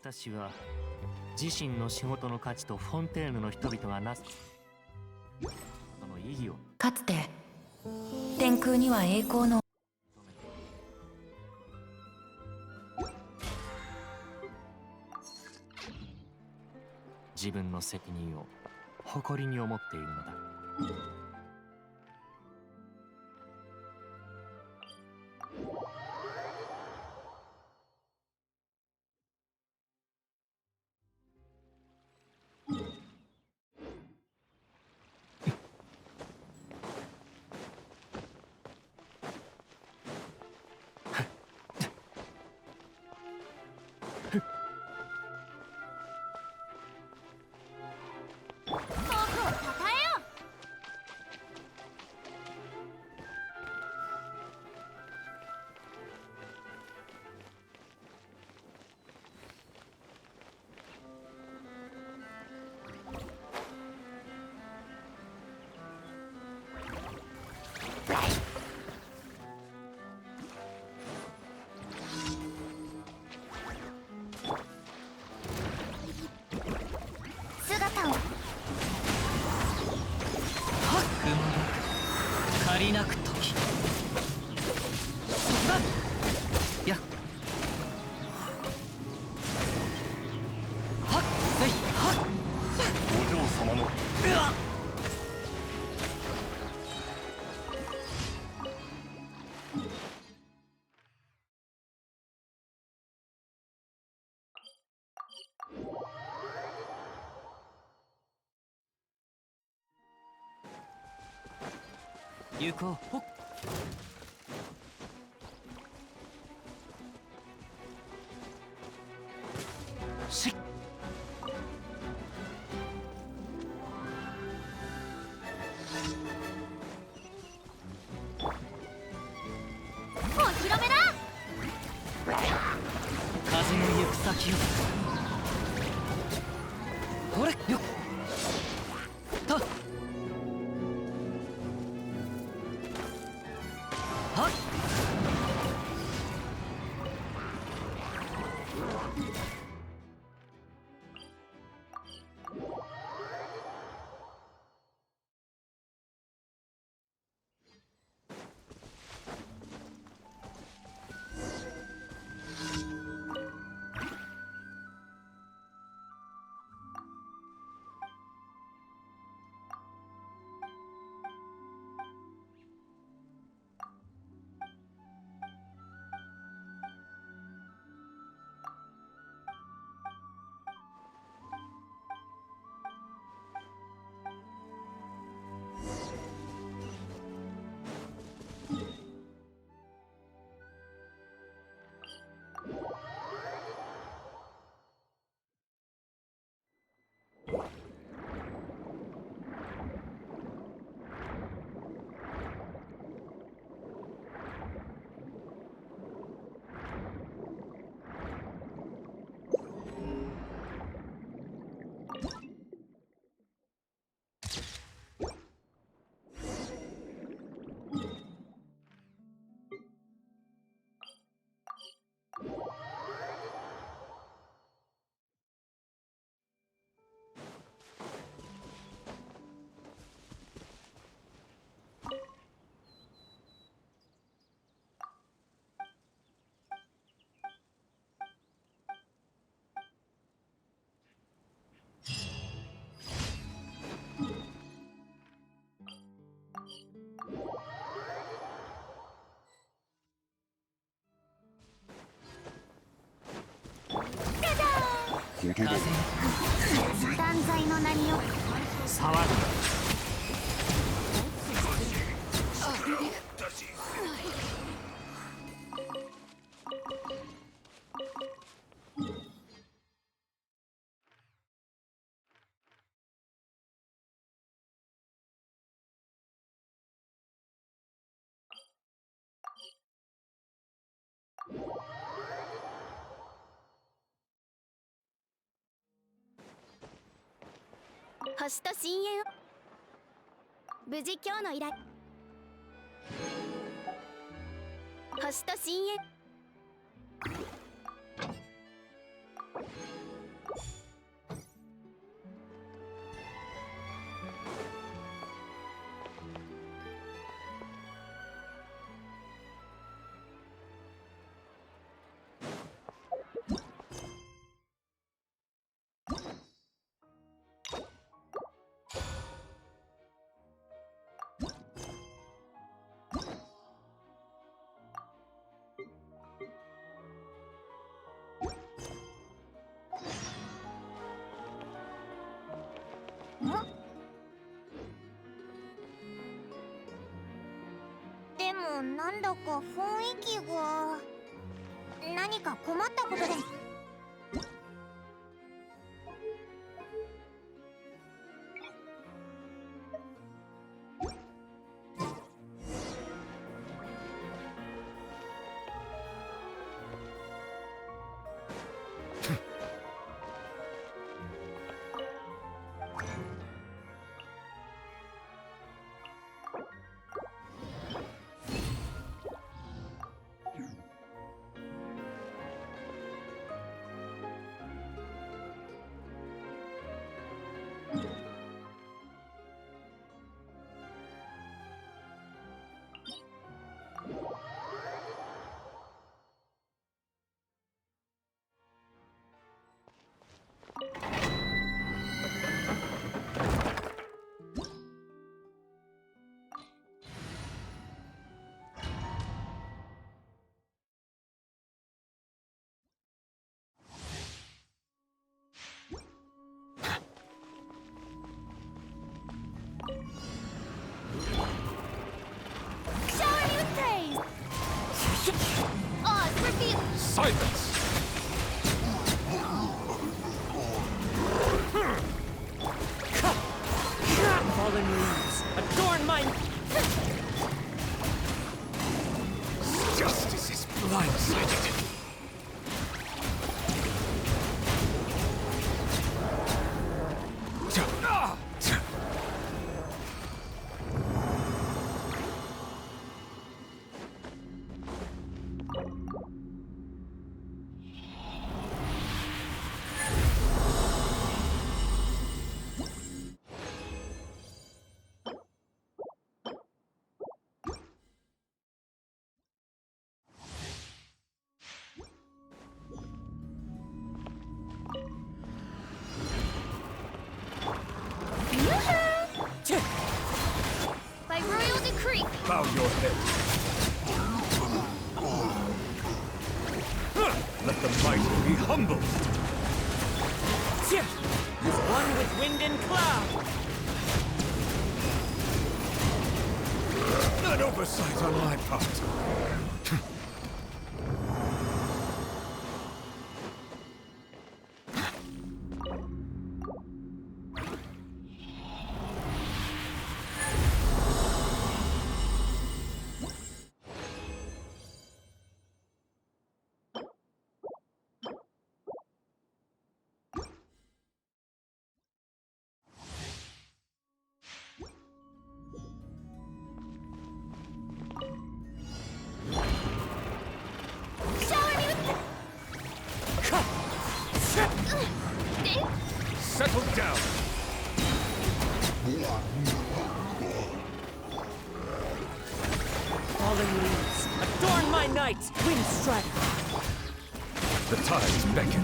私は自身の仕事の価値とフォンテーヌの人々がなすその意義をかつて天空には栄光の自分の責任を誇りに思っているのだ。姿を借りなく時やっはっせいはっお嬢様のうわっ行こう。ほっしっお披露目だ。風の行く先をほれよっとはっ風断罪の名によ騒ぐ星と深淵を無事今日の依頼星と深淵でもなんだか雰囲気が何か困ったことでも。Silence! Fallen leaves, adorn my... Justice is blindsided. By royal decree. Bow your head. Let the mighty be humbled. As one with wind and cloud. An oversight on my part. Settle down. Fallen leaves, adorn my night, wind strider. The tides beckon.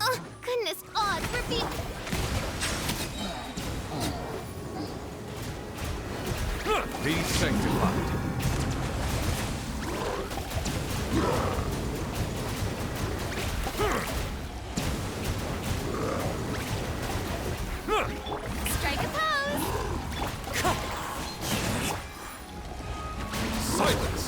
Oh, goodness, odds, repeat. Be sanctified. Strike a pose. Silence.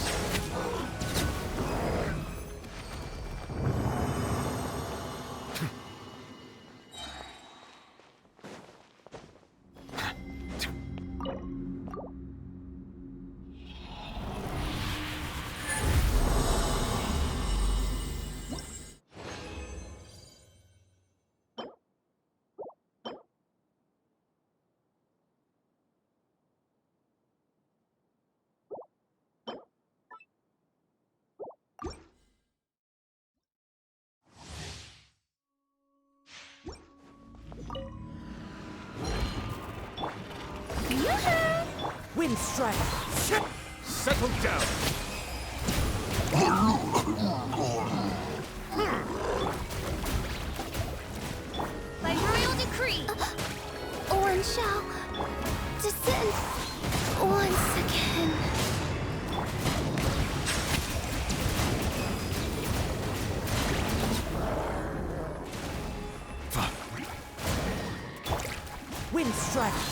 Wind strike. Settle down. By royal decree, one shall descend once again. Wind strike.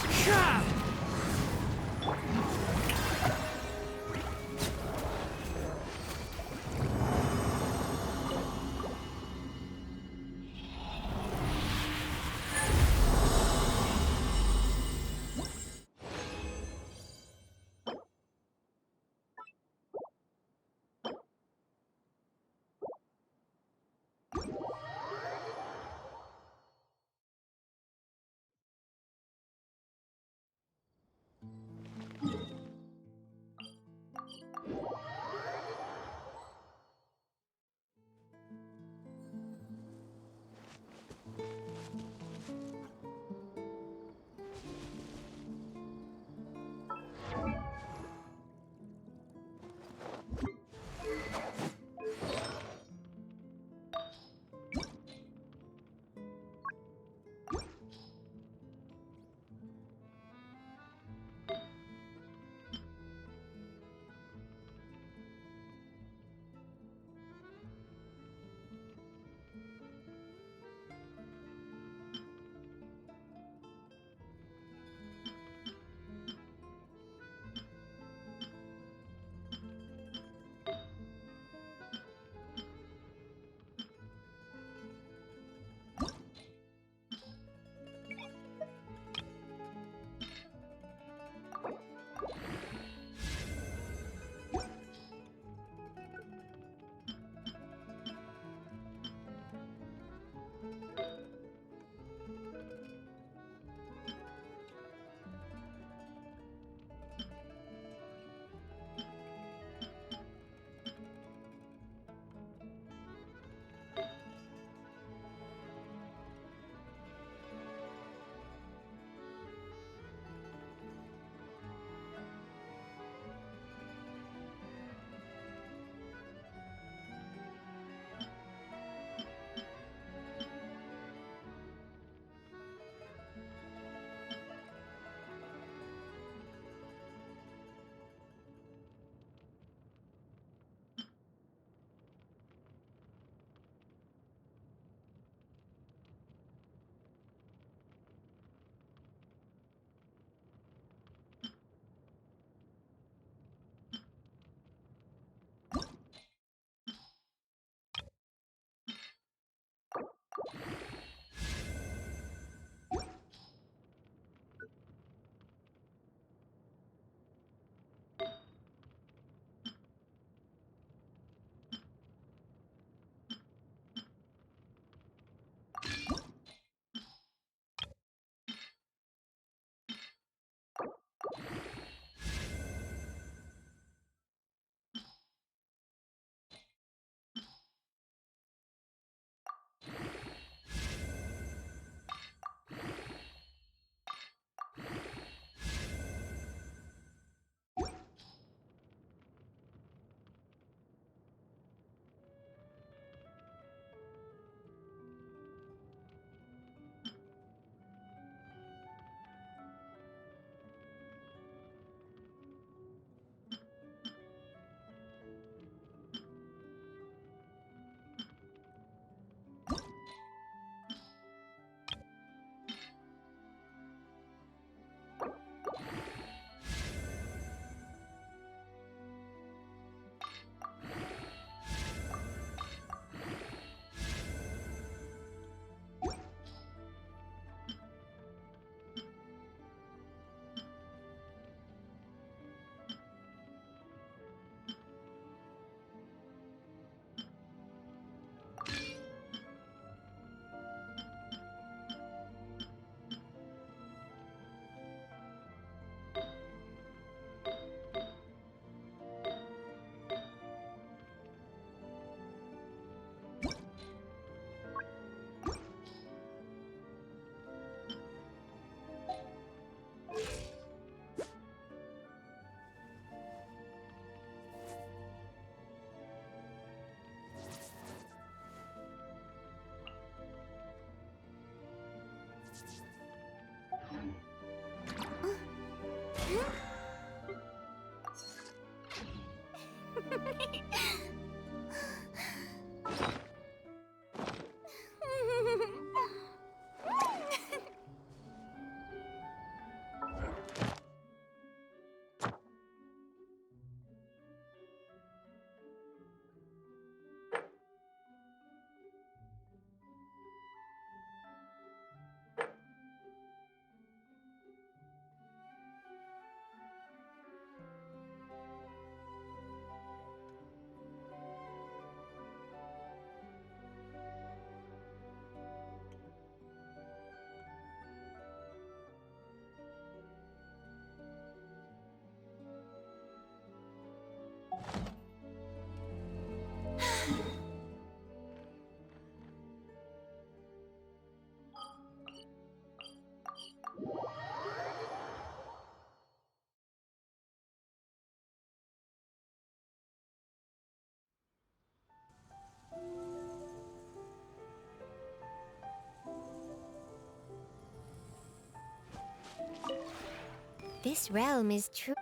This realm is true.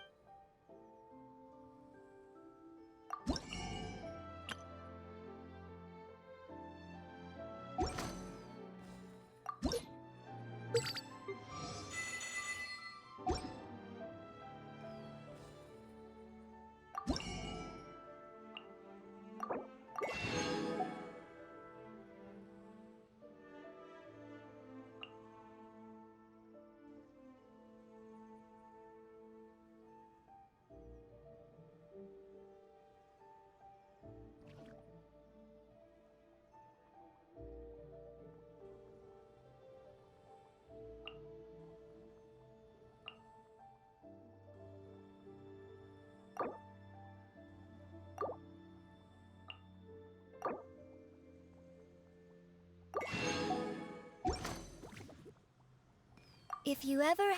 If you ever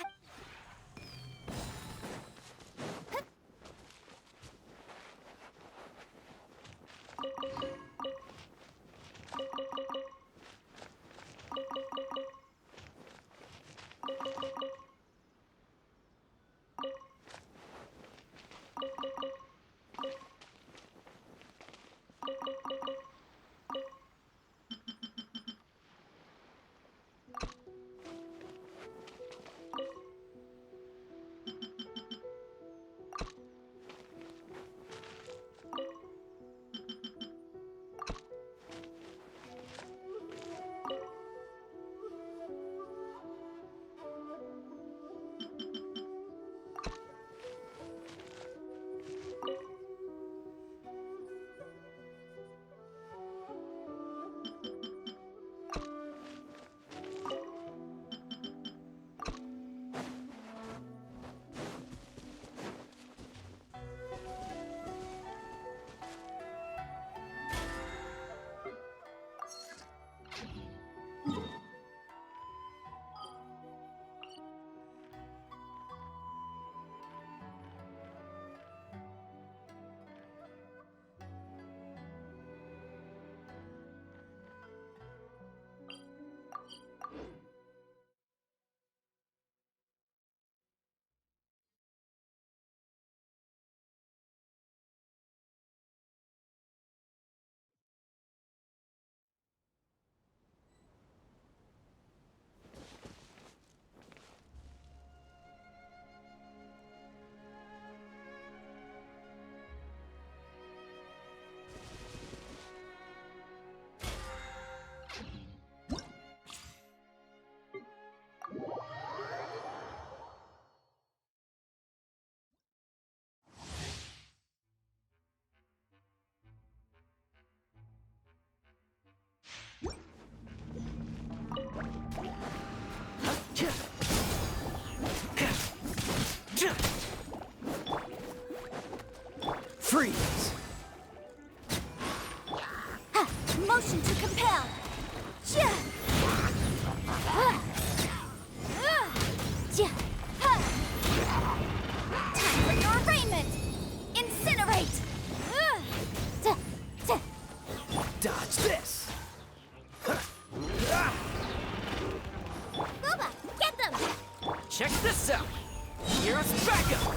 Check this out. Here's backup.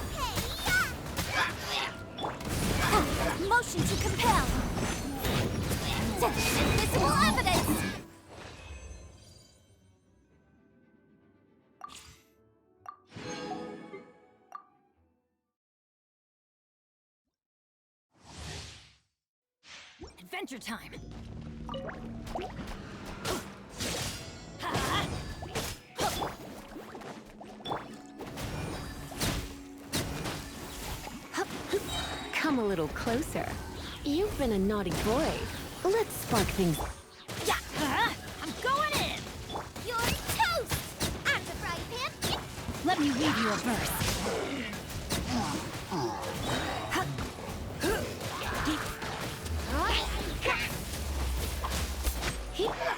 Motion to compel. Invisible evidence. Adventure time! Come a little closer. You've been a naughty boy. Let's spark things. Yeah! I'm going in! You're toast. I'm the frying pan. Let me read you a verse.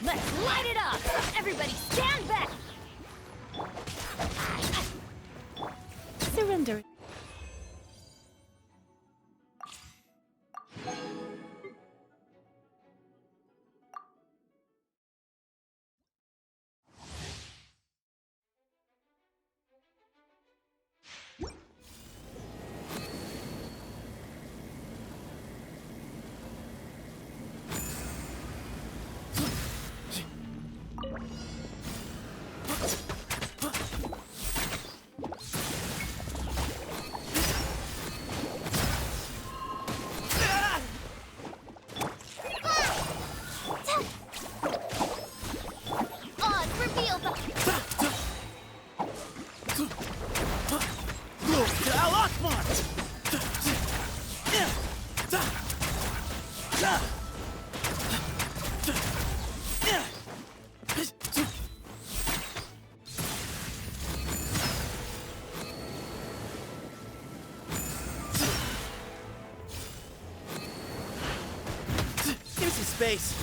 Let's light it up! Everybody stand back! Surrender. Give me some space.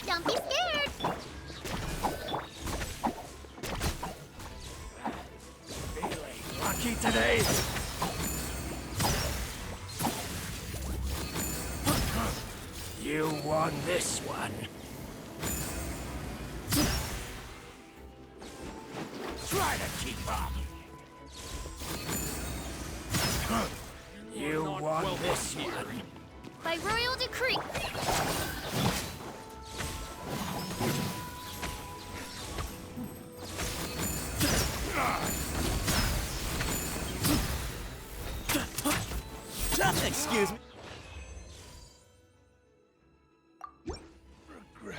Don't be scared. Feeling lucky today? You won this one. Try to keep up. You won this one. By royal decree. Excuse me. Regret.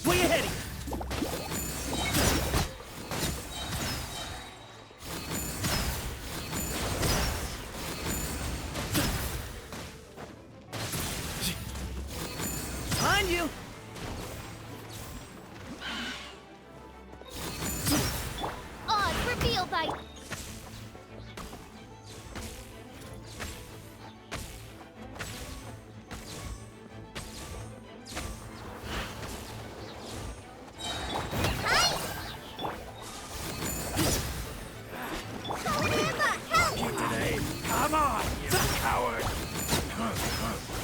Where you heading? Behind you. Odds revealed by. Today. Come on, you coward.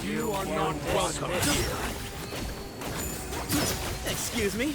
You are not welcome here. Excuse me.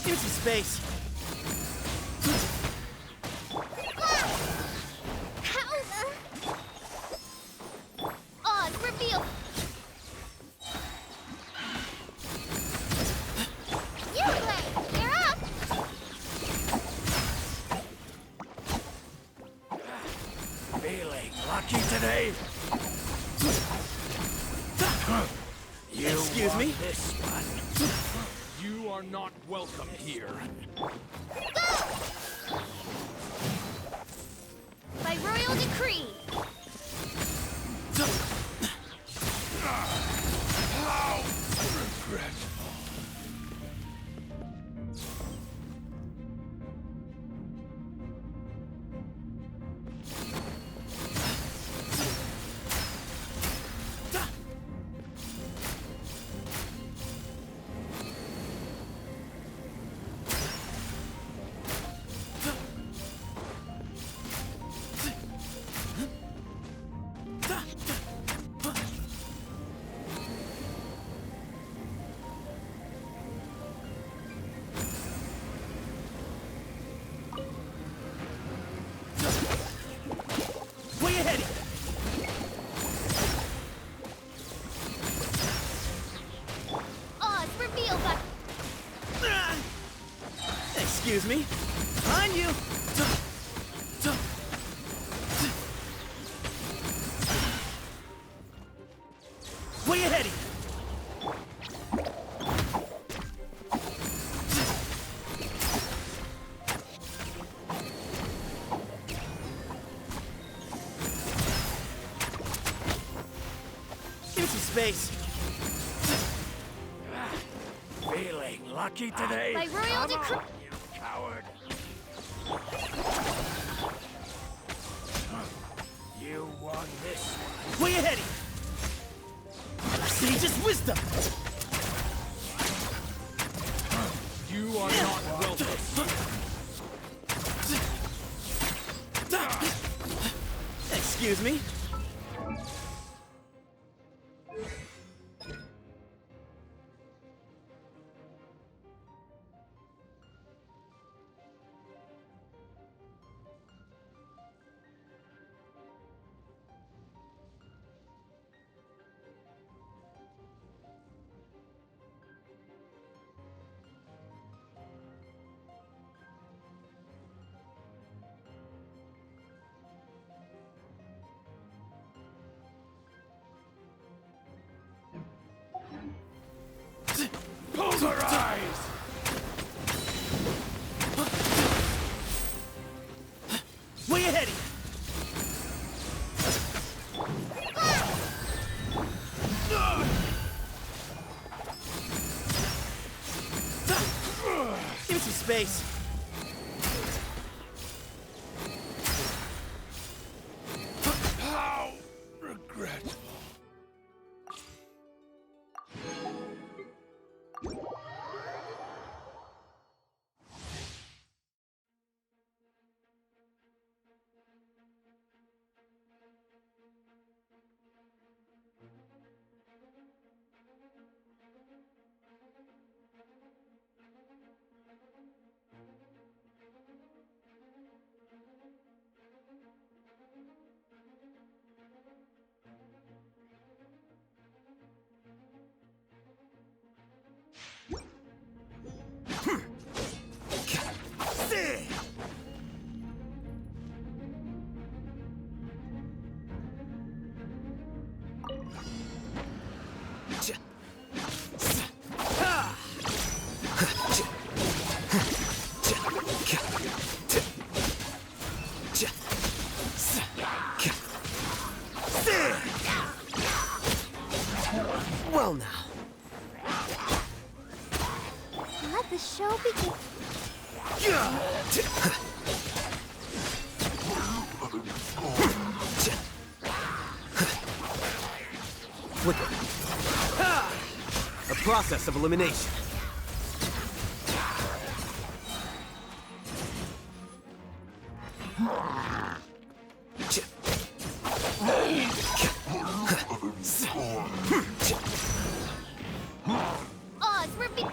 Give some space. Oz, reveal. You play. You're up. Feeling lucky today? You Excuse want me? this one. You are not welcome here. By royal decree. How regretful. Where you heading? Oz, reveal. But Excuse me. Behind you. Where you heading? Give me some space. Feeling lucky today? By royal Come decree. on, you coward. You want this one. Where you heading? Sage's wisdom. You are not welcome. Excuse me. Pulverize! Where you heading? Give me some space. How regretful. Well now. let the show begin. Flicker. A process of elimination. Oz, reveal.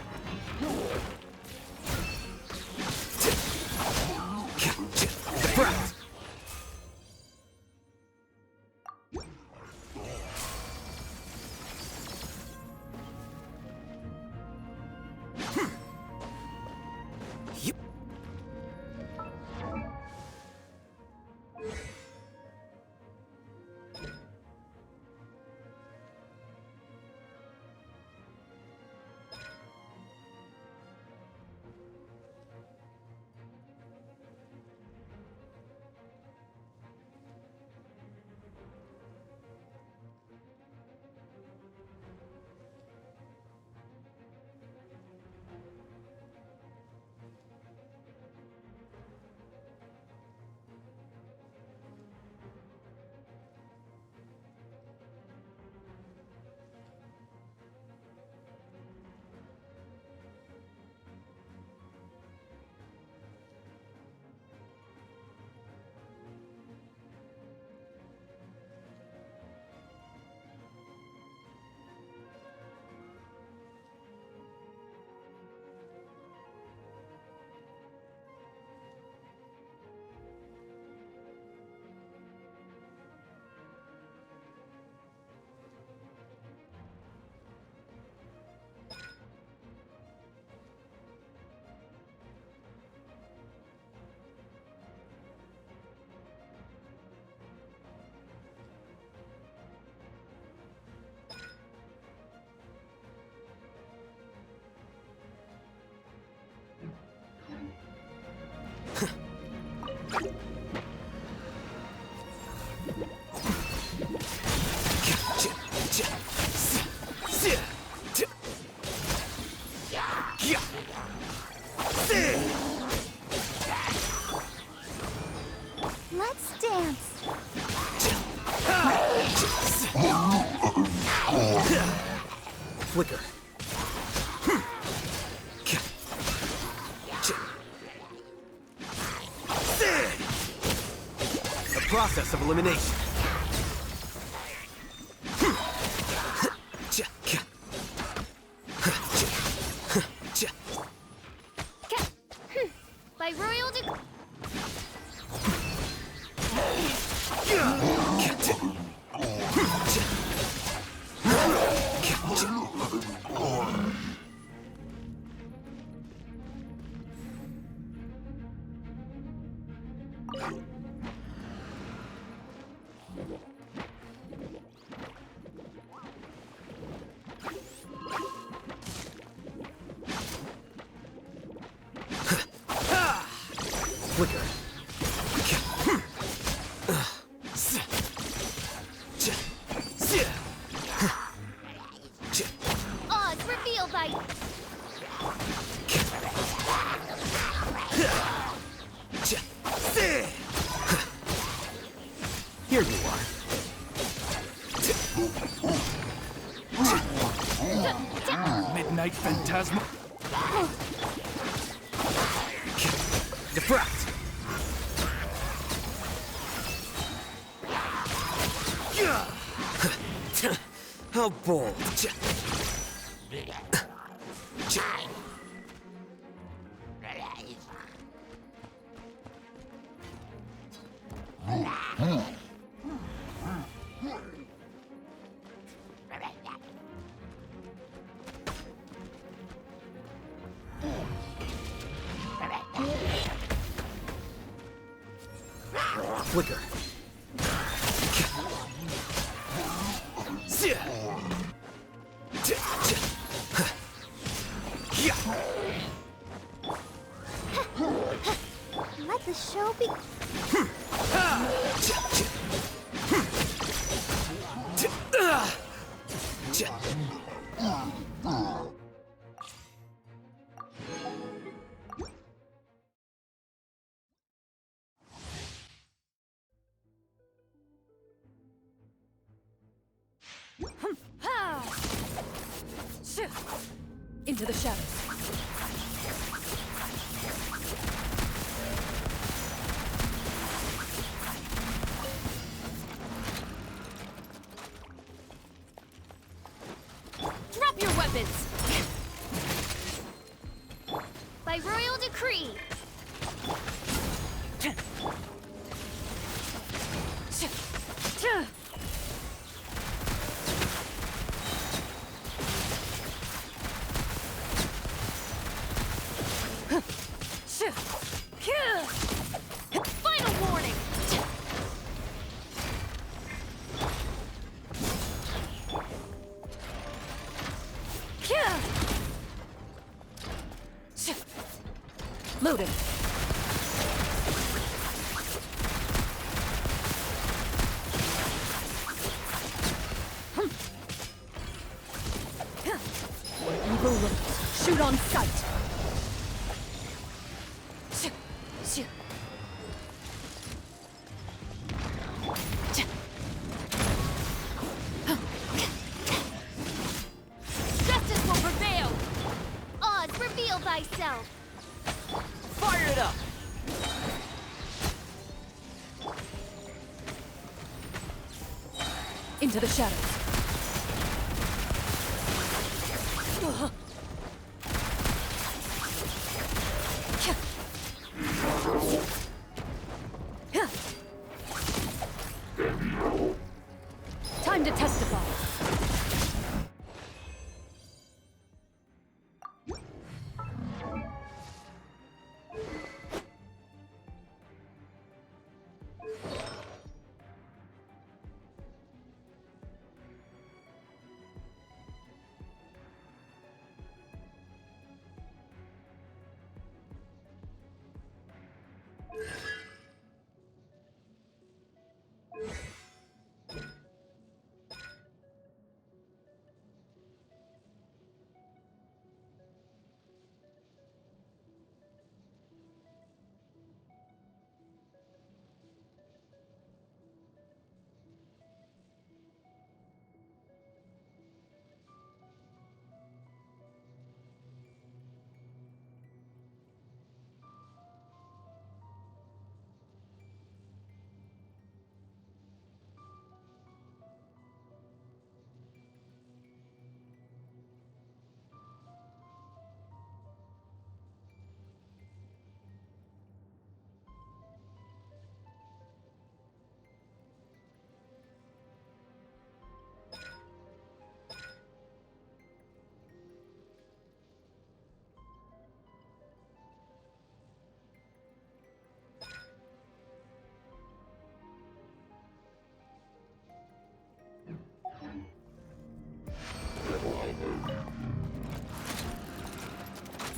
Flicker. A process of elimination. By royal decree. Flicker. Odds revealed by. Here you are. Midnight Phantasma. Defract. How bold. Flicker. Let the show be. Into the shadows. Drop your weapons! By royal decree! Final warning! Loaded. Evil looks. Shoot on sight. Justice will prevail. Odds reveal thyself. Fire it up! Into the shadows. Time to testify.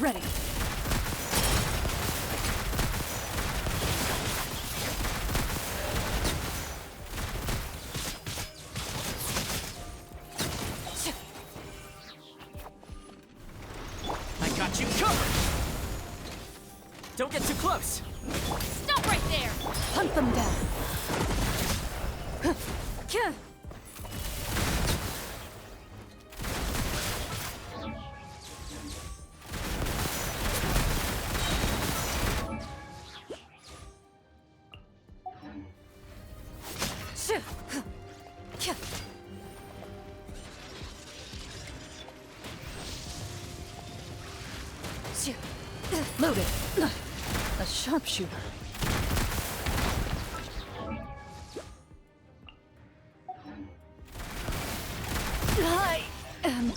Ready. I got you covered! Don't get too close! Stop right there! Hunt them down. Loaded. A sharpshooter. I am.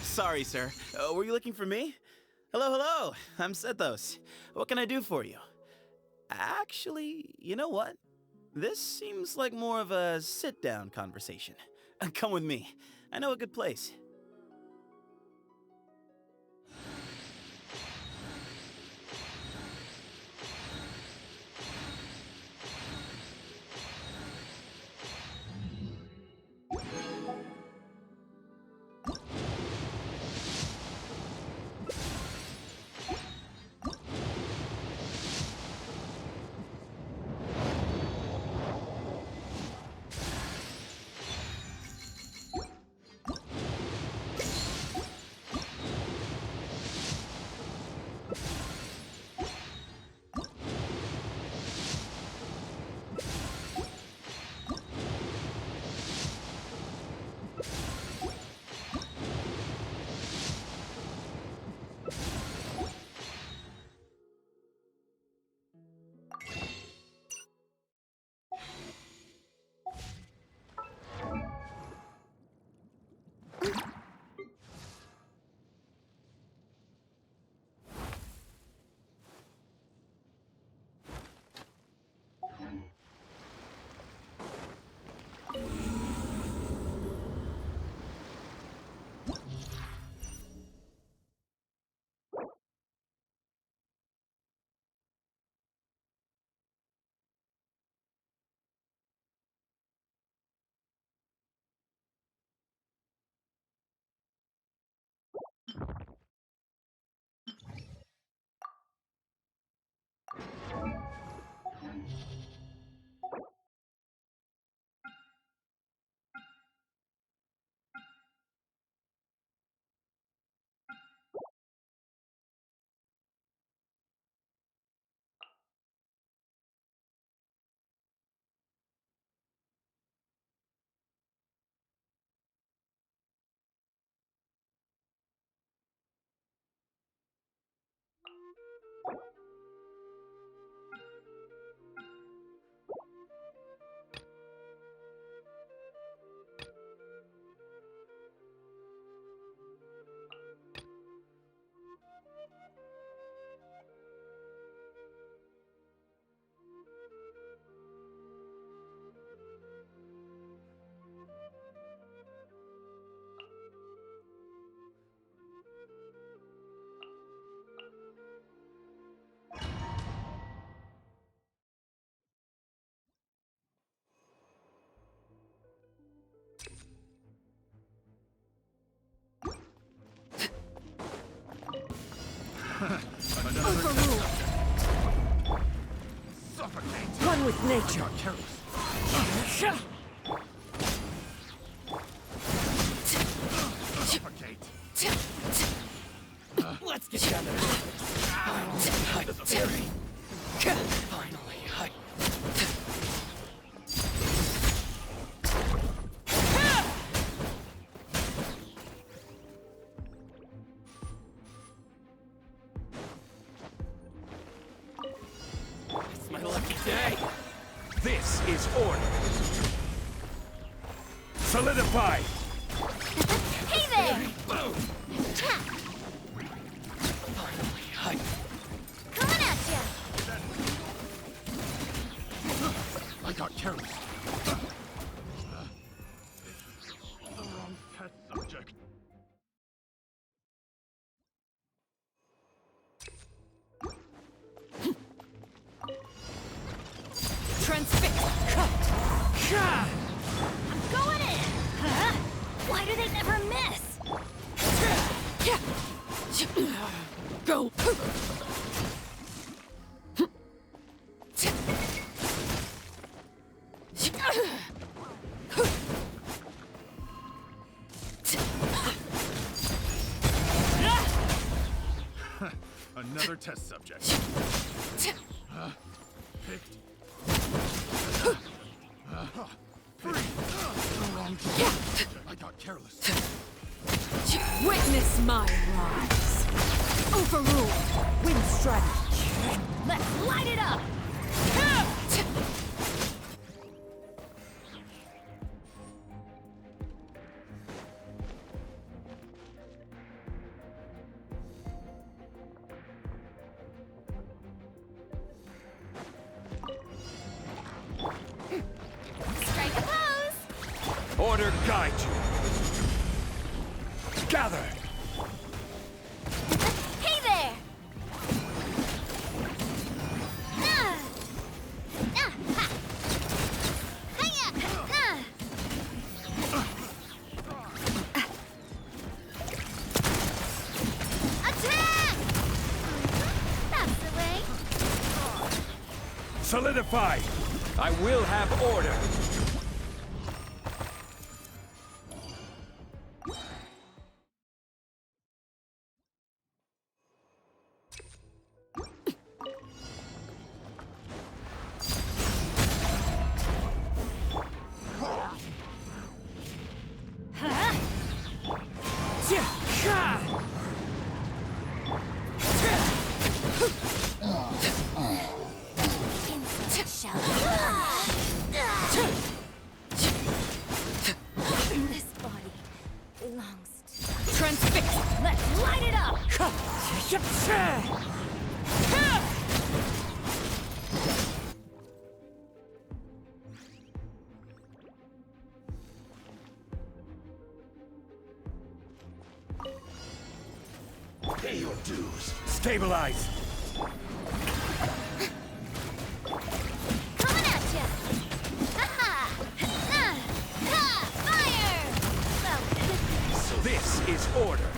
Sorry, sir. Were you looking for me? Hello, hello. I'm Sethos. What can I do for you? Actually, you know what? This seems like more of a sit-down conversation. Come with me. I know a good place. Overruled. Suffocate. One with nature. Suffocate. Let's get together. Finally, It's my lucky day. This is order. Solidify. Hey there! Coming at ya! I got careless. The wrong test subject. Transfix. I'm going in! Huh? Why do they never miss? Go. Another test subject. Picked. The wrong test subject. I got careless. Witness my rise. Overruled. Win strategy. Let's light it up! Strike a pose! Order guide you. Gather. Hey there! Ah! Ah! Ha! Hiya! Ah! Attack! That's the way. Solidify. I will have order. Shall This body belongs to... Transfix. Let's light it up! Pay your dues. Stabilize. Coming at ya! Ha-ha! Ha! Fire! Well, So this is order.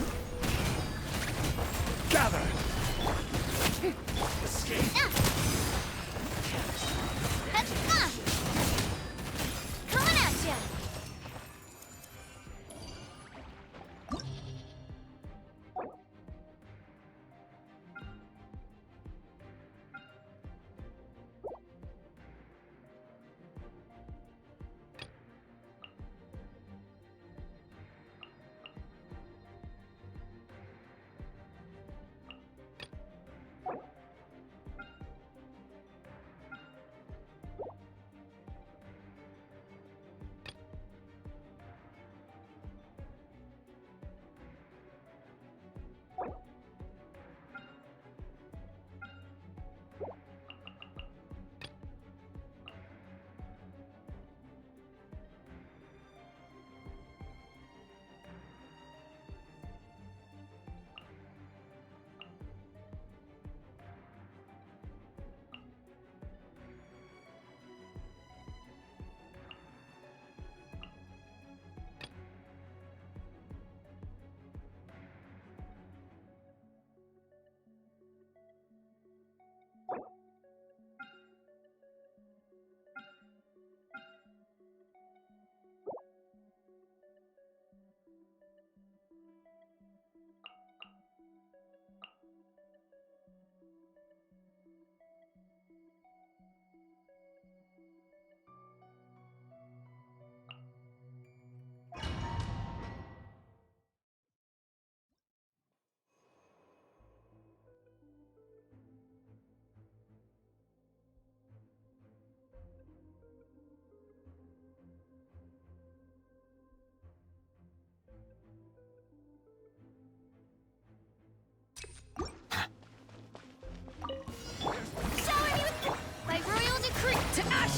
Gather. Escape. coming at ya!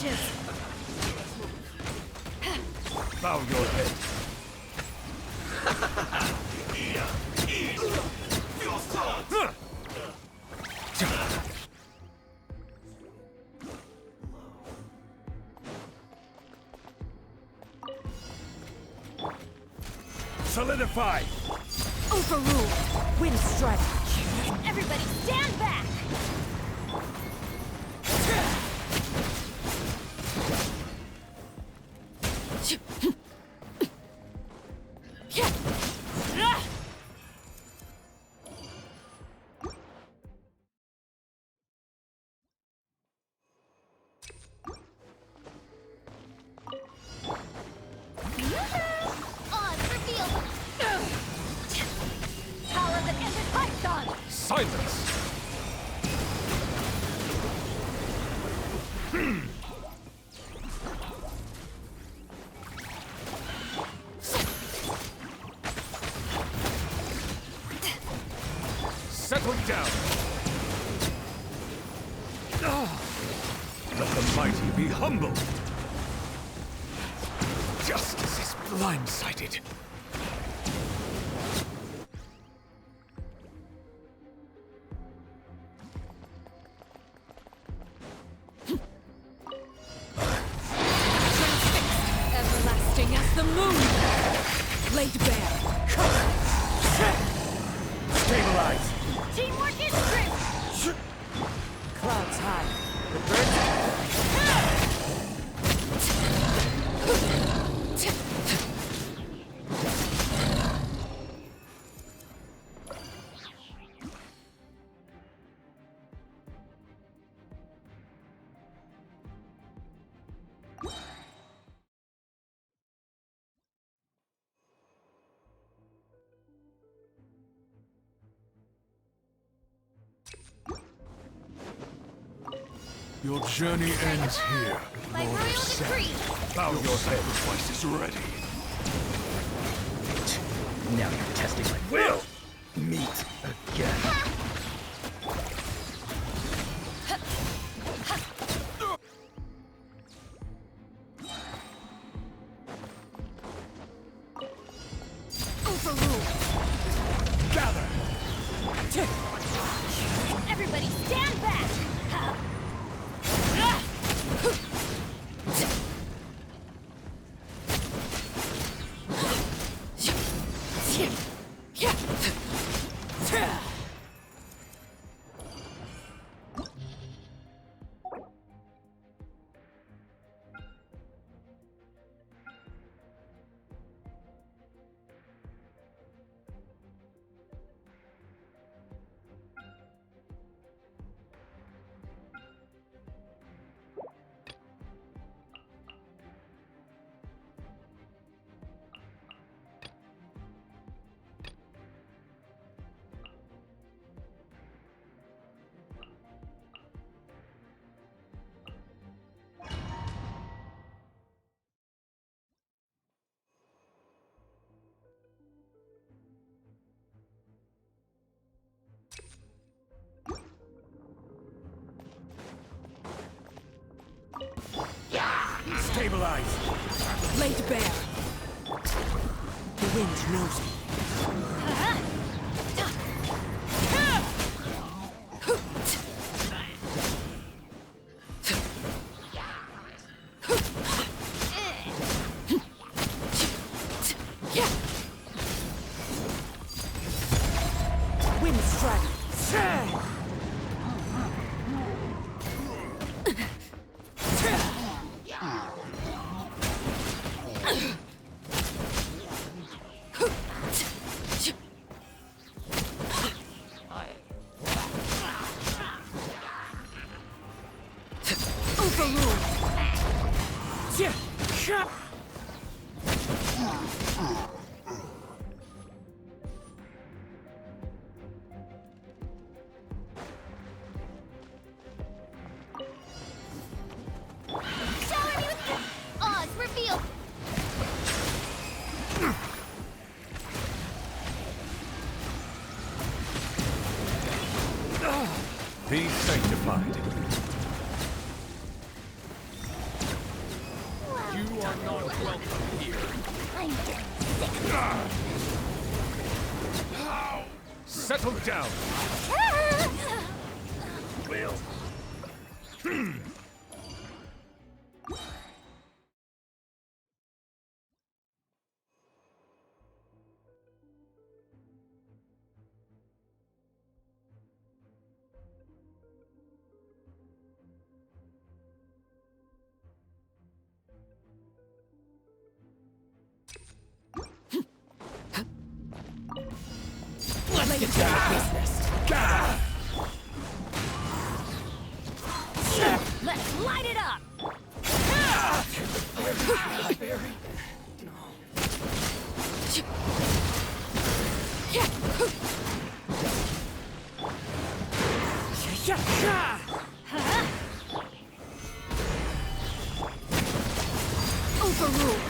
inches. Bow your head. Solidify! Overruled. Wind strike. Everybody stand back! Odds revealed. Power that ended Python! Silence! Settle down! Let the mighty be humble! Justice is blindsided. Everlasting as the moon. Laid bare. Stabilize! Teamwork is strength! Clouds high. The birds. Your journey ends here, By Lord royal of Sen. decree. Bow your sacrifice is ready. Now you're testing my will. Meet again. Overruled! Gather! Everybody stand back! Stabilize! Laid bare. The wind knows me. Wind strike. Shower me with odds revealed. Be sanctified. Settle down. Will. Let's get down to business. Let's light it up! Overruled!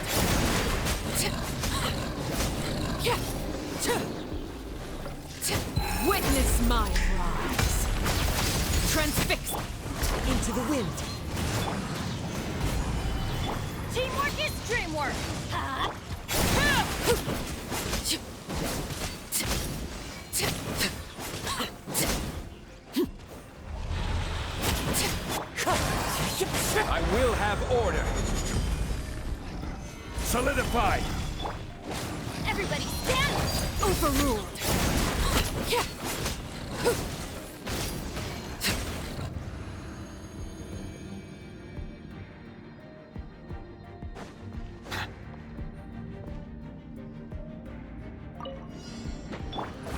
Witness my rise! Transfix into the wind! Teamwork is dreamwork! I will have order. Solidify. Everybody stand! Overruled!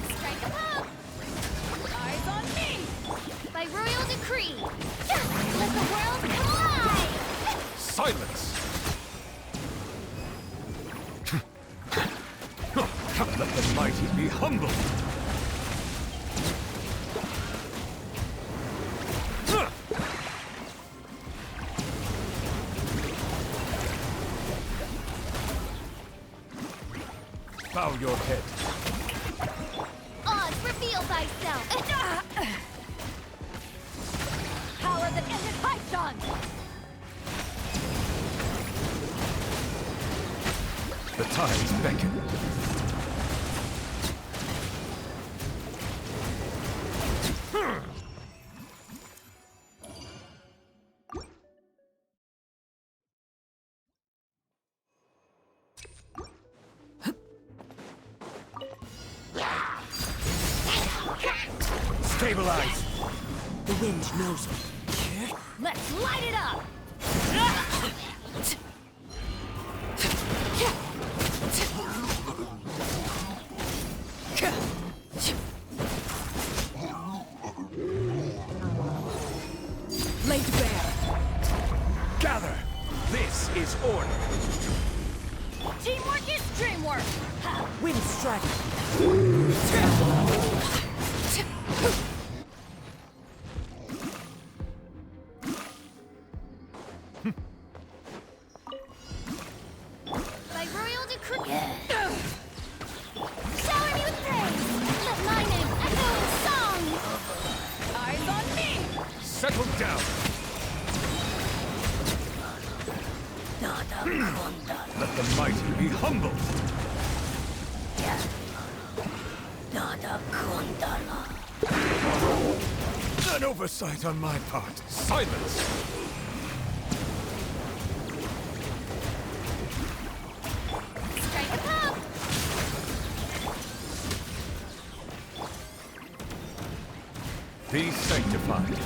Strike a pop! Eyes on me! By royal decree! Let the world collide! Silence. Let the mighty be humbled. Bow your head. Oz, reveal thyself! Power that ended Python! The tides beckon. Stabilize! The wind knows me. Let's light it up! Laid bare. Gather! This is order. Teamwork is dreamwork! Wind strike. By royal decree... Shower me with praise! Let my name echo in song! Eyes on me! Settle down. Let the mighty be humbled. An oversight on my part. Silence! Strike a pop! Be sanctified.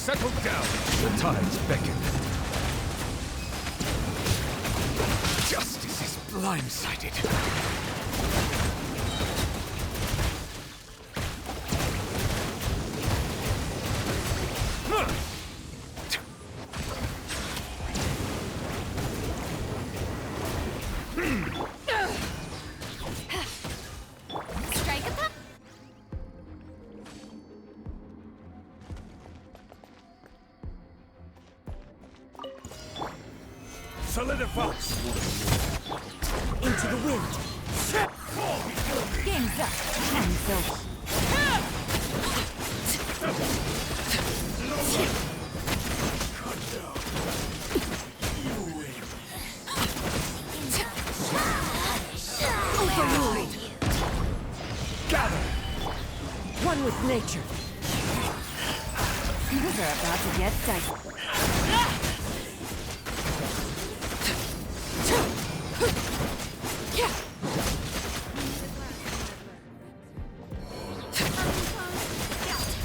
Settle down. The tides beckon. Justice is blindsided. Strike a pop. Solidify! Into the wind. Game's up. Hands over. Overruled. Gather! One with nature. Things are about to get dicey.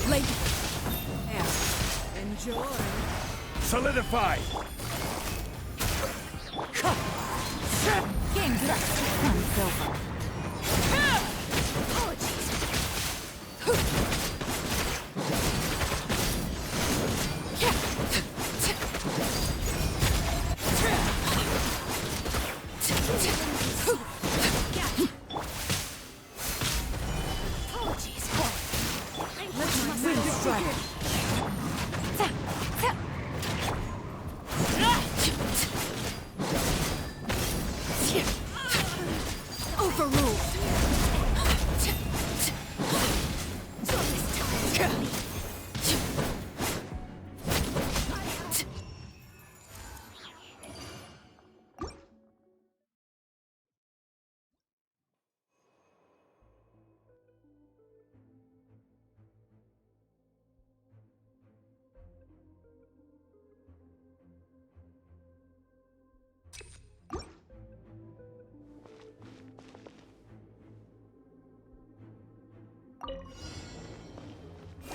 Lady. Enjoy. Solidify! Game's up. One's over. Wind strider. Overruled.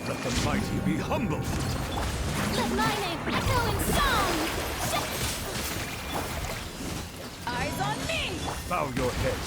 Let the mighty be humble! Let my name echo in song. Eyes on me! Bow your head.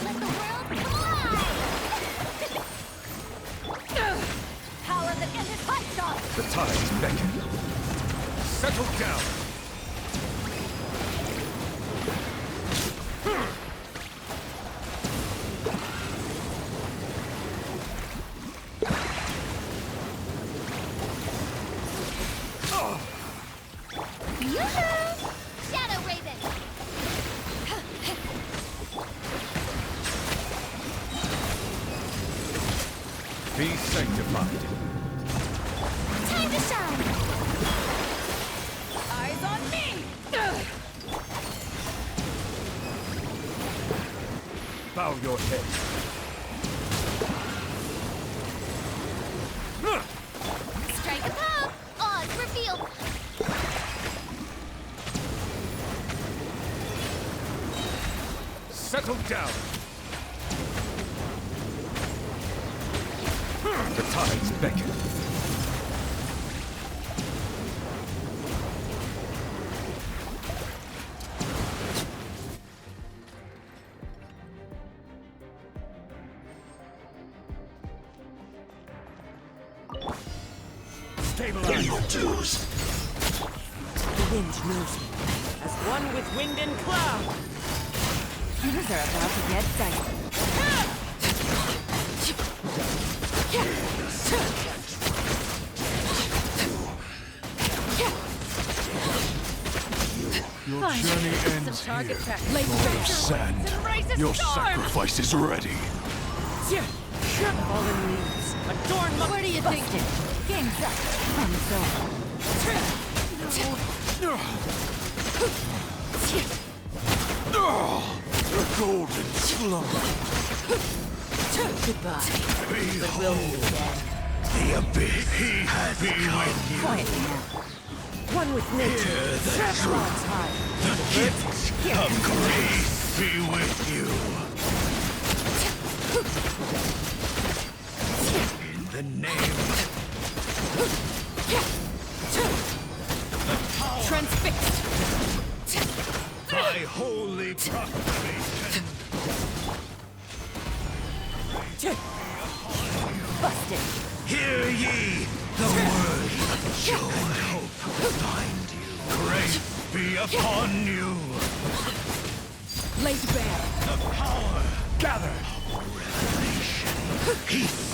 Let the world come alive. Power that ended fight off. The tides beckon. Settle down. Yoo-hoo! Shadow Raven. Be sanctified. Time to shine. Eyes on me! Bow your head. Strike a pop. Oz revealed. Settle down. The tides beckon. Stabilize. The wind knows me. As one with wind and cloud. Things are about to get dicey. journey ends here. Target practice. Lord of Sand, your sacrifice is ready. Fallen leaves. Adorn my... Where do you think it? Game's up. Thumbs The golden slumber. Goodbye. Behold, the abyss has come. Quietly now. One with nature. God's high. The gift of grace be with you. In the name Transfixed. by holy proclamation. Busted. Hear ye the word of joy and hope find you. Grace be upon you. Laid bare. The power gather. Revelation. Peace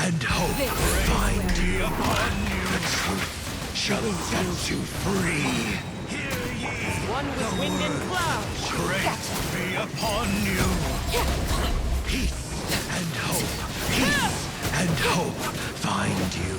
and hope find ye upon you. The truth shall set you free. Hear ye One with wind and cloud. grace be upon you. Peace and hope. Peace and hope find you.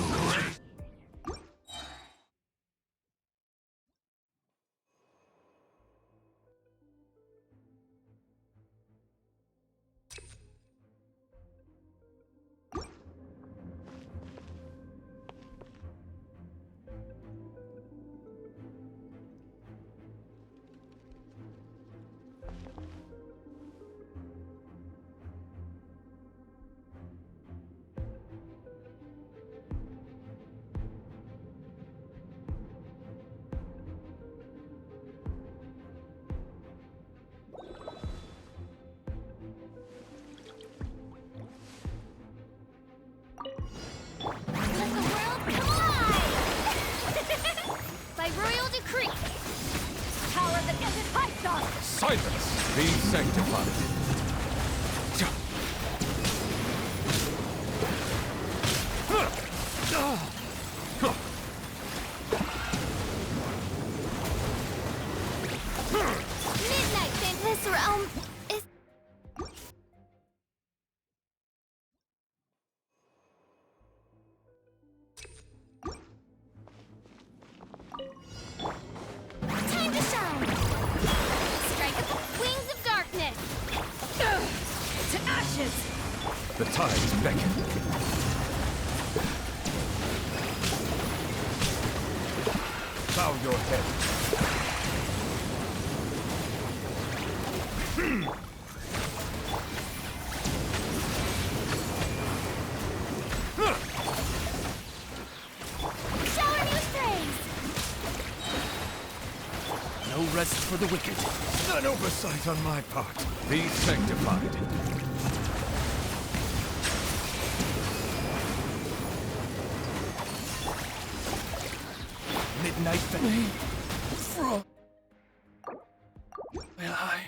Let the world collide! By royal decree. Power that isn't python. Silence be sanctified. Midnight in this realm is... Time to shine! Strike at the wings of darkness! To ashes. The tides beckon. Bow your head. Shower me with praise! No rest for the wicked. An oversight on my part. Be sanctified. Midnight Fang. Frog. Will I?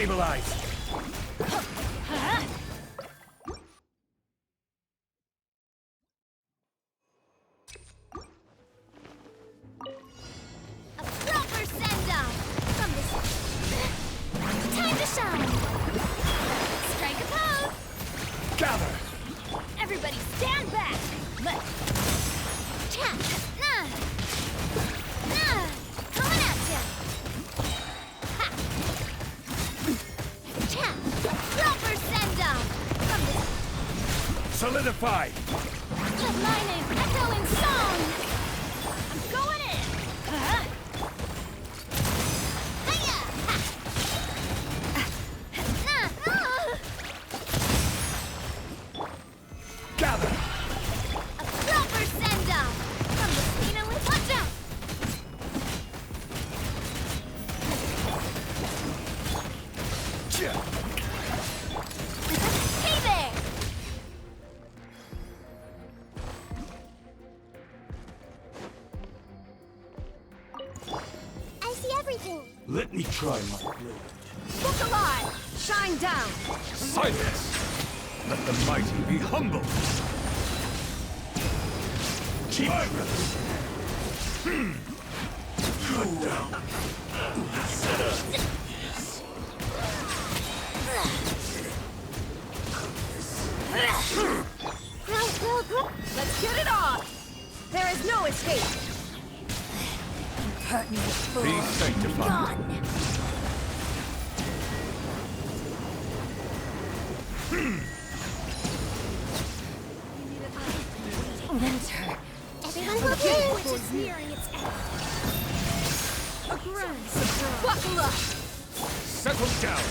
Stabilize! A proper send-off from this. Time to shine. Strike a pose. Gather! Everybody stand back. Let's. Tap. Nah. Nah. Coming at ya. Ha. Tap. Proper send-off from this. Solidify! Let my name echo in song. I'm going in. Hiya. Ha. Nah. Gather! A proper send-off from the Spina with watch out. Hey there. I see everything. Let me try my blade. Look alive! Shine down! Silence! Let the mighty be humble! Tigress! Cut down! Let's get it on! There is no escape! Hurt me, fool. Be sanctified! Winter. Everyone will do. Which is nearing its end. A grand surprise. Buckle up! Settle down!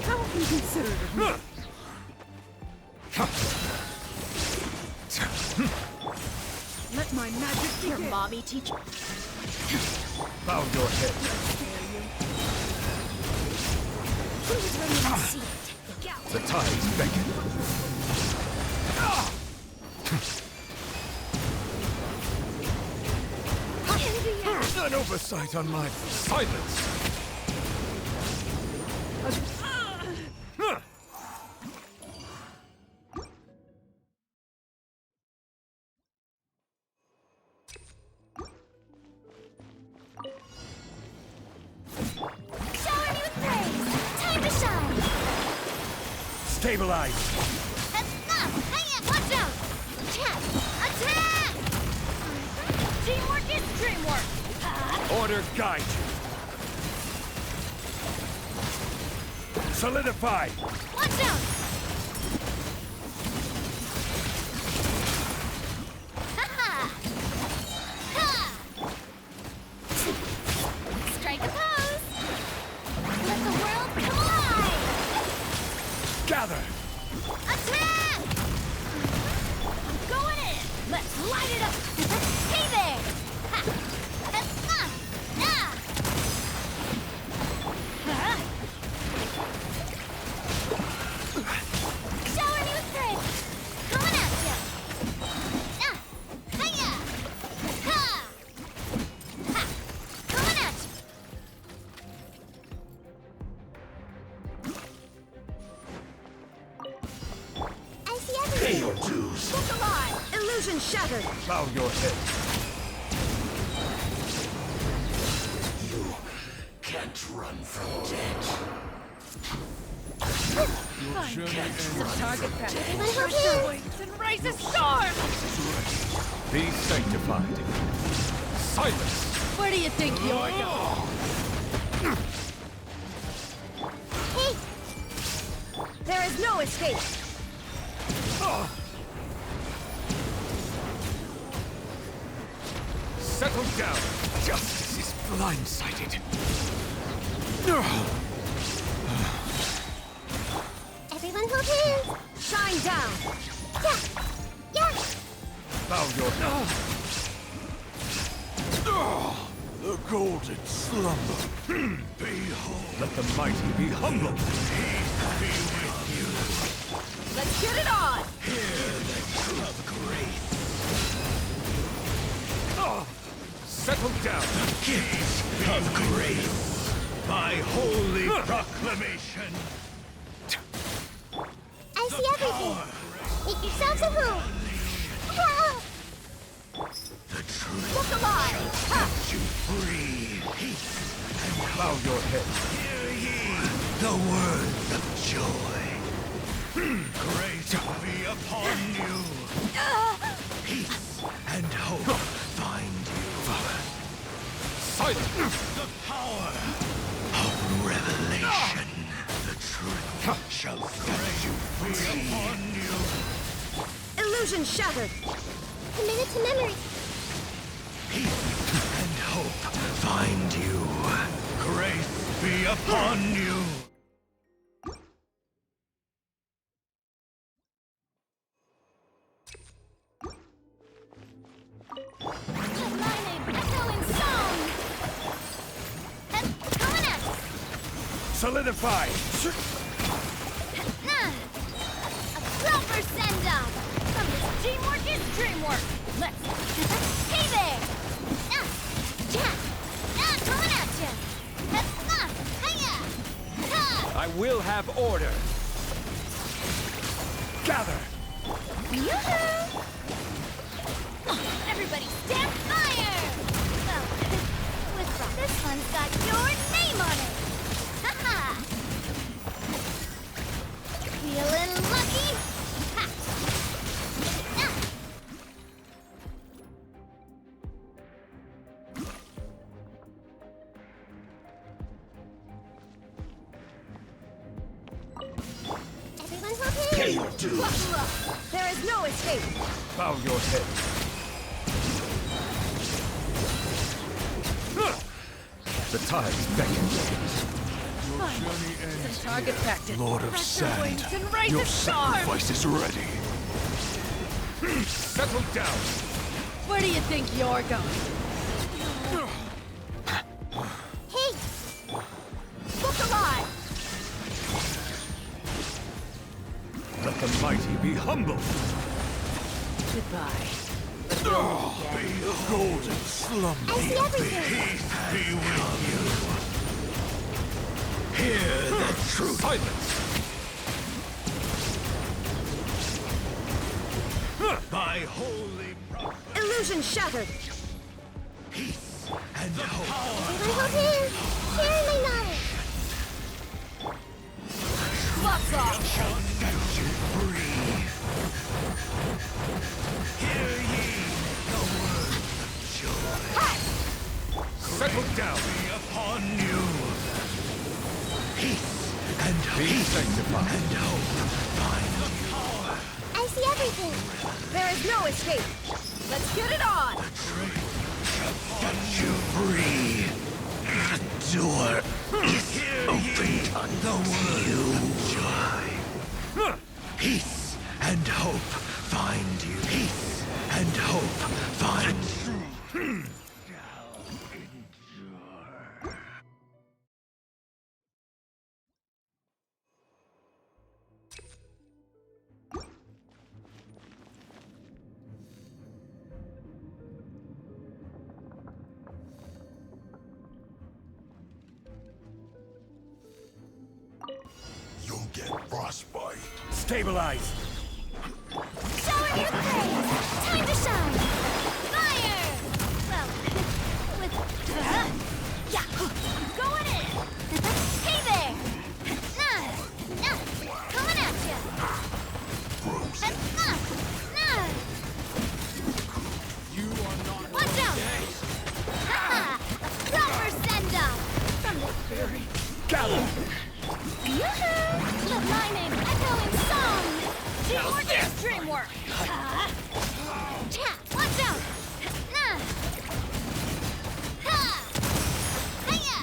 How inconsiderate of me. Let my magic begin. Your mommy teach you. Bow your head. Who's ready to see it? The tides beckon. An oversight on my silence. Shower me with praise. Time to shine. Stabilize. Hiya, watch out. Tap. Attack. Teamwork is dreamwork. Order guide you. Solidify. Watch out. Ha-ha. Ha. Strike a pose. Let the world come alive. Gather. Attack. I'm going in. Let's light it up. Hey there. Ha. Ah. Huh? Shower me with praise. Coming at ya. Ah. Hiya. Ha. Ha. Coming at ya. I see everything. Pay your dues. Look alive! Illusion shattered! Bow your head. You can't run from death. Some target practice. Everyone help Stretch your me. wings and raise a storm! Be sanctified. Silence. Where do you think you're going? Hey, There is no escape! Settle down. Justice is blindsided. everyone hold hands. Shine down! Yeah. Yeah. Bow your head. The golden slumber. Behold. Let the mighty be humble. Be with you. Let's get it on! Of grace. Settle down. Gaze of grace. By holy proclamation. I see everything. Make yourselves at home. Ah! The truth Look alive! shall set you free. Peace and Bow your head. hear ye the words of joy. Grace be upon you. Peace and hope find you. Silence! The power of revelation. The truth shall set you free. Upon you. Illusion shattered. Committed to memory. Peace and hope find you. Grace be upon you. Aligning, echoing song. Coming at you. Solidify! Nah. A proper send-off. From this teamwork is dreamwork. Let's. Hey there. Nah. Yeah. Nah, coming at you. Nah. Hiya. Ha. I will have order! Gather! Yoo-hoo. Everybody stand fire. Well, this one's got your name on it. Ha-ha. Feeling lucky? Ha. Ah. Everyone hold hands. Pay your dues. There is no escape. Bow your head. The tides beckon. Target practice. Lord of Pressure Sand, waves and raise your its storm. sacrifice is ready. Settle down! Where do you think you're going? Hey, Look alive! Let the mighty be humbled! Goodbye. May the golden slumber I see everything. be with you. Hear the truth. Silence! By holy Illusion shattered. peace and hope. Everyone hold hands. Sharing my knowledge. Fuck off! Shall set you free. Hear ye the words of joy. Settle down! Be upon you. Peace and Be peace sanctified. and hope find you. I see everything. There is no escape. Let's get it on! Set you free. The door is open unto you. Joy. Peace and hope find you. Peace and hope find you. You'll get frostbite. Stabilize! Shower your praise. Time to shine. Fire. Well, with yeah, I'm going in. Hey there. Nah, coming at you. Nah. You are not Watch out. Ha-ha. A proper send-off from the fury. gather! Yoo-hoo! The rhyming, echoing song! Teamwork is dreamwork! Tap! Watch out! Nah! Ha! Hiya!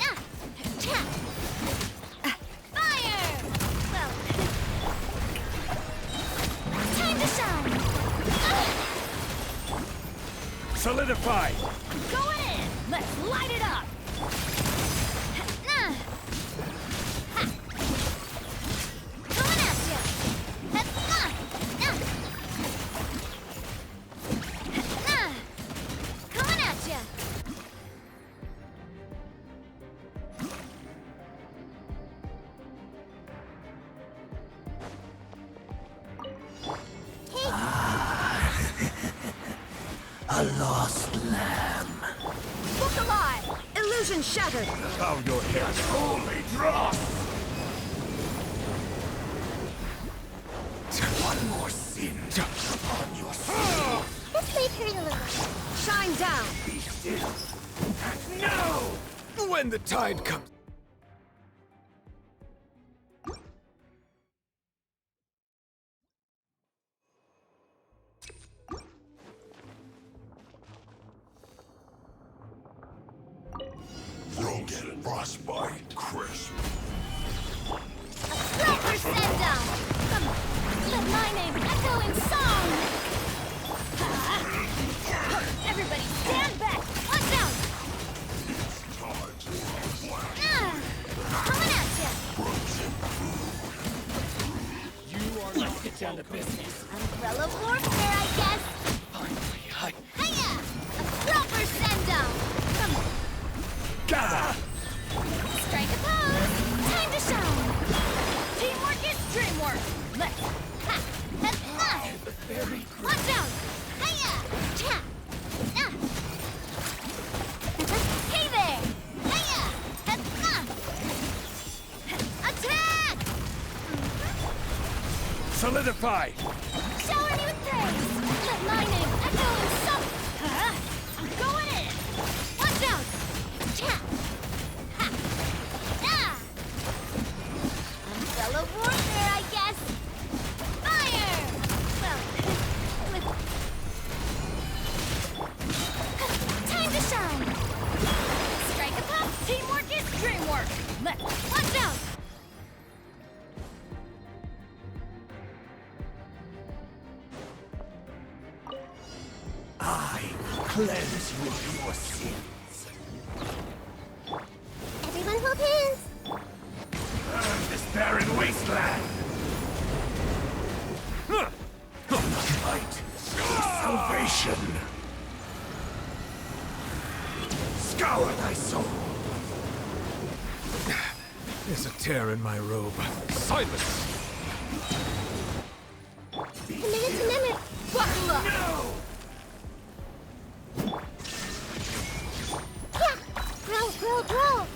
Nah! Tap! Fire! Well... time to shine! Solidify! Going in! Let's light it up! Nah! Ha! Going at ya! Nah! Nah! Nah! Coming at ya! A lost lamb. Look alive! Illusion shattered! Bow your head. Holy dross! One more sin upon your soul. Let's leave her alone. Shine down! Be still. No! When the tide comes. You'll get frostbite crisp. Silver Sendum! Come on, let my name echo in song! Everybody stand back! Watch out! Coming at ya! Let's get down to business. Umbrella warfare, I guess! Hiya! A Silver Sendum! Come on, Gather! strike a pose! Time to shine! Teamwork is dreamwork! Let's... Ha! Ha! Watch out! Hiya! Cha! Ah! Hey there! Hiya! Ha! Attack! Solidify! Shower me with praise! Let my name echo in song! I'm going in! Watch out! Cha! Ha! Ah! Umbrella warfare, I guess! Fire! Well, with... Time to shine! Strike a pop! Teamwork is dreamwork! Let's... Watch out! I cleanse you of your sins. Everyone hold hands! Burn this barren wasteland! Light, salvation! Scour thy soul! There's a tear in my robe. Silence! Committed to memory! Buckle up! No! Yeah! Growl, growl, growl!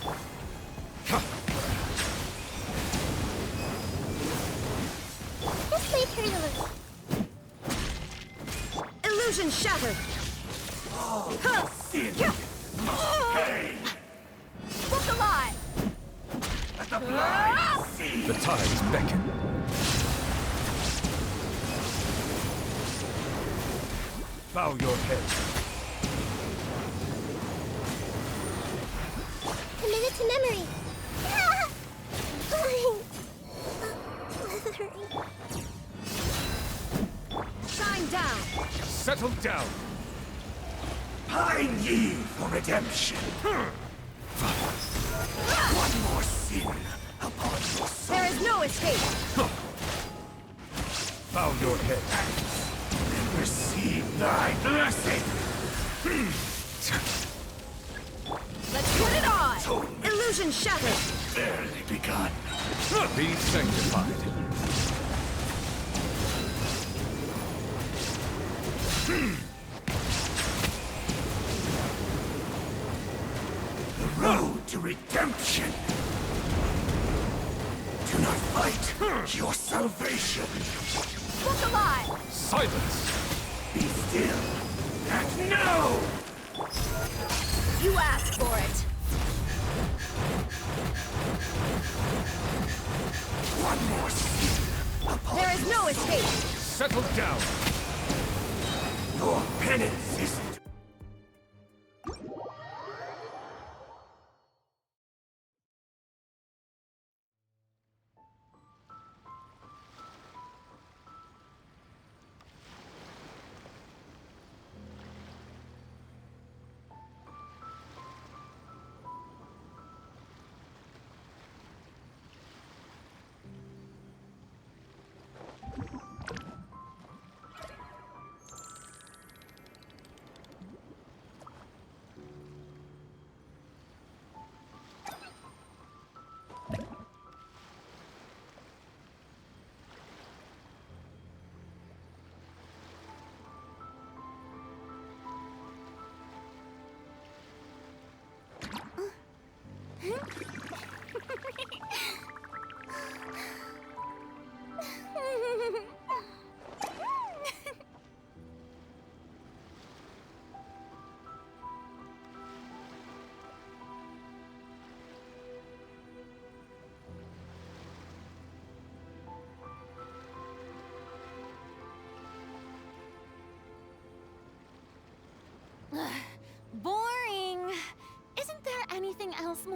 Just leave her alone. Illusion shattered! Sin must pay! Look alive! Let the blind see! The tides beckon. Bow your head. Committed to memory. Ah! Slithering. Shine down! Settle down. Pine ye for redemption. One more sin upon your soul. There is no escape! Bow your head and receive thy blessing. Let's put it on! Atonement Illusion shattered! barely begun. Be sanctified. The road to redemption. Do not fight your salvation. Look alive! Silence. Be still and know. You asked for it! One more sin upon There is no escape! Settle down. Your penance is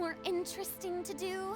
more interesting to do?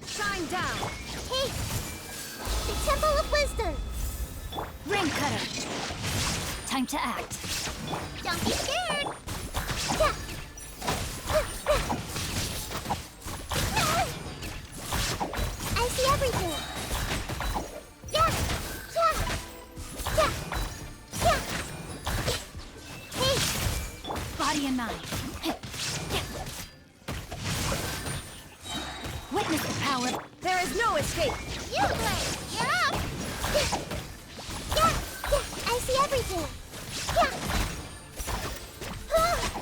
Shine down! Hey! The Temple of Wisdom! Ring cutter. Time to act. Don't be scared! Yeah. I see everything! Yeah! Yeah! Yeah! Yeah! Hey! Body and mind. Witness the power. There is no escape! You Blade! You're up! Yeah! Yeah! Yeah! I see everything! Yeah! Ah!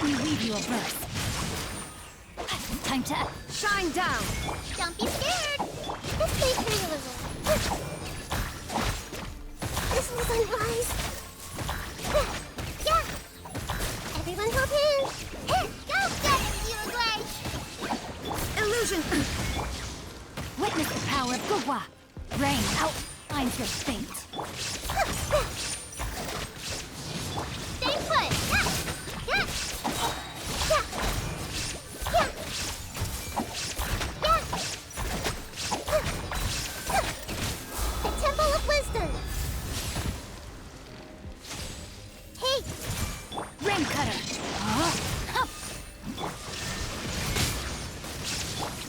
Let me weave you a verse. Time to shine down. Don't be scared. Let's play pretty little. This is sunrise. Yeah. Everyone hold hands. Go get it, you guys. Illusion. Witness the power of Gugwa. Rain outlines your fate. Stay put. Yeah. The Temple of Wisdom. Hey. Rain cutter.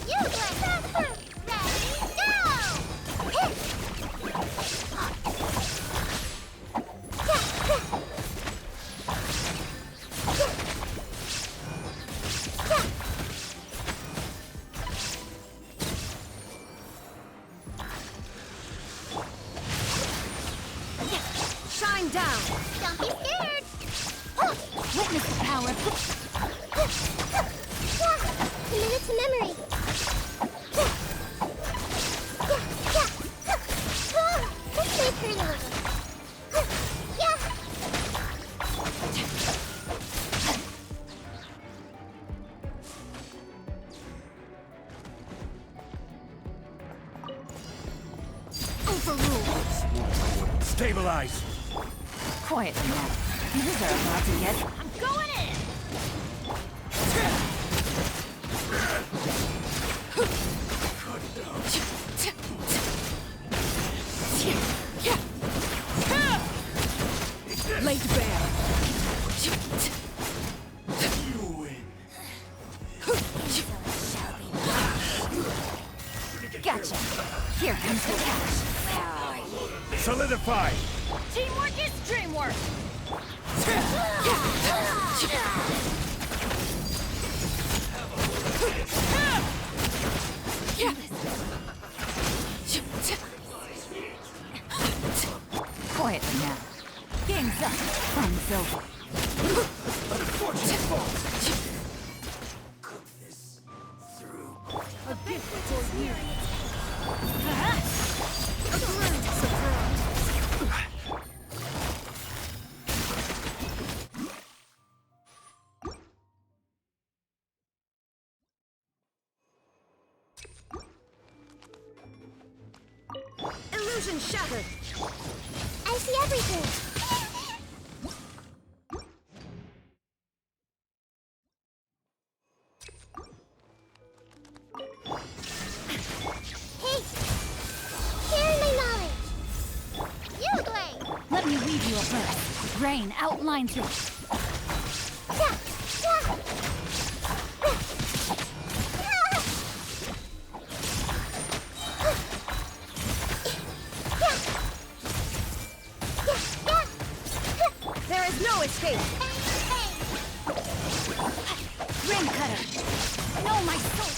You do it. Ready, go! Shine down. Don't be scared. Witness the power. Commit it to memory. Let's make her a little. Overruled. Stabilize! Quietly now. These are about to get... I'm going in. Laid bare. You win. Gotcha. Here comes the catch. Solidify! Teamwork is dreamwork. Quietly now. Game's up. Fun's over. Illusion shattered. I see everything. Hey, share my knowledge. You play. Let me weave you a verse. Rain outlines your... There is no escape. Rain cutter. Know my soul.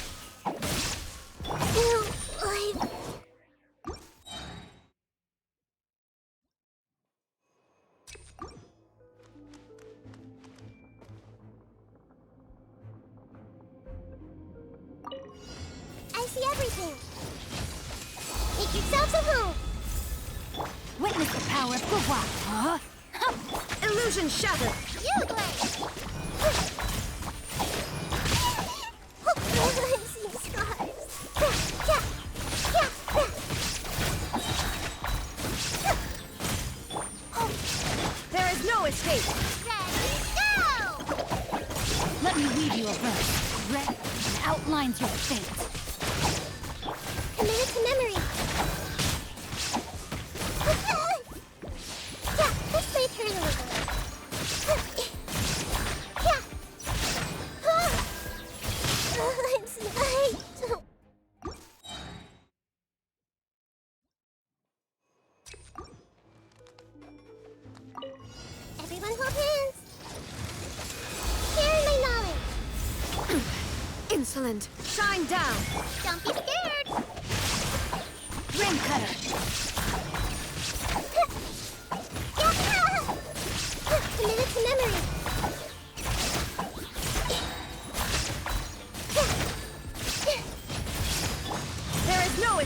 I see everything. Make yourselves at home. Witness the power of Gugwa. Huh? Illusion shattered. You play. I see scars. There is no escape. Ready, go! Let me weave you a verse. Red outlines your fate. Commit it to memory. Let's play turn a little. I'm sorry. Everyone hold hands. Share my knowledge. Insolent. Shine down. Don't be scared. Rain cutter. Commit it to memory.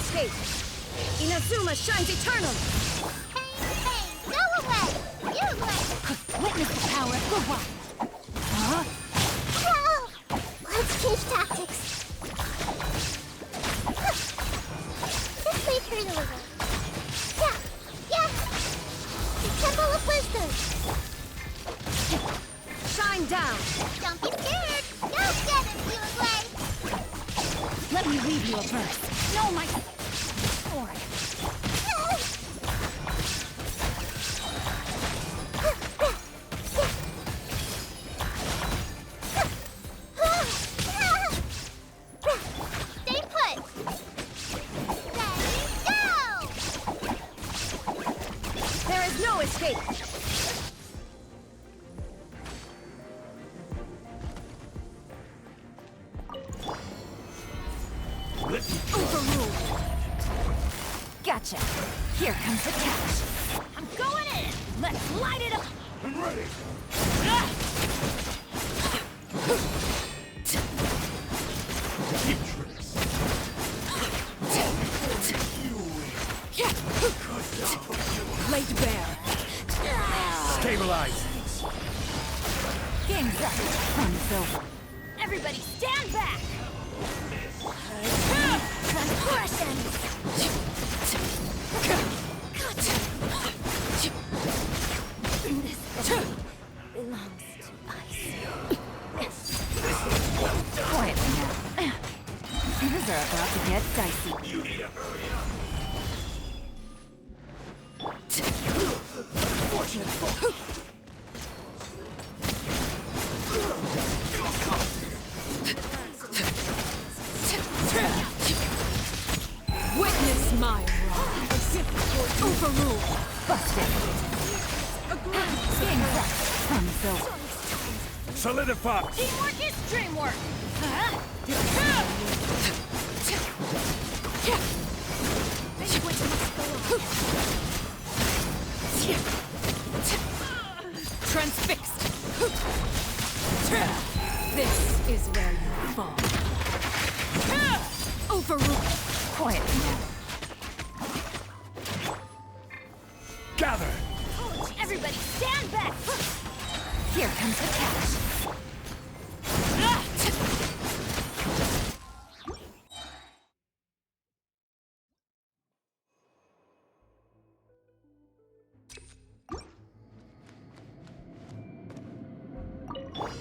escape! Inazuma shines eternal! Hey, go away! You away! Witness the power of the one. Huh? No! Let's change tactics. This may turn a little. Yeah! Yeah! The Temple of Wisdom! Shine down! Don't be scared! Go get it, you away! Let me read you a verse. No, my sword. Stay put! Ready, go! There is no escape! Overruled. Gotcha. Here comes the catch. I'm going in! Let's light it up! I'm ready. Laid bare! Stabilize. Game's up. Fun's over. Everybody stand back! Transgression! Belongs to ice. Quiet now. Things are about to get dicey. Witness my wrath! Overruled! Busted. Game's up. Fun's over. Solidify. Teamwork is dreamwork! Transfixed! This is where you fall. Overruled! Quiet now. Gather. Everybody stand back! Here comes the catch.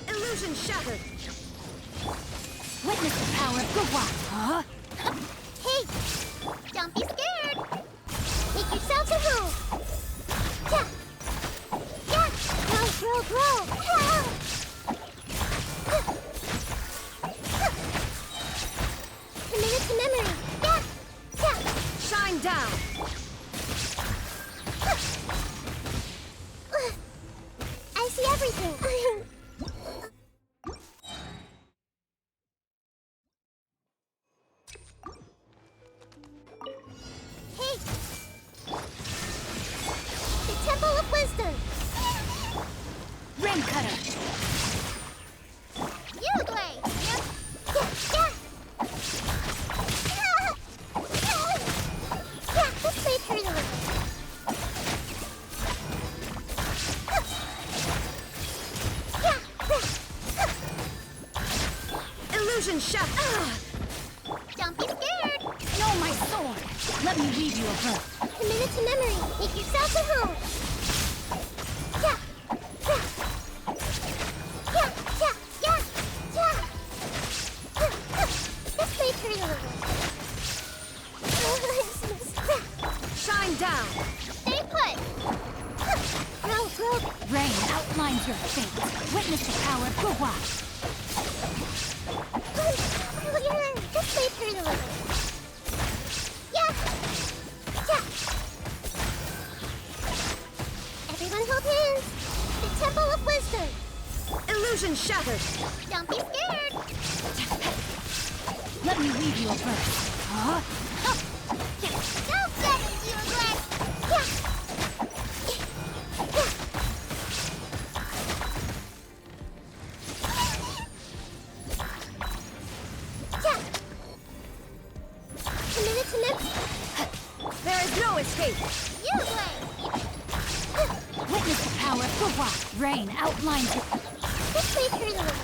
Illusion shattered! Witness the power of Gawa. Huh? Hey! Don't be scared! Make yourself a move! Yeah! Yeah! Grow! Commit it to memory! Yeah! Yeah! Shine down! I see everything! Hey! The Temple of Wisdom! Rain cutter. You way! Yeah! Yeah! Yeah, let's play turn a little. Illusion shattered! Don't be scared! No, my sword. Let me read you a verse. Commit it to memory. Make yourself at home. Yeah. Let's play turn a little. Shine down! Stay put. Grow. Rain outlines your fate. Witness the power of Gawa. Let's play turn a little. Yeah. Everyone hold hands. The Temple of Wisdom. Illusion shattered! Don't be scared. Let me read you a verse. Huh? Go get it, you Glenn. Yeah. Commit it to memory. escape. You wait! Witness the power of the wild. Rain outlines it. Let's wait for a little while.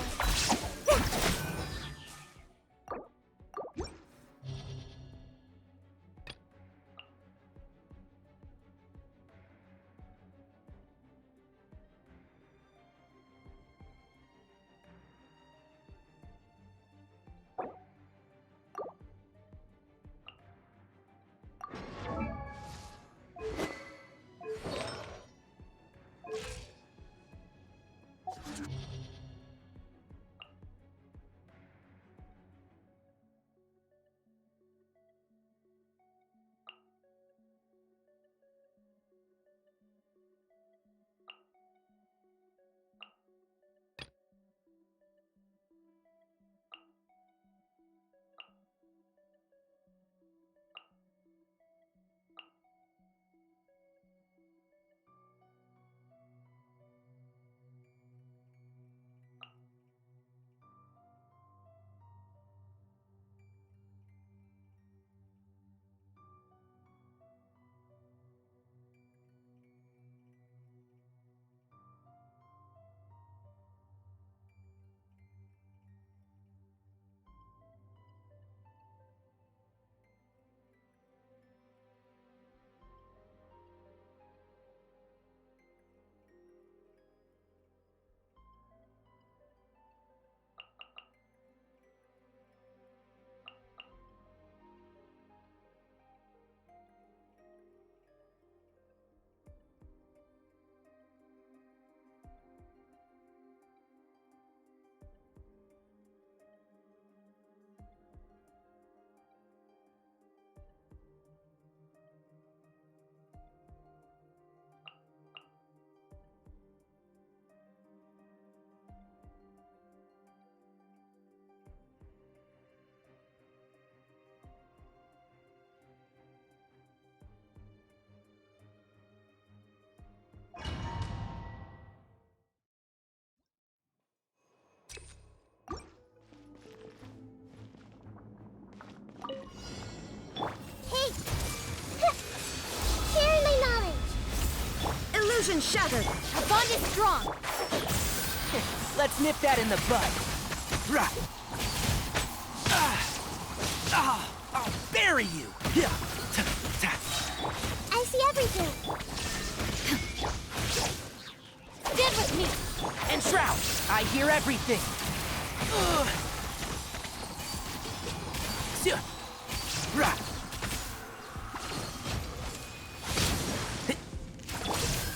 Hey! Share my knowledge! Illusion shattered. Our bond is strong! Let's nip that in the bud. Right. I'll bury you. Yeah. I see everything! Stand with me! And Shroud, I hear everything. Right.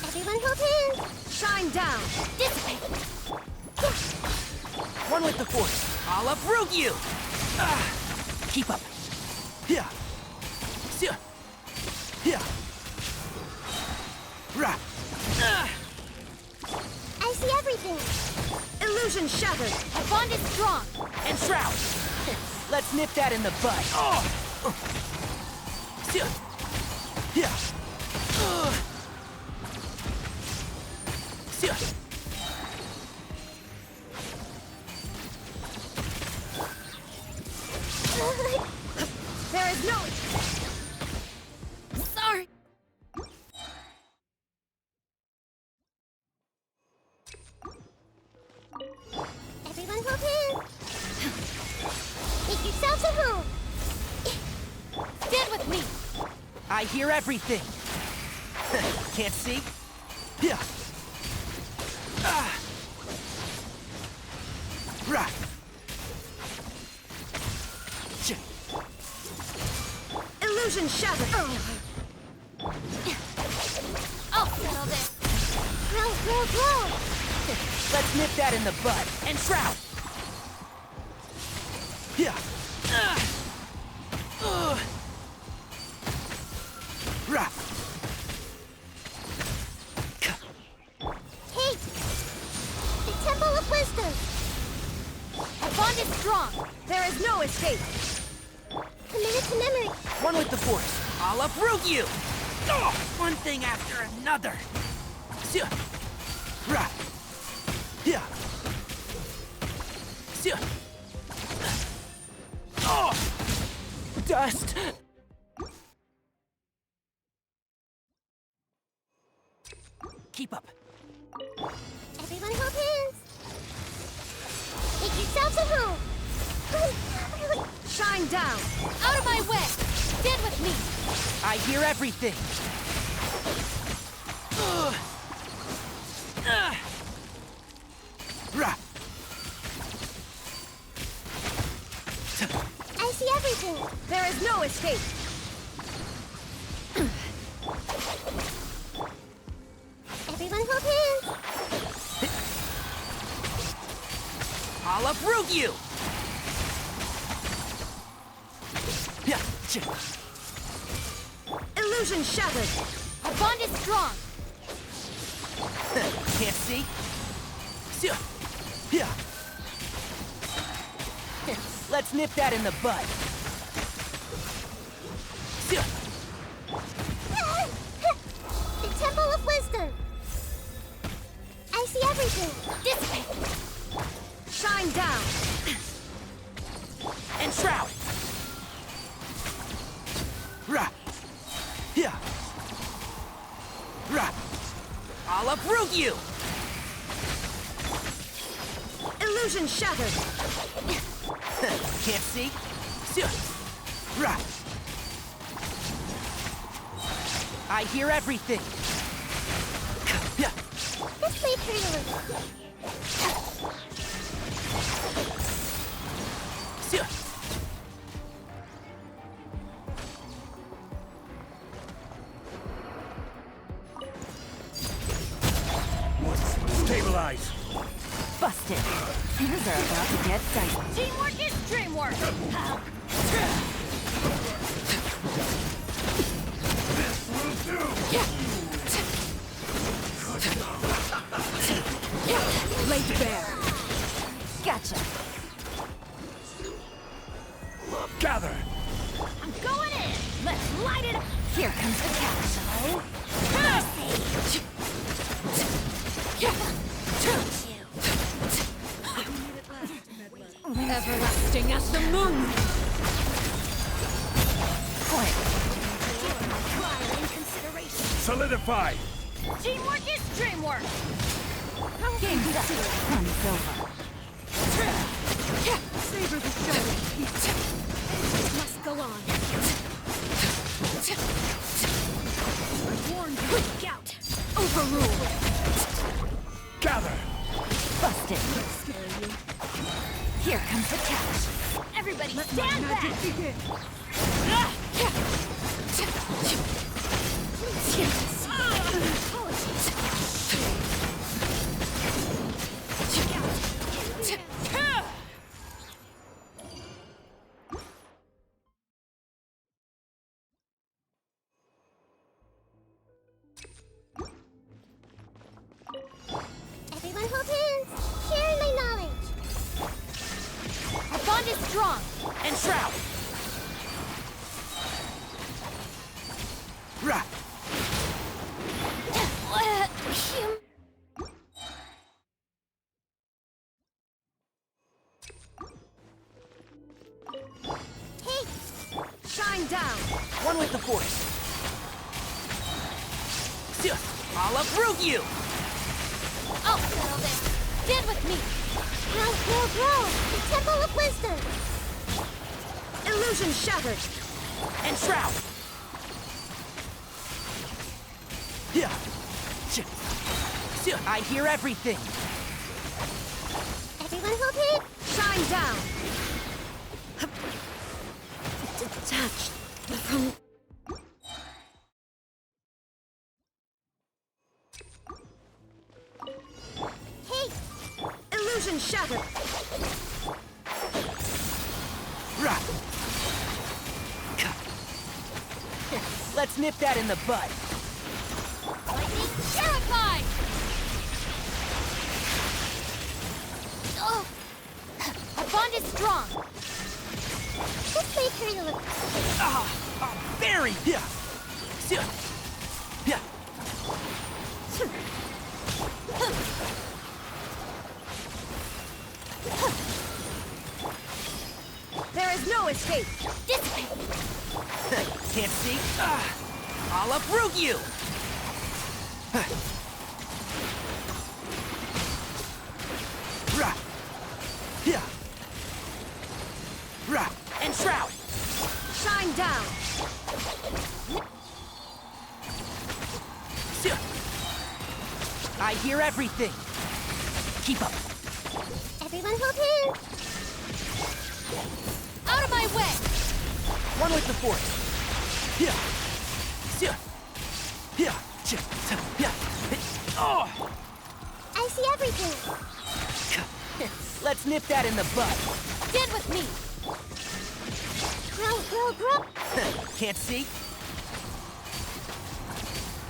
Everyone hold hands! Shine down. Dissipate! One with the force. I'll uproot you. Keep up. Yeah. Yeah. Right. I see everything! Illusion shattered. Our bond is strong! And Shroud, let's nip that in the bud. Yeah. There is no... Sorry! Everyone hold hands! Make yourselves at home! Stand with me! I hear everything. Can't see? Yeah. Right. Illusion shattered. I'll settle this! Roll! Let's nip that in the bud. And Shroud. Yeah. Right. Hey! The Temple of Wisdom! Our bond is strong! There is no escape. Committed to memory! One with the force. I'll uproot you. One thing after another. Right. Yeah. Dust. down! Out of my way! Stand with me! I hear everything! Rah! I see everything! There is no escape! Everyone hold hands! I'll uproot you! Illusion shattered! Our bond is strong! Can't see? Let's nip that in the bud. The Temple of Wisdom! I see everything! Dissipate! Shine down! Enshroud! Rah! Yeah! Rah! I'll uproot you! Illusion shattered! Can't see? Rah! I hear everything! This may hurt a little. Stabilize. Busted. Things are about to get dicey. Teamwork is dreamwork! Laid bare! Gotcha. Gather! I'm going in! Let's light it up! Here comes the catch. Everlasting as the moon! Point. Solidify. Teamwork is dreamwork! Game done. Runs over. Savor the show! Must go on. I warned you, look out! Overruled! Gather! Busted. Here comes the catch. Everybody stand back! Begin! Everyone hold hands! Sharing my knowledge! Our bond is strong! Enshroud! Rah! Hey! Shine down! One with the force! I'll uproot you! I'll settle this! Stand with me! Grow! The Temple of Wisdom! Illusion shattered! Enshroud! I hear everything! Everyone hold hands! Shine down! Detached from... Hey! Illusion shattered! Rah! Let's nip that in the bud! Lightning terrified! Oh! Our bond is strong! This may hurt a little. Very! There is no escape! Dissipate! Can't see? I'll uproot you! Rah! Yeah! Rah! Enshroud! Shine down! I hear everything. Keep up. Everyone hold hands! Out of my way! One with the force. Yeah. Yeah. Yeah. Oh. I see everything! Let's nip that in the bud. Stand with me! Grow! Can't see?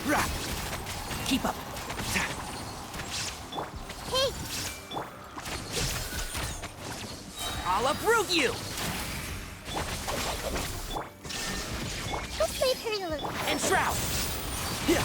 Rah. Keep up. Hey! I'll uproot you! This might hurt a little. And shroud! Yeah.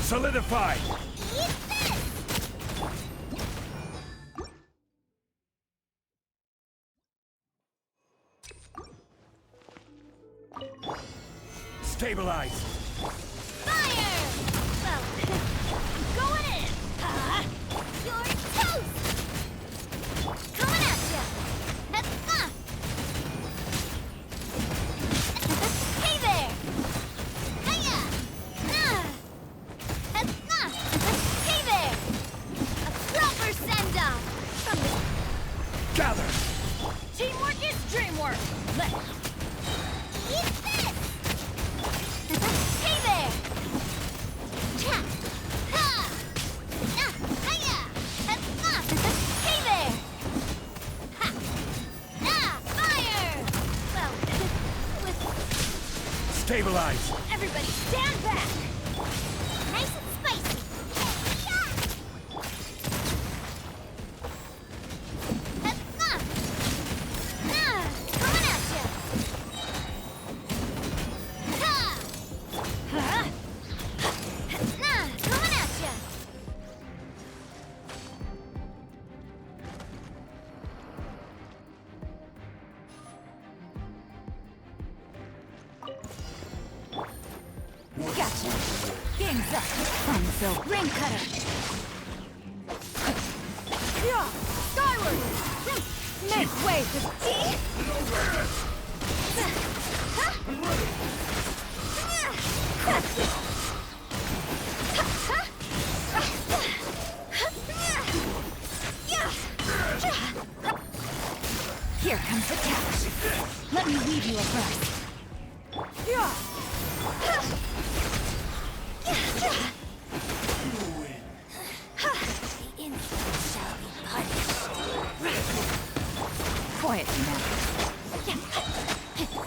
Solidify! Eat this! Stabilize! Fire! Well, I'm going in! You're toast! Coming at ya! Hey there! Hiya! Hey there! A proper send-off! From the Gather! teamwork is dreamwork! Let's eat this! Hey there! Cha! Ha! Hiya! Hey there! Ha! Fire! Well, with Stabilize! everybody stand back! Nice and spicy! Coming at ya! Coming at ya! Gotcha. Game's up. Fun so ring cutter. Yeah. Skyward. Make way for Here comes the catch. Let me weave you a verse. Yeah. The insect shall be punished. Quiet now.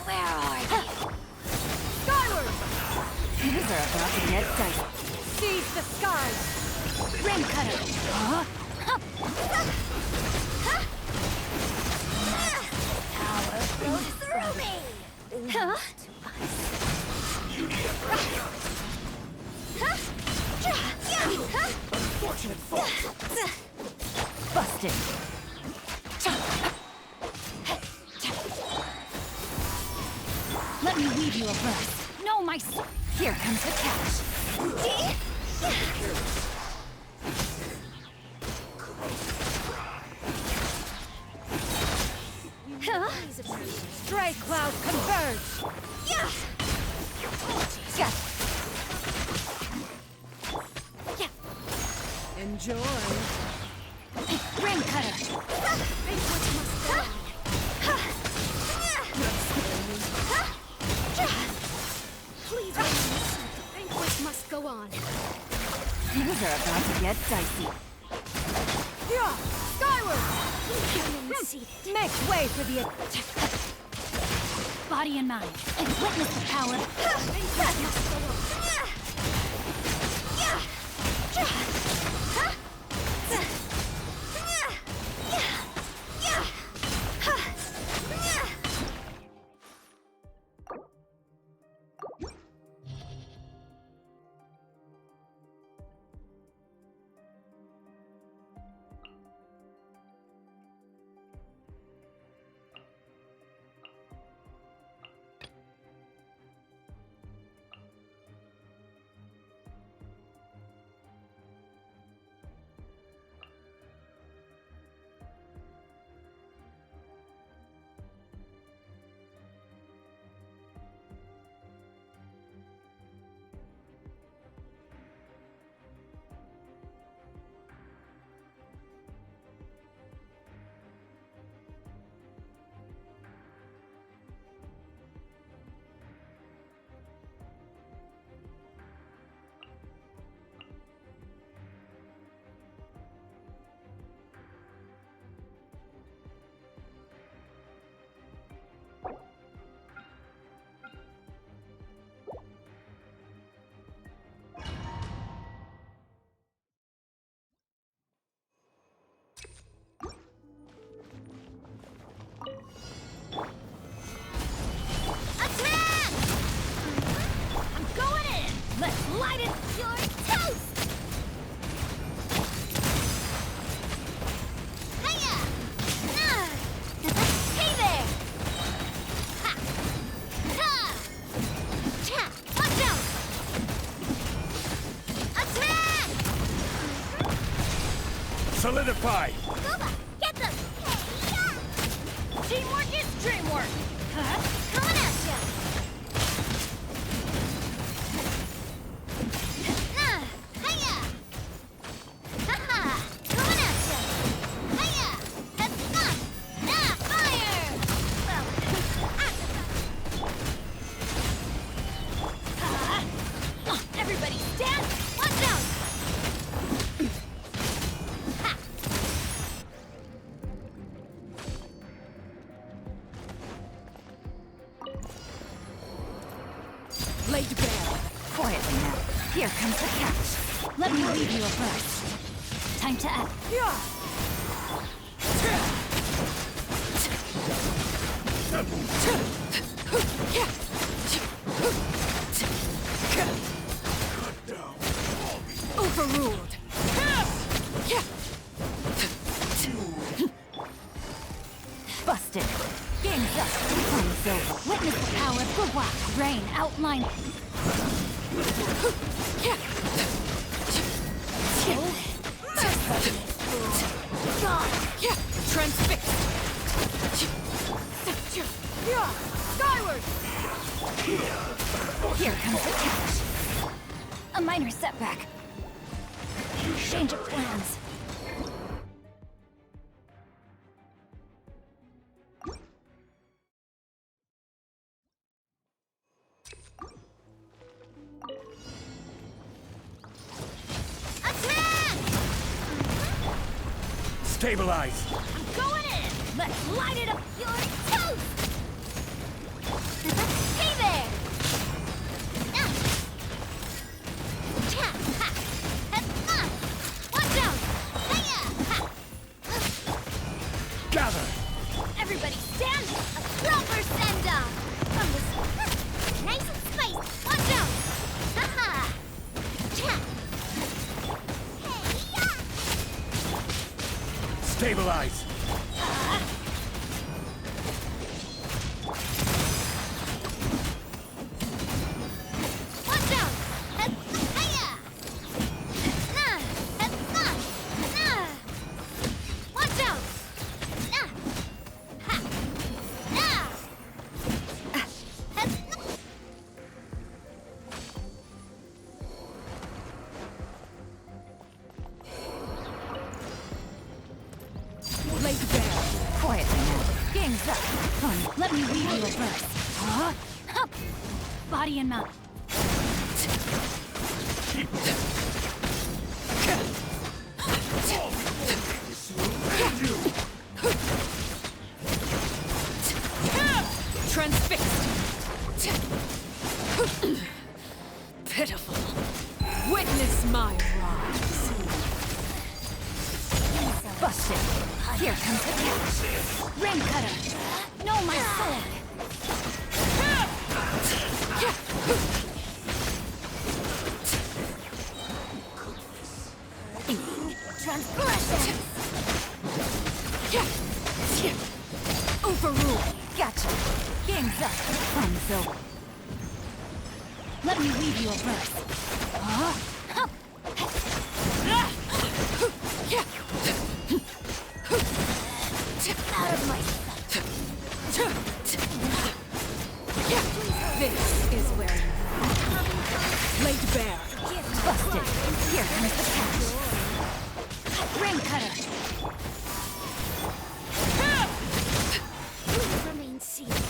Where are you? Skyward! Things are about to get dicey. Seize the skies! Ring cutter! Huh? Power flows through me! Huh? Busted! Let me weave you a verse. No, my son! Here comes the catch. Stray cloud converge! Yeah! Enjoy. Ring cutter. Please let me see. The banquet must go on. Things are about to get dicey. Yeah, skyward. Make way for the attack. Body and mind. And witness the power. Banquet must go on. Solidify! Gooba, get them! Hey-ya! Teamwork is dreamwork! Huh? Coming at ya! Nah, hiya! Ha-ha! Coming at ya! Hiya! Heads up! Nah, fire! Everybody stand! Watch out! Ha! Laid bare. Quietly now. Here comes the catch. Let me leave you a burst. Time to act. Overruled. Busted. Game's up. Time's over. Witness the power of Gua. Rain outline. Transfixed. Skyward. Here comes the catch. A minor setback. Change of plans. Attack! Stabilize! I'm going in! Let's light it up! Your toast! Hey there! Ah. Cha! Ha! Heads up! Watch out! Hiya! Ha! Gather! Everybody stand! A proper send-off! From this... Nice and spiced! Watch out! Ha-ha! Cha! Hey-ya! Stabilize! Watch out! Head hiya! Nah! Head up! Nah! Watch out! Nah! Ha! Nah! Head Laid bare. Quietly now. Game's up. Fun. Let me leave you a burst. Huh? Hup. Body and mouth. Transfixed. Pitiful. Witness my rise. Busted. Here comes the catch. Rain cutter. No, my sword. Transgression. Overrule. Gotcha. Game's up. Fun's over. Let me leave you a burst. Huh? Hup. Out of my sight. This is where you laid bare. Busted. Here comes the catch. Rain cutter. Please remain seated.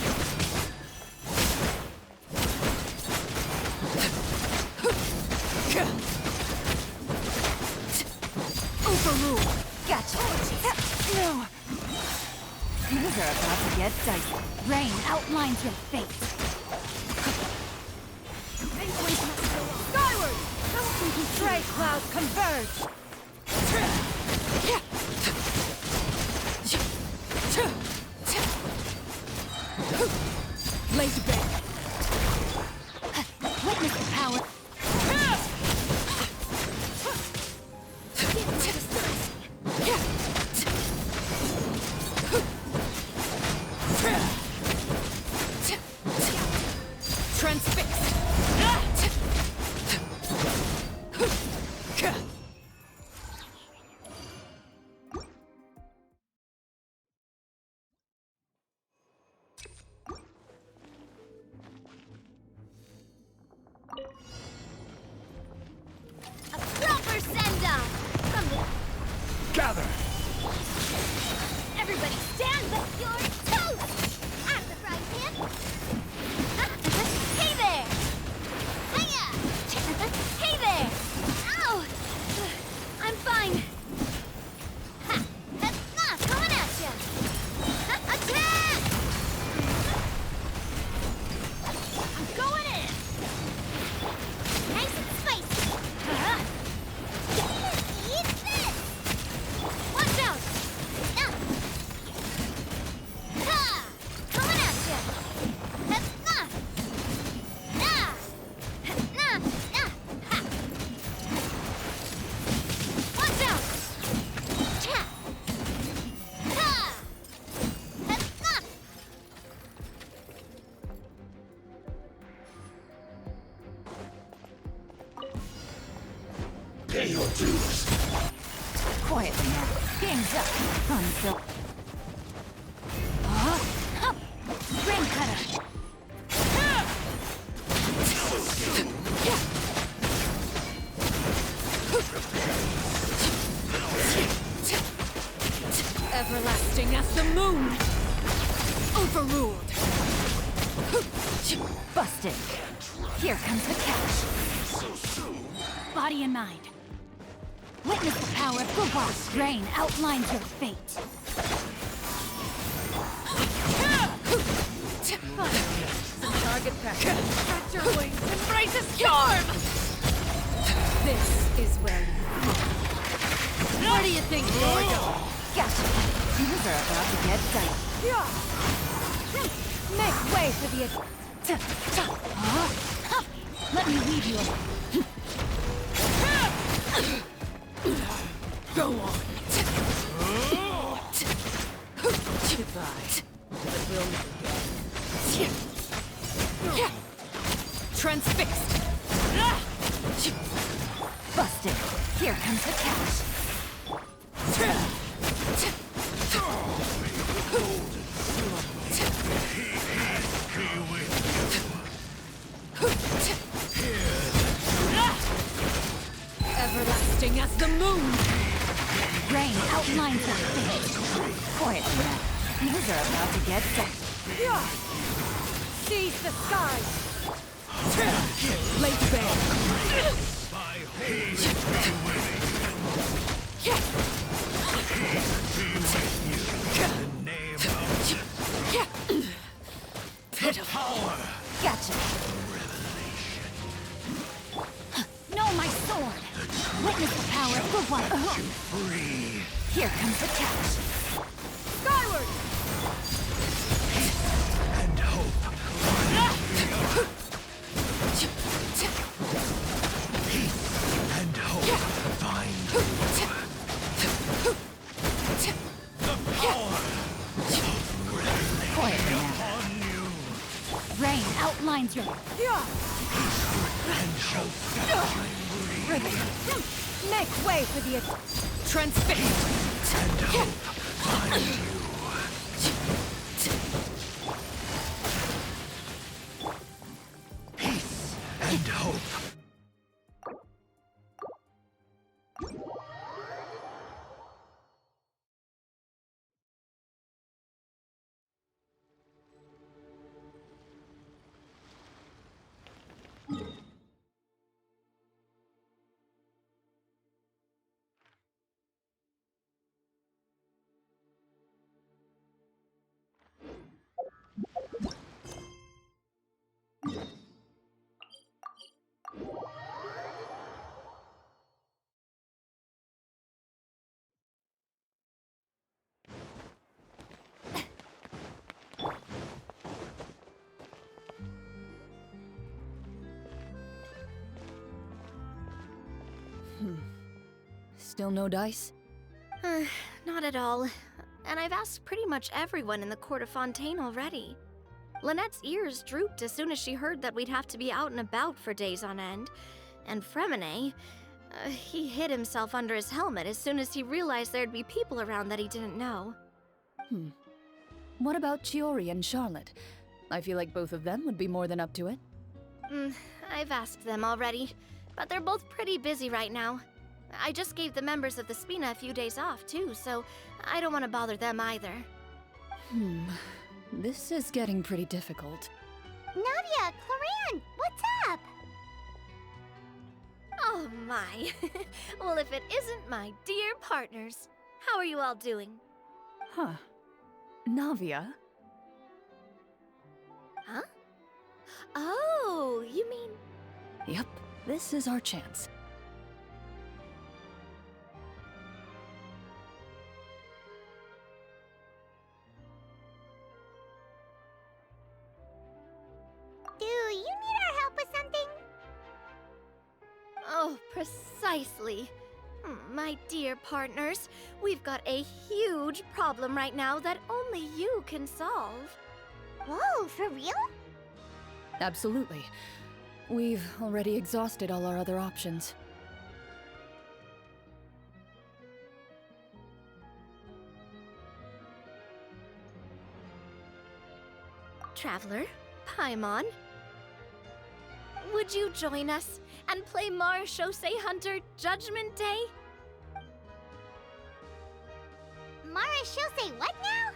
Overrule. Gotcha. No. Things are about to get dicey. Rain outlines your fate. Skyward! Stray clouds converge! Laid bare. Witness the power. Transfixed. Gather! Everybody stand up your toes! At the frying pan! Hey there! Hiya! Hey there! Ow! I'm fine. Ha! Coming at ya! Attack! I'm going in! Nice and spicy! Eat this! Watch out! Ha! Coming at ya! Ha! Ha! Watch out! Cha! Ha! Pay your dues! Quietly now. Game's up. Until. Rain cutter. Everlasting as the moon. Overruled. Busted. Here comes the catch. Body and mind. Witness the power of Guhua. Rain outlines your fate. Target pressure. Catch your wings. Embrace a storm! This is where you fall. Where do you think you're going? Gotcha. Things are about to get dicey. Make way for the... Let me lead you along. Go on. Goodbye. But we'll meet again. Transfixed. Busted. Here comes the catch. Everlasting as the moon. Rain outlines our fate. Quiet now. Things are about to get dark. Seize the skies. Lake Bay. My haze be with you. In the name of power. Gotcha. No, my sword. Witness the power of the one. Free. Here comes the catch. Skyward! And hope. And hope find the power of revelation Quiet now. upon you. Rain outlines your... And hope Make way for the... Transfixed! and hope find you. Peace and hope. Still no dice? Not at all. And I've asked pretty much everyone in the court of Fontaine already. Lynette's ears drooped as soon as she heard that we'd have to be out and about for days on end. And Fremine, he hid himself under his helmet as soon as he realized there'd be people around that he didn't know. What about Chiori and Charlotte? I feel like both of them would be more than up to it. I've asked them already, but they're both pretty busy right now. I just gave the members of the Spina a few days off, too, so I don't want to bother them either. This is getting pretty difficult. Nadia, Cloran, what's up? Oh my. Well, if it isn't my dear partners. How are you all doing? Huh. Navia? Huh? Oh, you mean... Yep, this is our chance. Do you need our help with something? Oh, precisely. My dear partners, we've got a huge problem right now that only you can solve. Whoa, for real? Absolutely. We've already exhausted all our other options. Traveler, Paimon, would you join us and play Marechaussee Hunter Judgment Day? Marechaussee what now?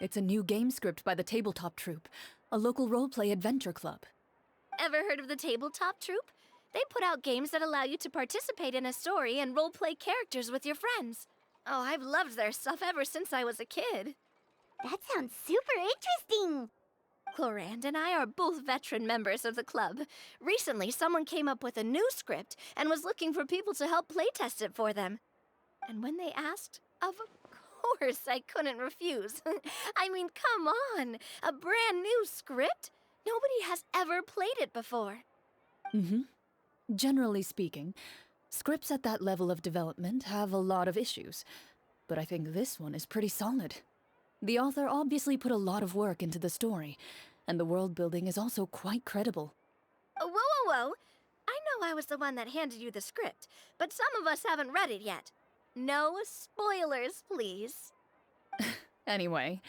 It's a new game script by the Tabletop Troupe, a local roleplay adventure club. Ever heard of the Tabletop Troupe? They put out games that allow you to participate in a story and roleplay characters with your friends. Oh, I've loved their stuff ever since I was a kid. That sounds super interesting. Clorand and I are both veteran members of the club. Recently, someone came up with a new script and was looking for people to help playtest it for them. And when they asked, of course I couldn't refuse. I mean, come on, a brand new script? Nobody has ever played it before. Generally speaking, scripts at that level of development have a lot of issues, but I think this one is pretty solid. The author obviously put a lot of work into the story, and the world building is also quite credible. Whoa, whoa, whoa! I know I was the one that handed you the script, but some of us haven't read it yet. No spoilers, please. Anyway,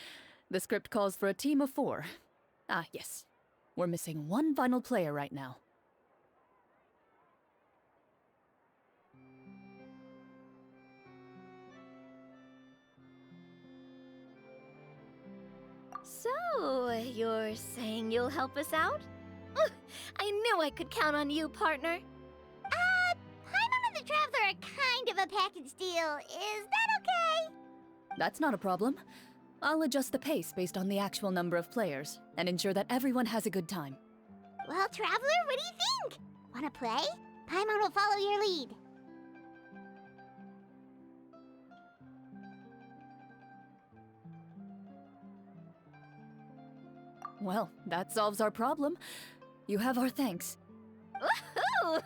the script calls for a team of 4. Ah, yes. We're missing one final player right now. So, you're saying you'll help us out? I knew I could count on you, partner. Paimon and the Traveler are kind of a package deal. Is that okay? That's not a problem. I'll adjust the pace based on the actual number of players, and ensure that everyone has a good time. Well, Traveler, what do you think? Wanna play? Paimon will follow your lead. Well, that solves our problem. You have our thanks. Woohoo!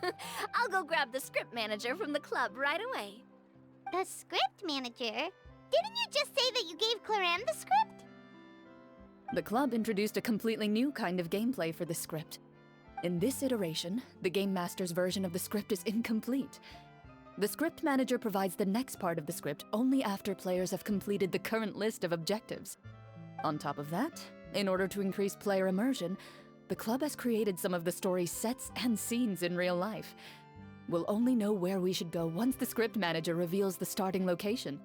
I'll go grab the script manager from the club right away. The script manager? Didn't you just say that you gave Cloran the script? The club introduced a completely new kind of gameplay for the script. In this iteration, the Game Master's version of the script is incomplete. The script manager provides the next part of the script only after players have completed the current list of objectives. On top of that, in order to increase player immersion, the club has created some of the story's sets and scenes in real life. We'll only know where we should go once the script manager reveals the starting location.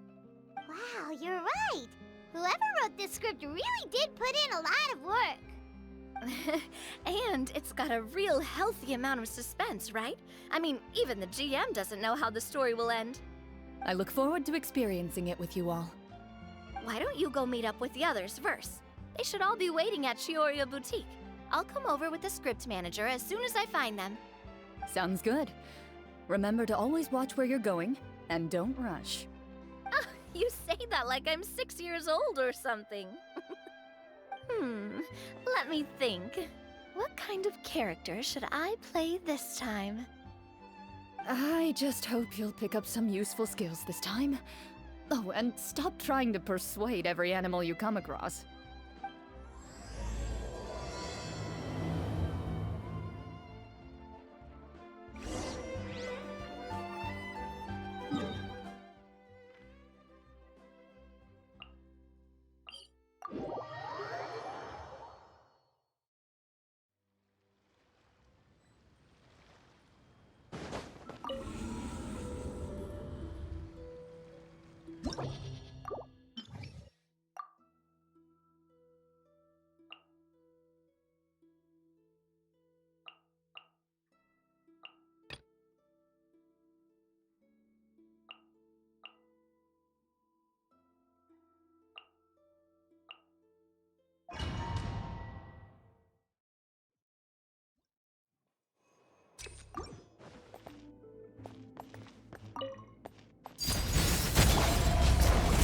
Wow, you're right. Whoever wrote this script really did put in a lot of work. And it's got a real healthy amount of suspense, right? I mean, even the GM doesn't know how the story will end. I look forward to experiencing it with you all. Why don't you go meet up with the others first? They should all be waiting at Chioria Boutique. I'll come over with the script manager as soon as I find them. Sounds good. Remember to always watch where you're going, and don't rush. You say that like I'm 6 years old or something. Let me think. What kind of character should I play this time? I just hope you'll pick up some useful skills this time. Oh, and stop trying to persuade every animal you come across.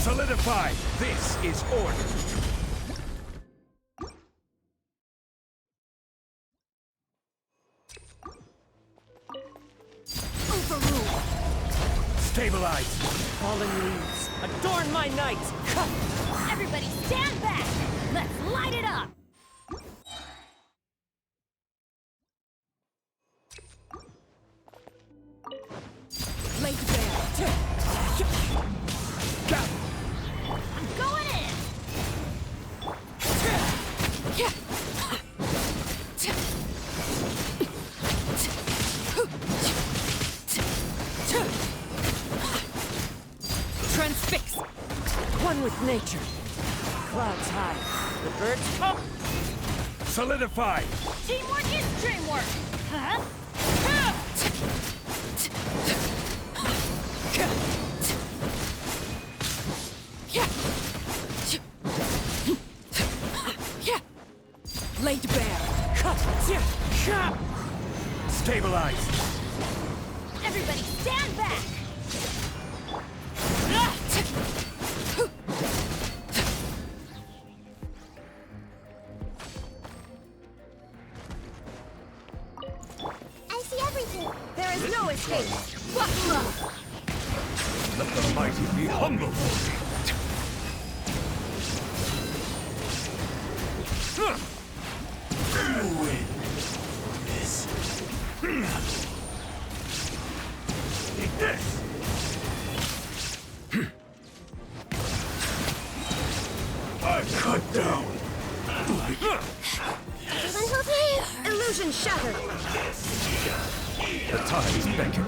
Solidify! This is order! Overrule! Stabilize! Fallen leaves, adorn my night! Everybody stand back! Let's light it up! Laid bare! I'm going in! Transfix! One with nature. Clouds high. The birds up. Solidify! Teamwork is dreamwork! Huh? Laid bare. Stabilize! Everybody stand back! I see everything. There is no escape! Buckle up! Let the mighty be humble! You win this. Take this! I cut down! Everyone help me! Illusion shattered! The tides beckon.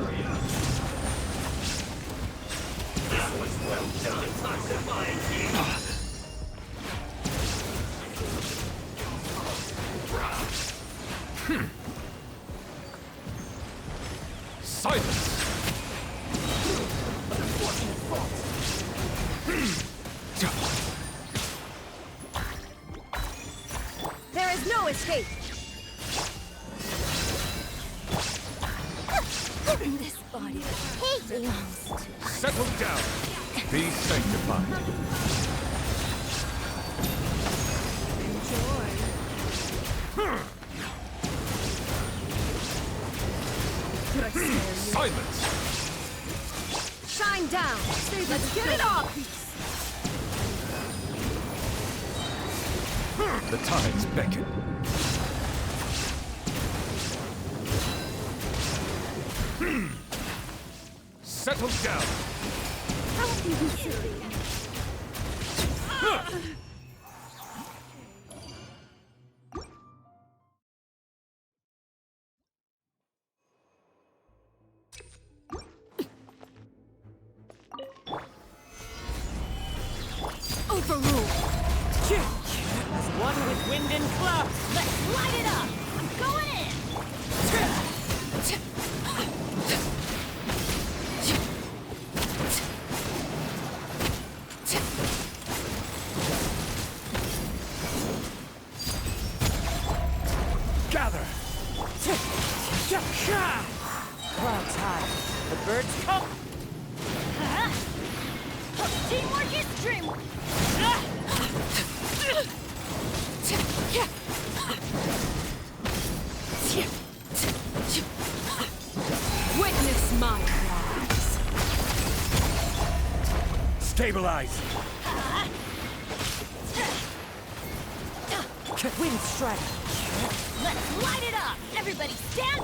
Silence! There is no escape! This body belongs to... Settle down! Be sanctified! Silence! Shine down! Let's get it off! The tides beckon. Settle down! Overrule! As one with wind and clouds! Let's light it up! I'm going in! Gather! Clouds high. The birds come. Huh? Teamwork is dreamwork! Witness my rise. Stabilize! Wind strike. Let's light it up! Everybody stand...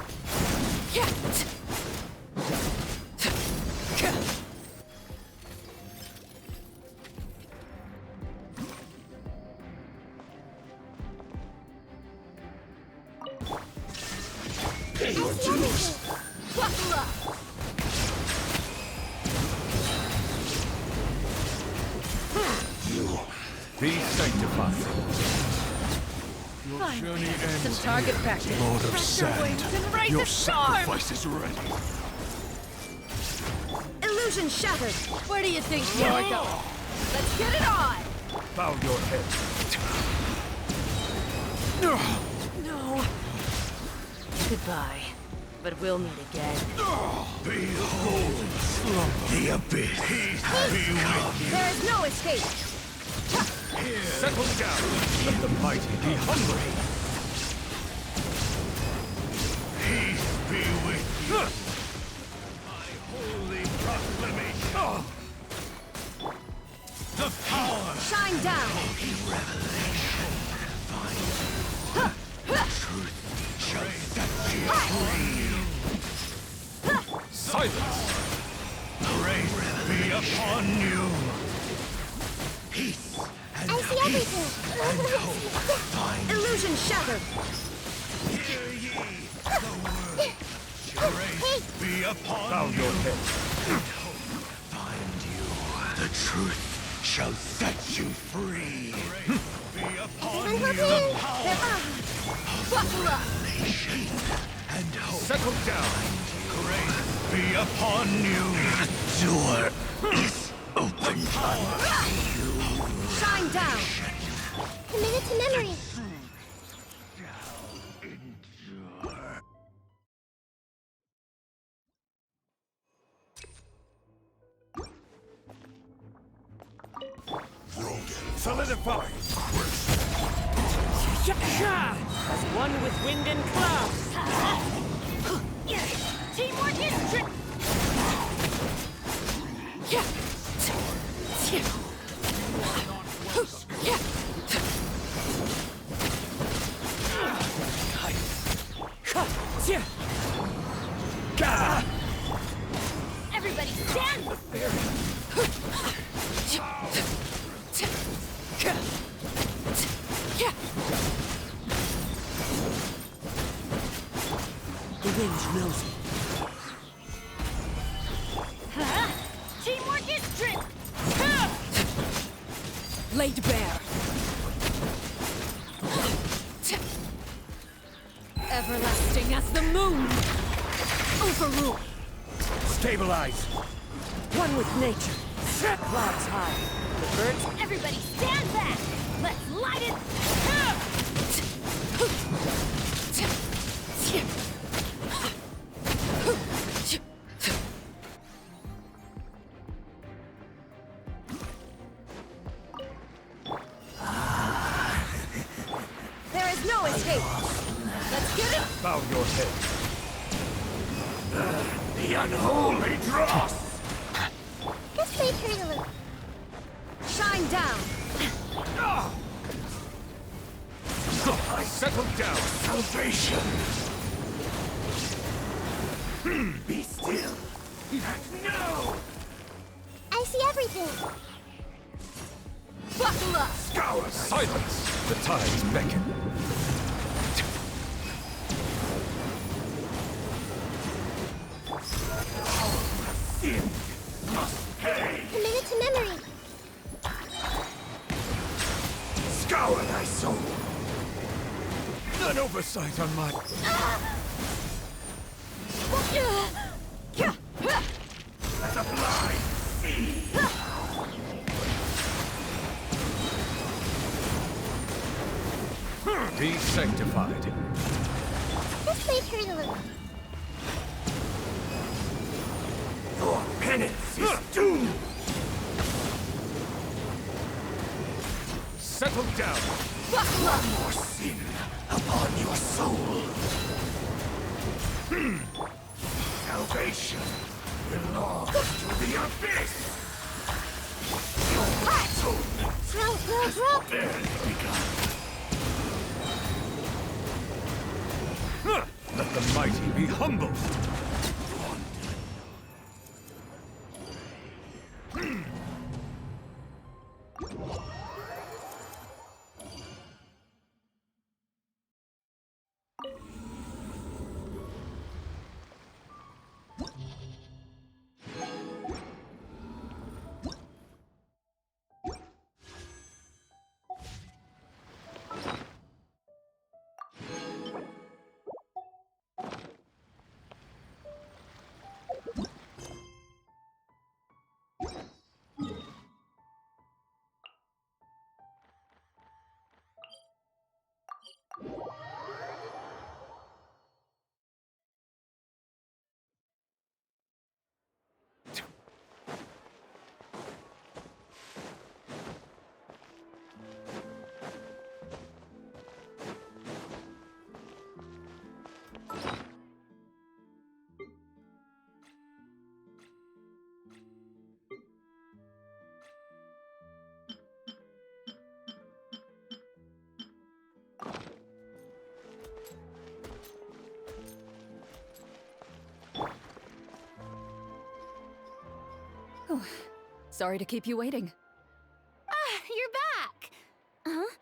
Buckle up! Be sanctified. Finally, some target practice. Lord of Stretch your Sand, wings and raise your a storm! sacrifice is ready. Illusion shattered. Where do you think you're going? Let's get it on! Bow your head. No. Goodbye. But we'll meet again. Behold, the abyss. There is no escape. Settle down. Let the mighty be humble. Peace be with you. My holy proclamation. The power. Shine down. Holy revelation. Truth shall set you free. Silence. Grace be upon you. Peace and I see everything. and hope find Illusion shattered. Hear ye the word. Grace be upon Bow you. your head. And hope find you. The truth shall set you free. Grace be upon you. The power Buckle up. revelation and hope. Settle down. Grace be upon you. The door is open unto you. Shine down. Committed to memory. Solidify. As one with wind and cloud. Teamwork is Everybody stand! The wind knows it. Teamwork is strict! Laid bare. Everlasting as the moon! Overrule! Stabilize. One with nature. Clouds high. The birds. Everybody stand back! Let's light it! There is no escape! Let's get it! Bow your head. The unholy dross. This may hurt a little. Shine down! Settle down. Salvation. Be still. No. I see everything. Buckle up! Scour. Silence. The tides beckon. Sin must pay. Committed to memory. Scour thy soul. An oversight on my... Let the blind see. Be sanctified. This may hurt a little. Your penance is due. Settle down. Buckle up! More sin upon your soul. Salvation belongs to the abyss. Your atonement Throw. barely begun. Let the mighty be humbled. Sorry to keep you waiting. Ah, you're back! Huh?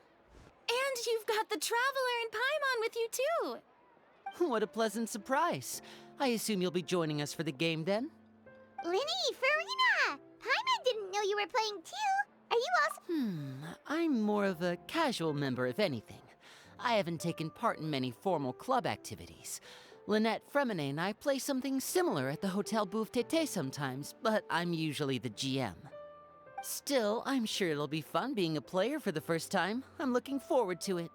And you've got the Traveler and Paimon with you too! What a pleasant surprise. I assume you'll be joining us for the game then? Linny, Farina! Paimon didn't know you were playing too! Are you also— I'm more of a casual member, if anything. I haven't taken part in many formal club activities. Lynette Fremine and I play something similar at the Hotel Bouffe Tété sometimes, but I'm usually the GM. Still, I'm sure it'll be fun being a player for the first time. I'm looking forward to it.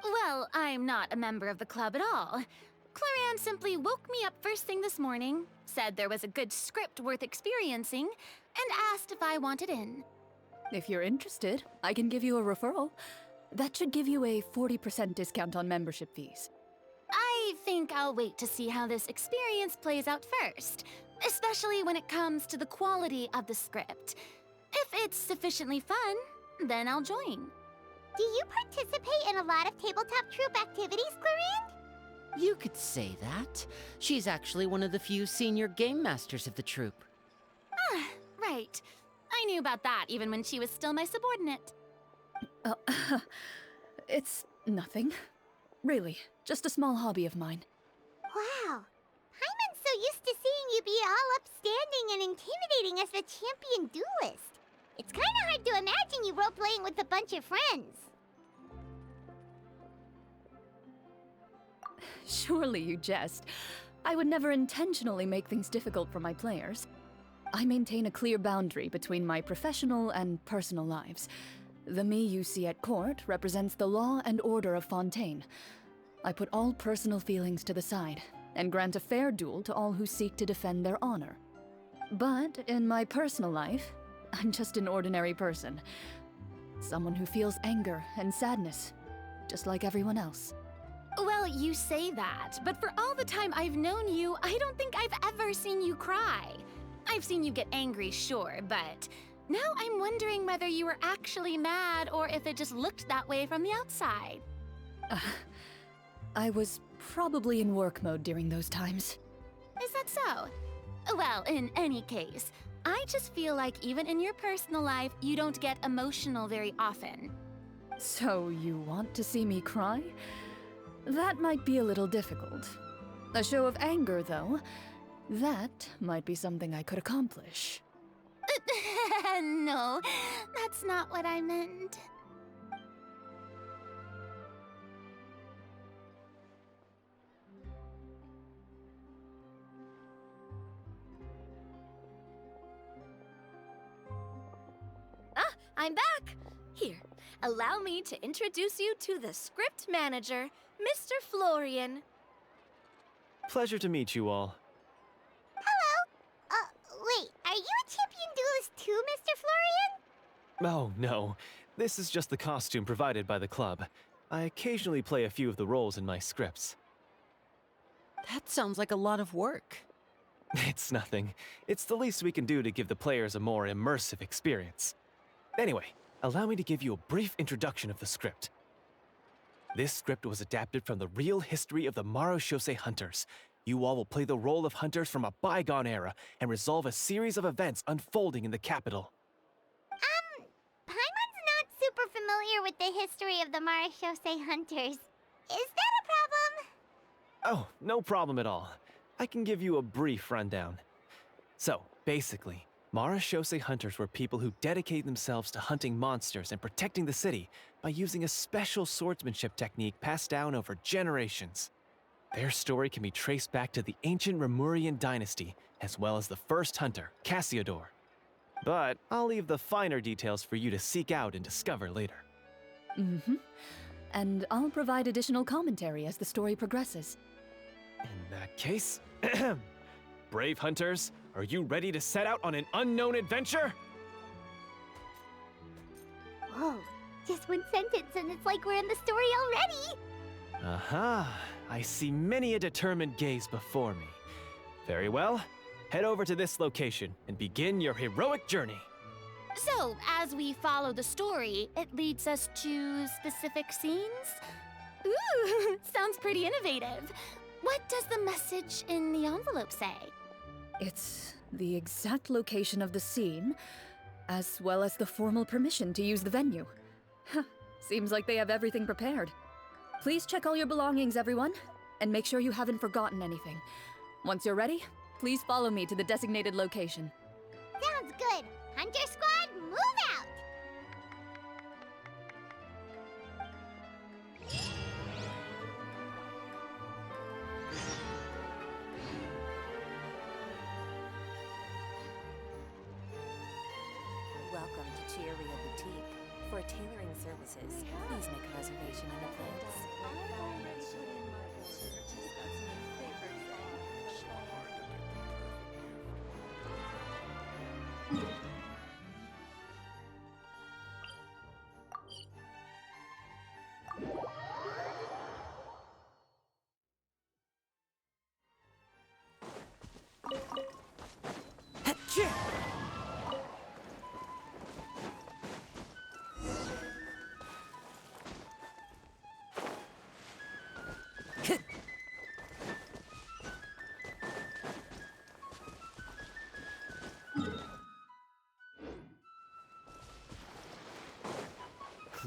Well, I'm not a member of the club at all. Clarion simply woke me up first thing this morning, said there was a good script worth experiencing, and asked if I wanted in. If you're interested, I can give you a referral. That should give you a 40% discount on membership fees. I think I'll wait to see how this experience plays out first, especially when it comes to the quality of the script. If it's sufficiently fun, then I'll join. Do you participate in a lot of tabletop troupe activities, Clarion? You could say that. She's actually one of the few senior game masters of the troupe. Ah, right. I knew about that even when she was still my subordinate. It's nothing. Really, just a small hobby of mine. Wow. Paimon's so used to seeing you be all upstanding and intimidating as the champion duelist. It's kind of hard to imagine you role-playing with a bunch of friends. Surely you jest. I would never intentionally make things difficult for my players. I maintain a clear boundary between my professional and personal lives. The me you see at court represents the law and order of Fontaine. I put all personal feelings to the side and grant a fair duel to all who seek to defend their honor. But in my personal life, I'm just an ordinary person. Someone who feels anger and sadness, just like everyone else. Well, you say that, but for all the time I've known you, I don't think I've ever seen you cry. I've seen you get angry, sure, but now I'm wondering whether you were actually mad or if it just looked that way from the outside. I was probably in work mode during those times. Is that so? Well, in any case, I just feel like even in your personal life, you don't get emotional very often. So you want to see me cry? That might be a little difficult. A show of anger, though, that might be something I could accomplish. No, that's not what I meant. Ah, I'm back! Here, allow me to introduce you to the script manager, Mr. Florian. Pleasure to meet you all. Wait, are you a champion duelist too, Mr. Florian? Oh, no. This is just the costume provided by the club. I occasionally play a few of the roles in my scripts. That sounds like a lot of work. It's nothing. It's the least we can do to give the players a more immersive experience. Anyway, allow me to give you a brief introduction of the script. This script was adapted from the real history of the Marechaussee Hunters. You all will play the role of hunters from a bygone era and resolve a series of events unfolding in the capital. Paimon's not super familiar with the history of the Marechaussee Hunters. Is that a problem? Oh, no problem at all. I can give you a brief rundown. So, basically, Marechaussee Hunters were people who dedicated themselves to hunting monsters and protecting the city by using a special swordsmanship technique passed down over generations. Their story can be traced back to the ancient Remurian dynasty, as well as the first hunter, Cassiodor. But I'll leave the finer details for you to seek out and discover later. Mm-hmm. And I'll provide additional commentary as the story progresses. In that case, brave hunters, are you ready to set out on an unknown adventure? Whoa, just one sentence and it's like we're in the story already! Aha, I see many a determined gaze before me. Very well, head over to this location and begin your heroic journey. So, as we follow the story, it leads us to specific scenes? Ooh, sounds pretty innovative. What does the message in the envelope say? It's the exact location of the scene, as well as the formal permission to use the venue. Huh, seems like they have everything prepared. Please check all your belongings, everyone, and make sure you haven't forgotten anything. Once you're ready, please follow me to the designated location. Sounds good. Hunter Squad, move out! Welcome to Chioria Boutique. For tailoring services, please make a reservation in advance.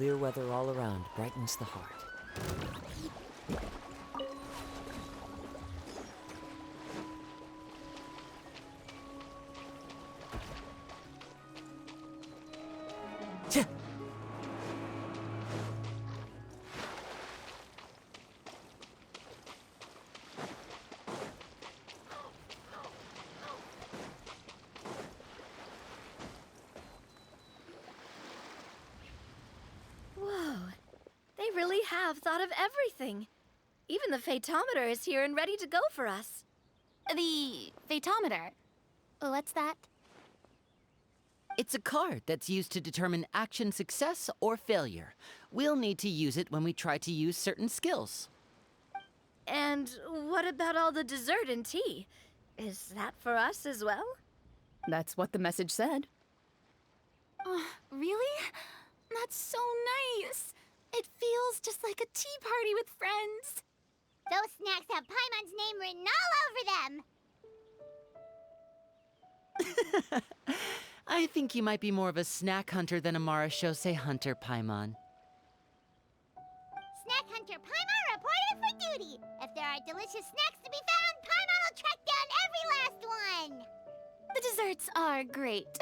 Clear weather all around brightens the heart. Whoa, they really have thought of everything. Even the Phaetometer is here and ready to go for us. The Phaetometer. What's that? It's a card that's used to determine action success or failure. We'll need to use it when we try to use certain skills. And what about all the dessert and tea? Is that for us as well? That's what the message said. Oh, really? That's so nice. It feels just like a tea party with friends. Those snacks have Paimon's name written all over them. I think you might be more of a snack hunter than a Marachose hunter, Paimon. Snack Hunter Paimon reported for duty. If there are delicious snacks to be found, Paimon will track down every last one. The desserts are great,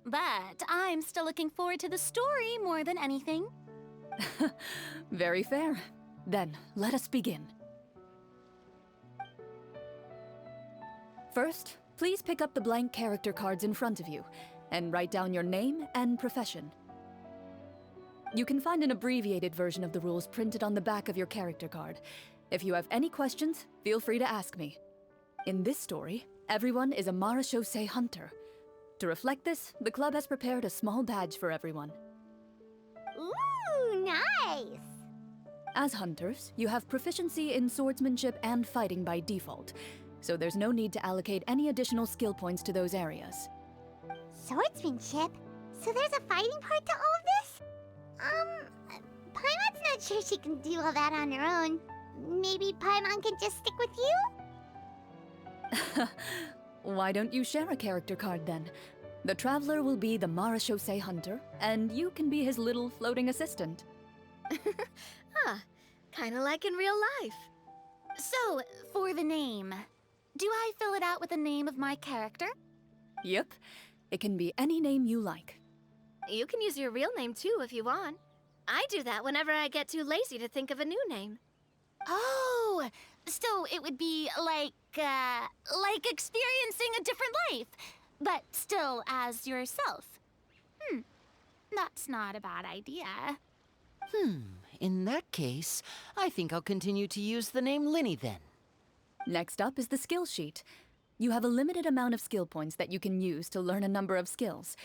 but I'm still looking forward to the story more than anything. Very fair. Then, let us begin. First, please pick up the blank character cards in front of you and write down your name and profession. You can find an abbreviated version of the rules printed on the back of your character card. If you have any questions, feel free to ask me. In this story, everyone is a Marachose hunter. To reflect this, the club has prepared a small badge for everyone. Ooh, nice! As hunters, you have proficiency in swordsmanship and fighting by default, so there's no need to allocate any additional skill points to those areas. Swordsmanship? So there's a fighting part to all of this? Paimon's not sure she can do all that on her own. Maybe Paimon can just stick with you? Why don't you share a character card then? The Traveler will be the Marachose hunter, and you can be his little floating assistant. Kinda like in real life. So, for the name, do I fill it out with the name of my character? Yep, it can be any name you like. You can use your real name too if you want. I do that whenever I get too lazy to think of a new name. Oh, so it would be like experiencing a different life, but still as yourself. That's not a bad idea. In that case, I think I'll continue to use the name Linny then. Next up is the skill sheet. You have a limited amount of skill points that you can use to learn a number of skills.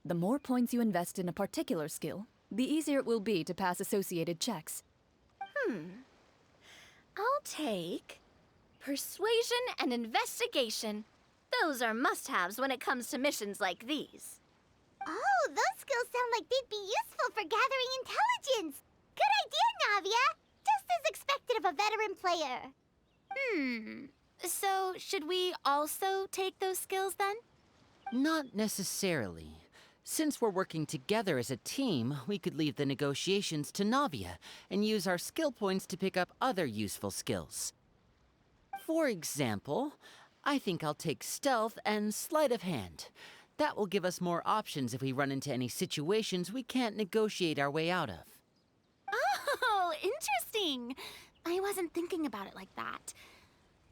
The more points you invest in a particular skill, the easier it will be to pass associated checks. I'll take persuasion and investigation. Those are must-haves when it comes to missions like these. Oh, those skills sound like they'd be useful for gathering intelligence. Good idea, Navia. Just as expected of a veteran player. So should we also take those skills then? Not necessarily. Since we're working together as a team, we could leave the negotiations to Navia and use our skill points to pick up other useful skills. For example, I think I'll take stealth and sleight of hand. That will give us more options if we run into any situations we can't negotiate our way out of. Oh, interesting. I wasn't thinking about it like that.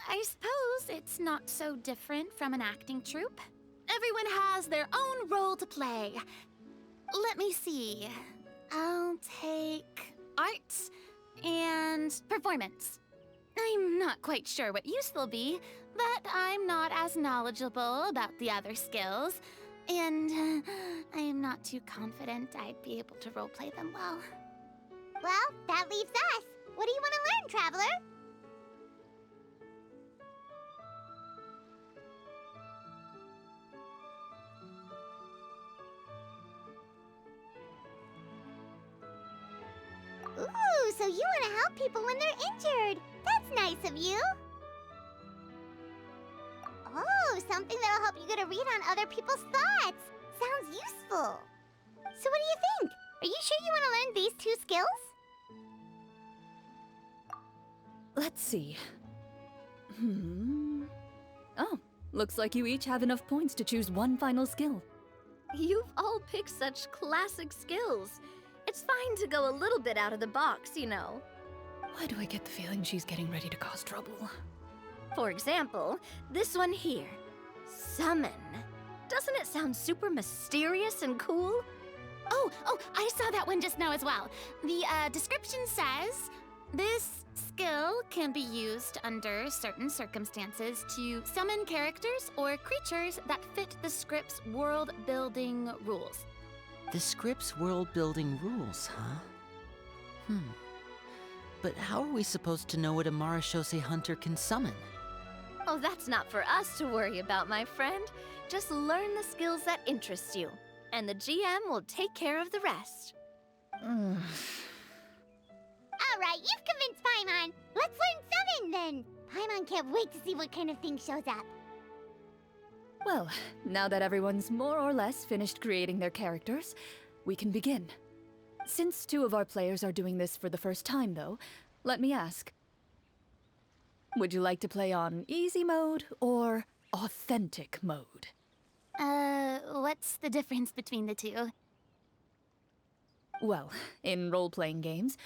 I suppose it's not so different from an acting troupe. Everyone has their own role to play. Let me see. I'll take arts and performance. I'm not quite sure what use they'll be, but I'm not as knowledgeable about the other skills, and I'm not too confident I'd be able to roleplay them well. Well, that leaves us. What do you want to learn, Traveler? Ooh, so you want to help people when they're injured. That's nice of you. Oh, something that'll help you get a read on other people's thoughts. Sounds useful. So what do you think? Are you sure you want to learn these two skills? Let's see. Oh, looks like you each have enough points to choose one final skill. You've all picked such classic skills. It's fine to go a little bit out of the box, you know. Why do I get the feeling she's getting ready to cause trouble? For example, this one here. Summon. Doesn't it sound super mysterious and cool? Oh, I saw that one just now as well. The description says, this skill can be used under certain circumstances to summon characters or creatures that fit the script's world-building rules. The script's world-building rules, huh? But how are we supposed to know what a Marashose hunter can summon? Oh, that's not for us to worry about, my friend. Just learn the skills that interest you, and the GM will take care of the rest. All right, you've convinced Paimon. Let's learn summon then. Paimon can't wait to see what kind of thing shows up. Well, now that everyone's more or less finished creating their characters, we can begin. Since two of our players are doing this for the first time, though, let me ask. Would you like to play on easy mode or authentic mode? What's the difference between the two? Well, in role-playing games,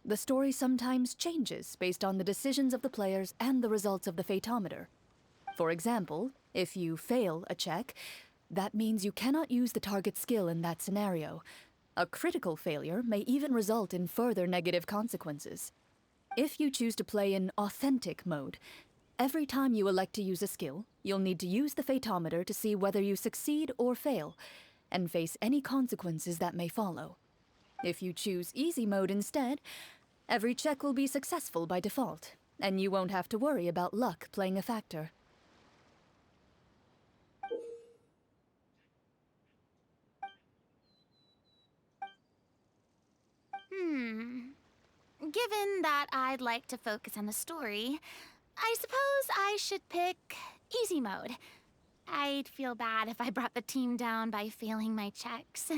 the story sometimes changes based on the decisions of the players and the results of the Fatometer. For example, if you fail a check, that means you cannot use the target skill in that scenario. A critical failure may even result in further negative consequences. If you choose to play in authentic mode, every time you elect to use a skill, you'll need to use the Fatometer to see whether you succeed or fail, and face any consequences that may follow. If you choose easy mode instead, every check will be successful by default, and you won't have to worry about luck playing a factor. Given that I'd like to focus on the story, I suppose I should pick easy mode. I'd feel bad if I brought the team down by failing my checks.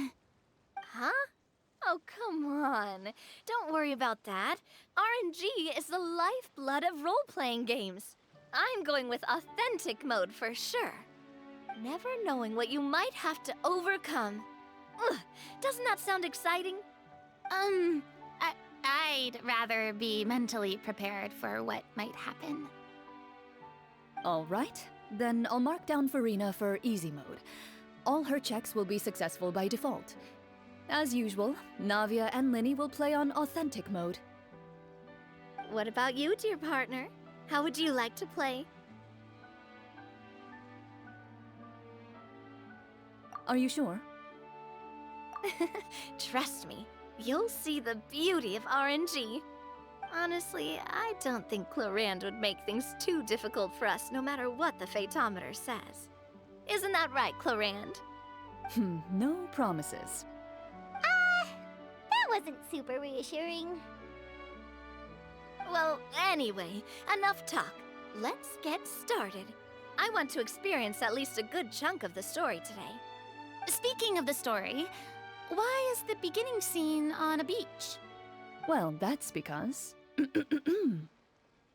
Huh? Oh, come on. Don't worry about that. RNG is the lifeblood of role-playing games. I'm going with authentic mode for sure. Never knowing what you might have to overcome. Ugh, doesn't that sound exciting? I'd rather be mentally prepared for what might happen. All right, then I'll mark down Farina for easy mode. All her checks will be successful by default. As usual, Navia and Linny will play on authentic mode. What about you, dear partner? How would you like to play? Are you sure? Trust me, you'll see the beauty of RNG. Honestly, I don't think Clorinde would make things too difficult for us no matter what the Fatometer says. Isn't that right, Clorinde? No promises. That wasn't super reassuring. Well, anyway, enough talk. Let's get started. I want to experience at least a good chunk of the story today. Speaking of the story, why is the beginning scene on a beach? Well, that's because...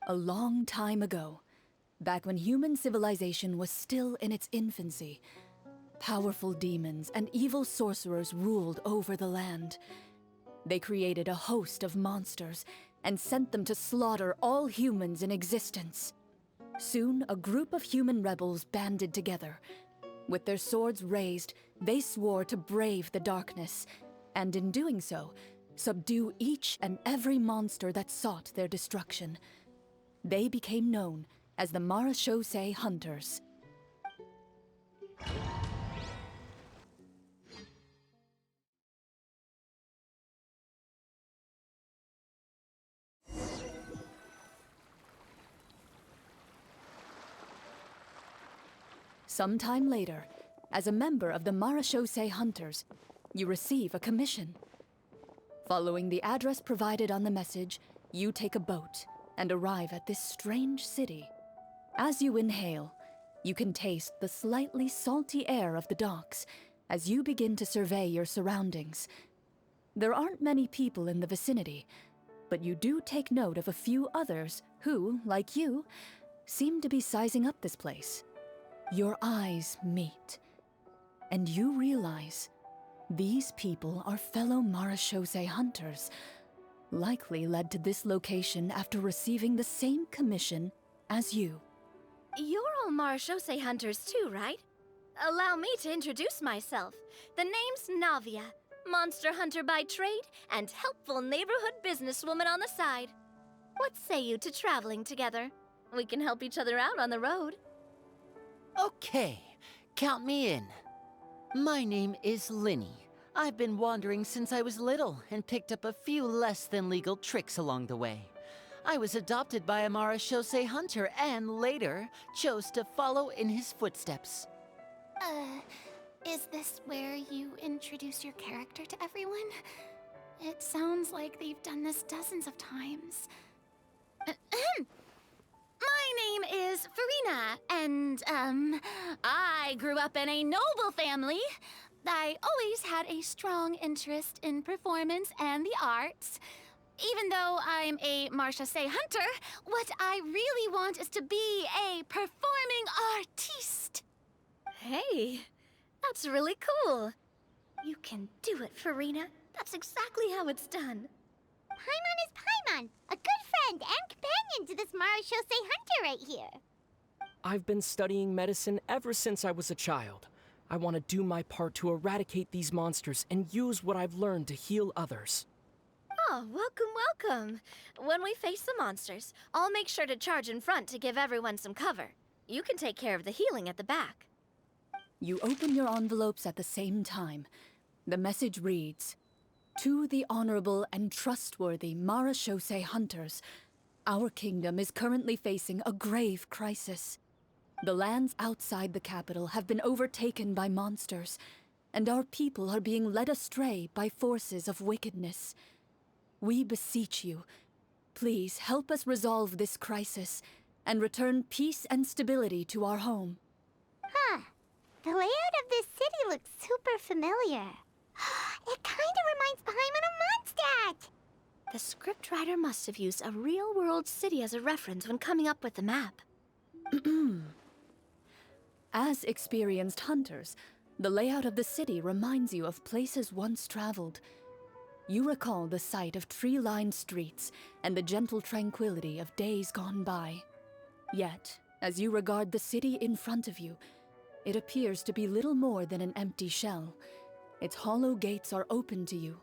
a long time ago, back when human civilization was still in its infancy, powerful demons and evil sorcerers ruled over the land. They created a host of monsters and sent them to slaughter all humans in existence. Soon, a group of human rebels banded together. With their swords raised, they swore to brave the darkness, and in doing so, subdue each and every monster that sought their destruction. They became known as the Marechaussee Hunters. Sometime later, as a member of the Marechaussee Hunters, you receive a commission. Following the address provided on the message, you take a boat and arrive at this strange city. As you inhale, you can taste the slightly salty air of the docks as you begin to survey your surroundings. There aren't many people in the vicinity, but you do take note of a few others who, like you, seem to be sizing up this place. Your eyes meet, and you realize these people are fellow Marechaussee Hunters, likely led to this location after receiving the same commission as you. You're all Marechaussee Hunters too, right? Allow me to introduce myself. The name's Navia, monster hunter by trade and helpful neighborhood businesswoman on the side. What say you to traveling together? We can help each other out on the road. Okay, count me in. My name is Linny. I've been wandering since I was little and picked up a few less than legal tricks along the way. I was adopted by a Marechaussee Hunter and later chose to follow in his footsteps. Is this where you introduce your character to everyone? It sounds like they've done this dozens of times. My name is Farina, and, I grew up in a noble family. I always had a strong interest in performance and the arts. Even though I'm a Marechaussee Hunter, what I really want is to be a performing artiste. Hey, that's really cool. You can do it, Farina. That's exactly how it's done. Paimon is Paimon, a good friend and companion to this Marechaussee Hunter right here. I've been studying medicine ever since I was a child. I want to do my part to eradicate these monsters and use what I've learned to heal others. Oh, welcome. When we face the monsters, I'll make sure to charge in front to give everyone some cover. You can take care of the healing at the back. You open your envelopes at the same time. The message reads, "To the honorable and trustworthy Marechaussee Hunters, our kingdom is currently facing a grave crisis. The lands outside the capital have been overtaken by monsters, and our people are being led astray by forces of wickedness. We beseech you, please help us resolve this crisis and return peace and stability to our home." Huh. The layout of this city looks super familiar. It kinda reminds Paimon of Mondstadt! The scriptwriter must have used a real-world city as a reference when coming up with the map. As experienced hunters, the layout of the city reminds you of places once traveled. You recall the sight of tree-lined streets and the gentle tranquility of days gone by. Yet, as you regard the city in front of you, it appears to be little more than an empty shell. Its hollow gates are open to you,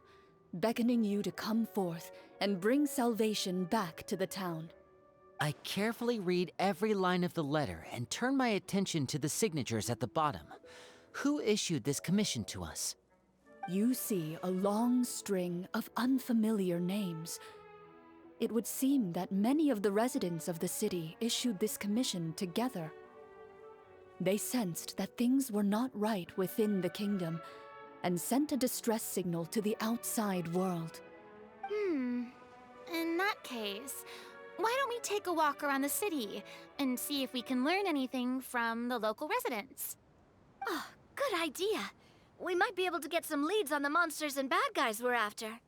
beckoning you to come forth and bring salvation back to the town. I carefully read every line of the letter and turn my attention to the signatures at the bottom. Who issued this commission to us? You see a long string of unfamiliar names. It would seem that many of the residents of the city issued this commission together. They sensed that things were not right within the kingdom and sent a distress signal to the outside world. In that case, why don't we take a walk around the city and see if we can learn anything from the local residents? Oh, good idea. We might be able to get some leads on the monsters and bad guys we're after.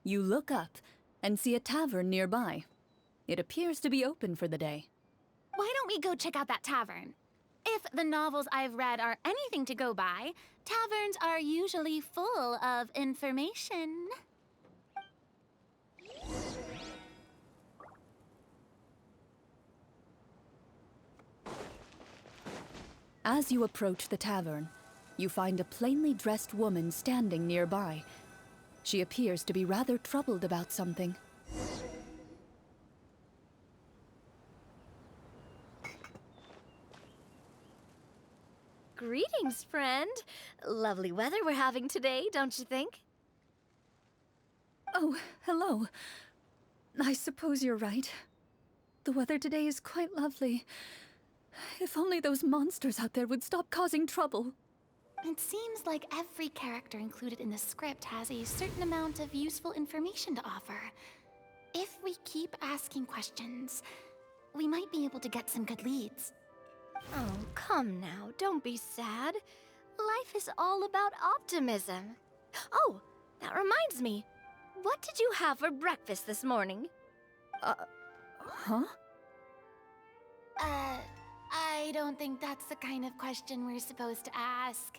You look up and see a tavern nearby. It appears to be open for the day. Why don't we go check out that tavern? If the novels I've read are anything to go by, taverns are usually full of information. As you approach the tavern, you find a plainly dressed woman standing nearby. She appears to be rather troubled about something. Greetings, friend. Lovely weather we're having today, don't you think? Oh, hello. I suppose you're right. The weather today is quite lovely. If only those monsters out there would stop causing trouble. It seems like every character included in the script has a certain amount of useful information to offer. If we keep asking questions, we might be able to get some good leads. Oh, come now, don't be sad. Life is all about optimism. Oh, that reminds me. What did you have for breakfast this morning? Huh? I don't think that's the kind of question we're supposed to ask.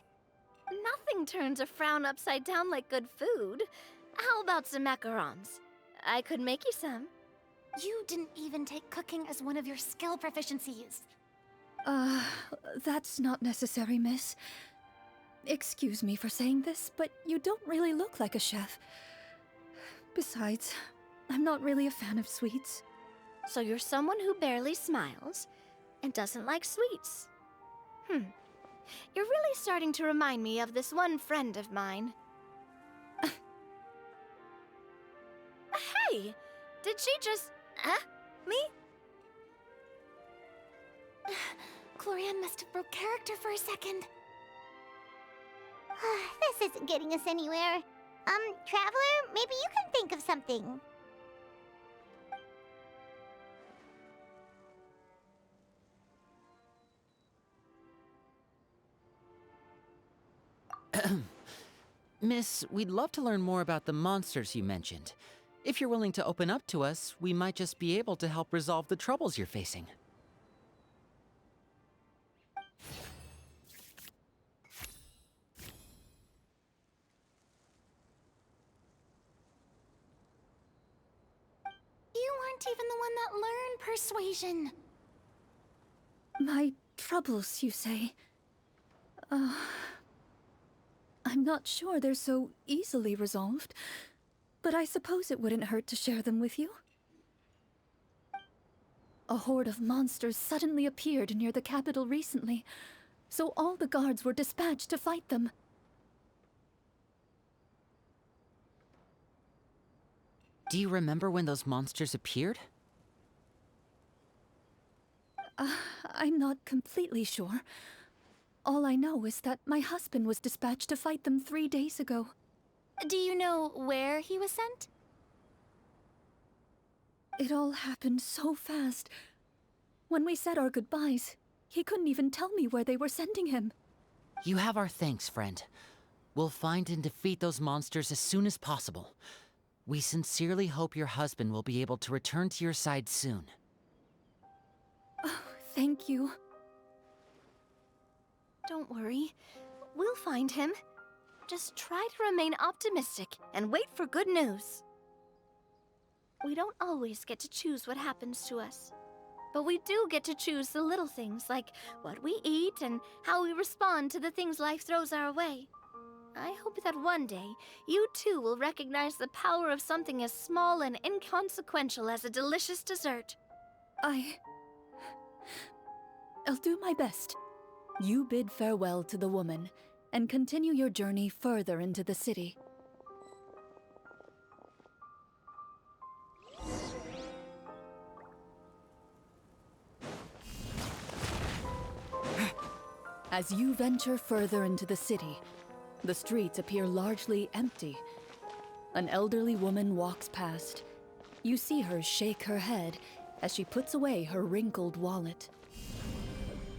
Nothing turns a frown upside down like good food. How about some macarons? I could make you some. You didn't even take cooking as one of your skill proficiencies. That's not necessary, miss. Excuse me for saying this, but you don't really look like a chef. Besides, I'm not really a fan of sweets. So you're someone who barely smiles and doesn't like sweets. You're really starting to remind me of this one friend of mine. Hey! Did she just... me? Clorian must have broke character for a second. This isn't getting us anywhere. Traveler, maybe you can think of something. Miss, we'd love to learn more about the monsters you mentioned. If you're willing to open up to us, we might just be able to help resolve the troubles you're facing. You weren't even the one that learned persuasion. My troubles, you say? I'm not sure they're so easily resolved, but I suppose it wouldn't hurt to share them with you. A horde of monsters suddenly appeared near the capital recently, so all the guards were dispatched to fight them. Do you remember when those monsters appeared? I'm not completely sure. All I know is that my husband was dispatched to fight them 3 days ago. Do you know where he was sent? It all happened so fast. When we said our goodbyes, he couldn't even tell me where they were sending him. You have our thanks, friend. We'll find and defeat those monsters as soon as possible. We sincerely hope your husband will be able to return to your side soon. Oh, thank you. Don't worry. We'll find him. Just try to remain optimistic and wait for good news. We don't always get to choose what happens to us. But we do get to choose the little things, like what we eat and how we respond to the things life throws our way. I hope that one day, you too will recognize the power of something as small and inconsequential as a delicious dessert. I'll do my best. You bid farewell to the woman, and continue your journey further into the city. As you venture further into the city, the streets appear largely empty. An elderly woman walks past. You see her shake her head as she puts away her wrinkled wallet.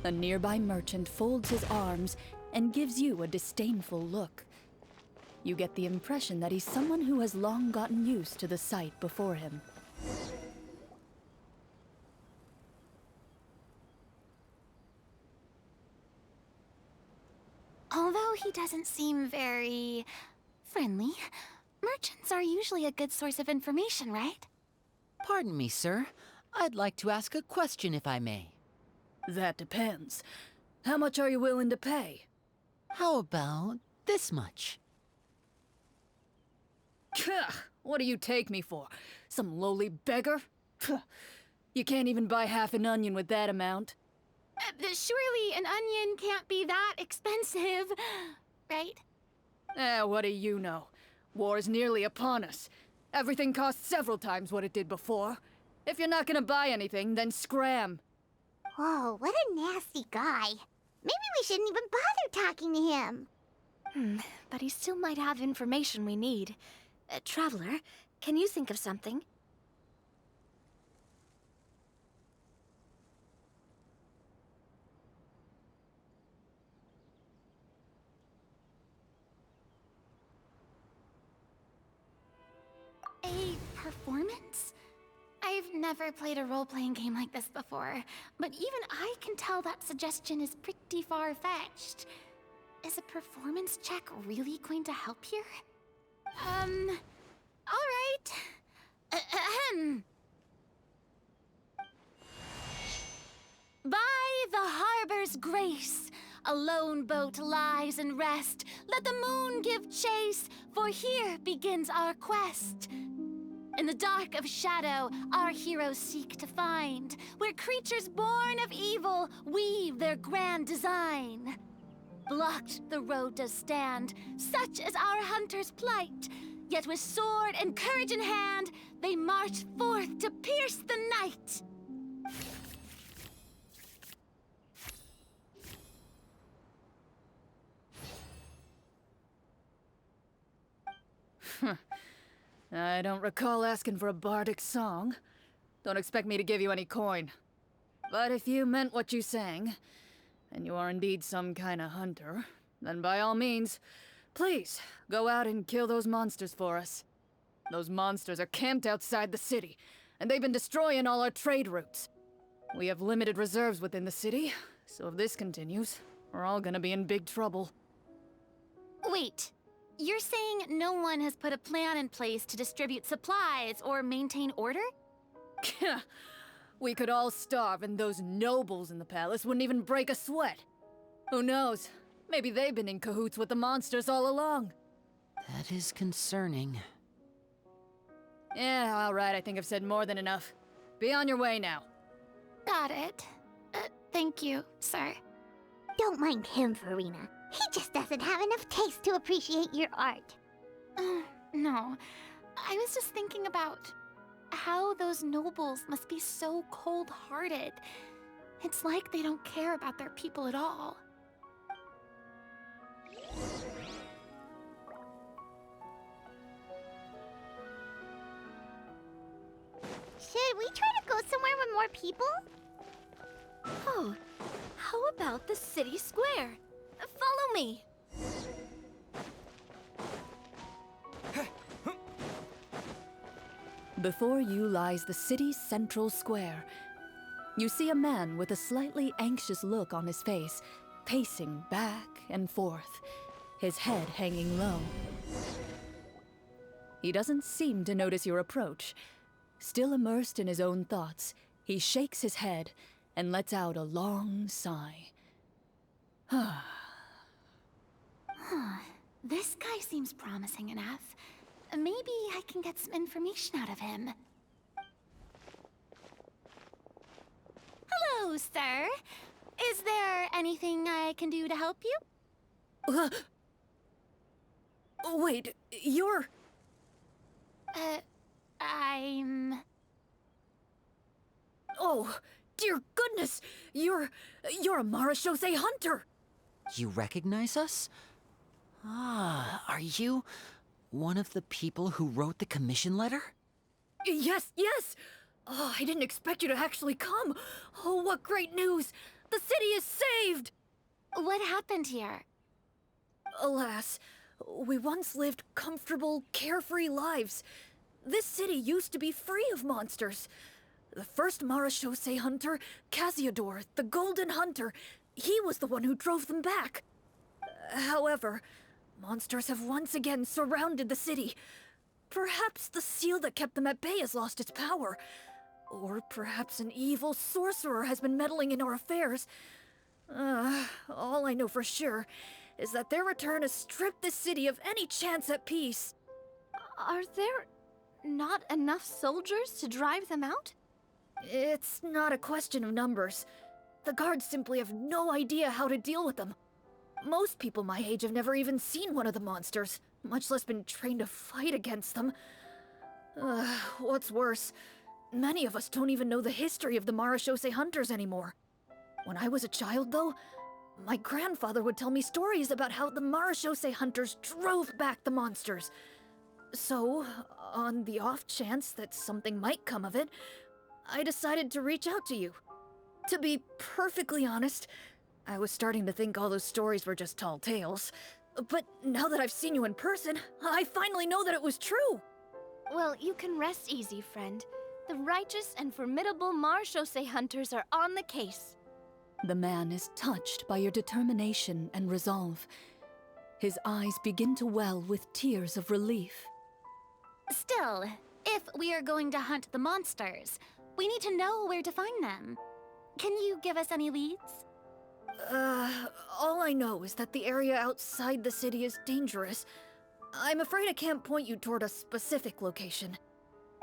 A nearby merchant folds his arms and gives you a disdainful look. You get the impression that he's someone who has long gotten used to the sight before him. Although he doesn't seem very friendly, merchants are usually a good source of information, right? Pardon me, sir. I'd like to ask a question if I may. That depends. How much are you willing to pay? How about this much? What do you take me for? Some lowly beggar? You can't even buy half an onion with that amount. Surely an onion can't be that expensive, right? What do you know? War is nearly upon us. Everything costs several times what it did before. If you're not gonna buy anything, then scram. Whoa, what a nasty guy. Maybe we shouldn't even bother talking to him. But he still might have information we need. Traveler, can you think of something? A performance? I've never played a role-playing game like this before, but even I can tell that suggestion is pretty far-fetched. Is a performance check really going to help here? All right. Ahem. By the harbor's grace, a lone boat lies in rest. Let the moon give chase, for here begins our quest. In the dark of shadow, our heroes seek to find where creatures born of evil weave their grand design. Blocked the road does stand, such is our hunter's plight. Yet with sword and courage in hand, they march forth to pierce the night. I don't recall asking for a bardic song. Don't expect me to give you any coin. But if you meant what you sang, and you are indeed some kind of hunter, then by all means, please, go out and kill those monsters for us. Those monsters are camped outside the city, and they've been destroying all our trade routes. We have limited reserves within the city, so if this continues, we're all gonna be in big trouble. Wait, you're saying no one has put a plan in place to distribute supplies or maintain order? We could all starve and those nobles in the palace wouldn't even break a sweat. Who knows? Maybe they've been in cahoots with the monsters all along. That is concerning. Yeah, all right, I think I've said more than enough. Be on your way now. Got it. Thank you, sir. Don't mind him, Furina. He just doesn't have enough taste to appreciate your art. No. I was just thinking about how those nobles must be so cold-hearted. It's like they don't care about their people at all. Should we try to go somewhere with more people? Oh, how about the city square? Follow me. Before you lies the city's central square. You see a man with a slightly anxious look on his face pacing back and forth, his head hanging low. He doesn't seem to notice your approach. Still immersed in his own thoughts, he shakes his head and lets out a long sigh. This guy seems promising enough. Maybe I can get some information out of him. Hello, sir. Is there anything I can do to help you? Wait, you're... I'm... Oh, dear goodness! You're a Marechaussee hunter! You recognize us? Ah, are you one of the people who wrote the commission letter? Yes, yes! Oh, I didn't expect you to actually come. Oh, what great news! The city is saved! What happened here? Alas, we once lived comfortable, carefree lives. This city used to be free of monsters. The first Marechaussee hunter, Casiodor, the Golden Hunter, he was the one who drove them back. However, monsters have once again surrounded the city. Perhaps the seal that kept them at bay has lost its power. Or perhaps an evil sorcerer has been meddling in our affairs. All I know for sure is that their return has stripped the city of any chance at peace. Are there not enough soldiers to drive them out? It's not a question of numbers. The guards simply have no idea how to deal with them. Most people my age have never even seen one of the monsters, much less been trained to fight against them. What's worse, many of us don't even know the history of the Marechaussee hunters anymore. When I was a child, though, my grandfather would tell me stories about how the Marechaussee hunters drove back the monsters. So, on the off chance that something might come of it, I decided to reach out to you. To be perfectly honest, I was starting to think all those stories were just tall tales. But now that I've seen you in person, I finally know that it was true! Well, you can rest easy, friend. The righteous and formidable Marechaussee hunters are on the case. The man is touched by your determination and resolve. His eyes begin to well with tears of relief. Still, if we are going to hunt the monsters, we need to know where to find them. Can you give us any leads? All I know is that the area outside the city is dangerous. I'm afraid I can't point you toward a specific location.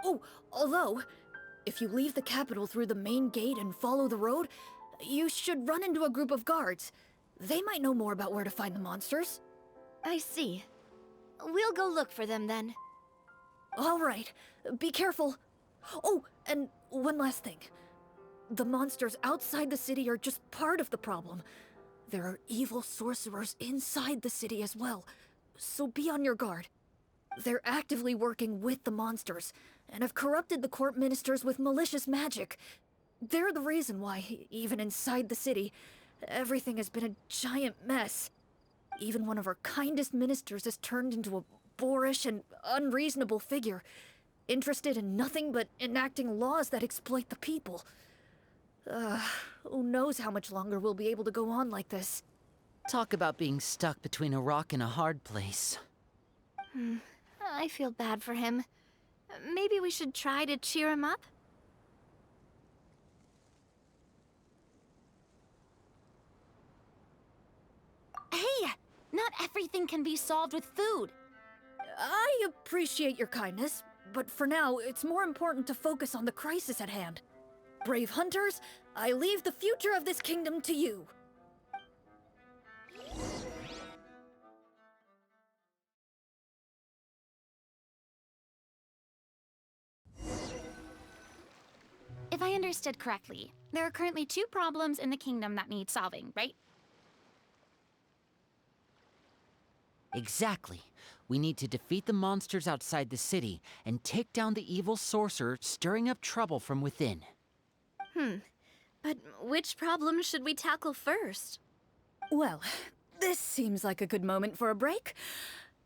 Oh, although, if you leave the capital through the main gate and follow the road, you should run into a group of guards. They might know more about where to find the monsters. I see. We'll go look for them then. All right, be careful. Oh, and one last thing. The monsters outside the city are just part of the problem. There are evil sorcerers inside the city as well, so be on your guard. They're actively working with the monsters, and have corrupted the court ministers with malicious magic. They're the reason why, even inside the city, everything has been a giant mess. Even one of our kindest ministers has turned into a boorish and unreasonable figure, interested in nothing but enacting laws that exploit the people. Who knows how much longer we'll be able to go on like this. Talk about being stuck between a rock and a hard place. I feel bad for him. Maybe we should try to cheer him up? Hey! Not everything can be solved with food. I appreciate your kindness, but for now, it's more important to focus on the crisis at hand. Brave hunters, I leave the future of this kingdom to you. If I understood correctly, there are currently 2 problems in the kingdom that need solving, right? Exactly. We need to defeat the monsters outside the city and take down the evil sorcerer stirring up trouble from within. But which problem should we tackle first? Well, this seems like a good moment for a break.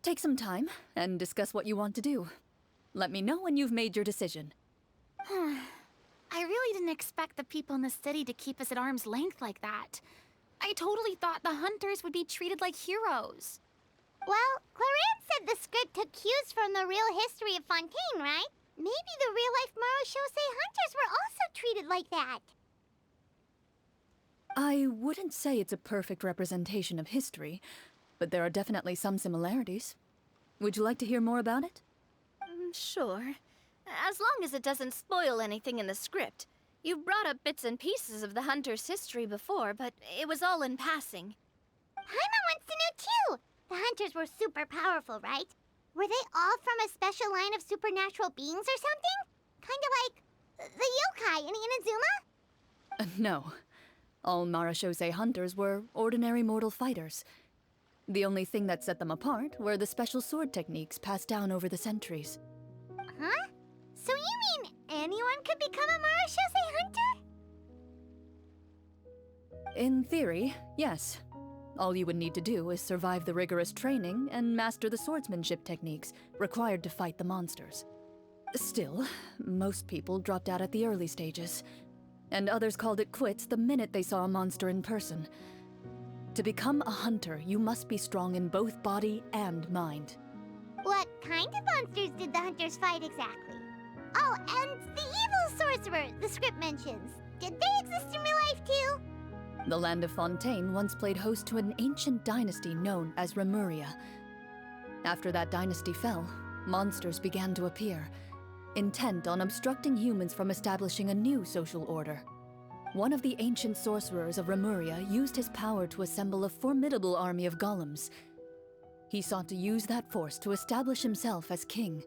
Take some time and discuss what you want to do. Let me know when you've made your decision. I really didn't expect the people in the city to keep us at arm's length like that. I totally thought the hunters would be treated like heroes. Well, Claran said the script took cues from the real history of Fontaine, right? Maybe the real-life Marachose hunters were also treated like that. I wouldn't say it's a perfect representation of history, but there are definitely some similarities. Would you like to hear more about it? Sure. As long as it doesn't spoil anything in the script. You brought up bits and pieces of the hunter's history before, but it was all in passing. Paimon wants to know too! The hunters were super powerful, right? Were they all from a special line of supernatural beings or something? Kind of like the yokai in Inazuma? No. All Marachose hunters were ordinary mortal fighters. The only thing that set them apart were the special sword techniques passed down over the centuries. Huh? So you mean anyone could become a Marachose hunter? In theory, yes. All you would need to do is survive the rigorous training and master the swordsmanship techniques required to fight the monsters. Still, most people dropped out at the early stages, and others called it quits the minute they saw a monster in person. To become a hunter, you must be strong in both body and mind. What kind of monsters did the hunters fight exactly? Oh, and the evil sorcerer the script mentions. Did they exist in real life too? The land of Fontaine once played host to an ancient dynasty known as Remuria. After that dynasty fell, monsters began to appear, intent on obstructing humans from establishing a new social order. One of the ancient sorcerers of Remuria used his power to assemble a formidable army of golems. He sought to use that force to establish himself as king.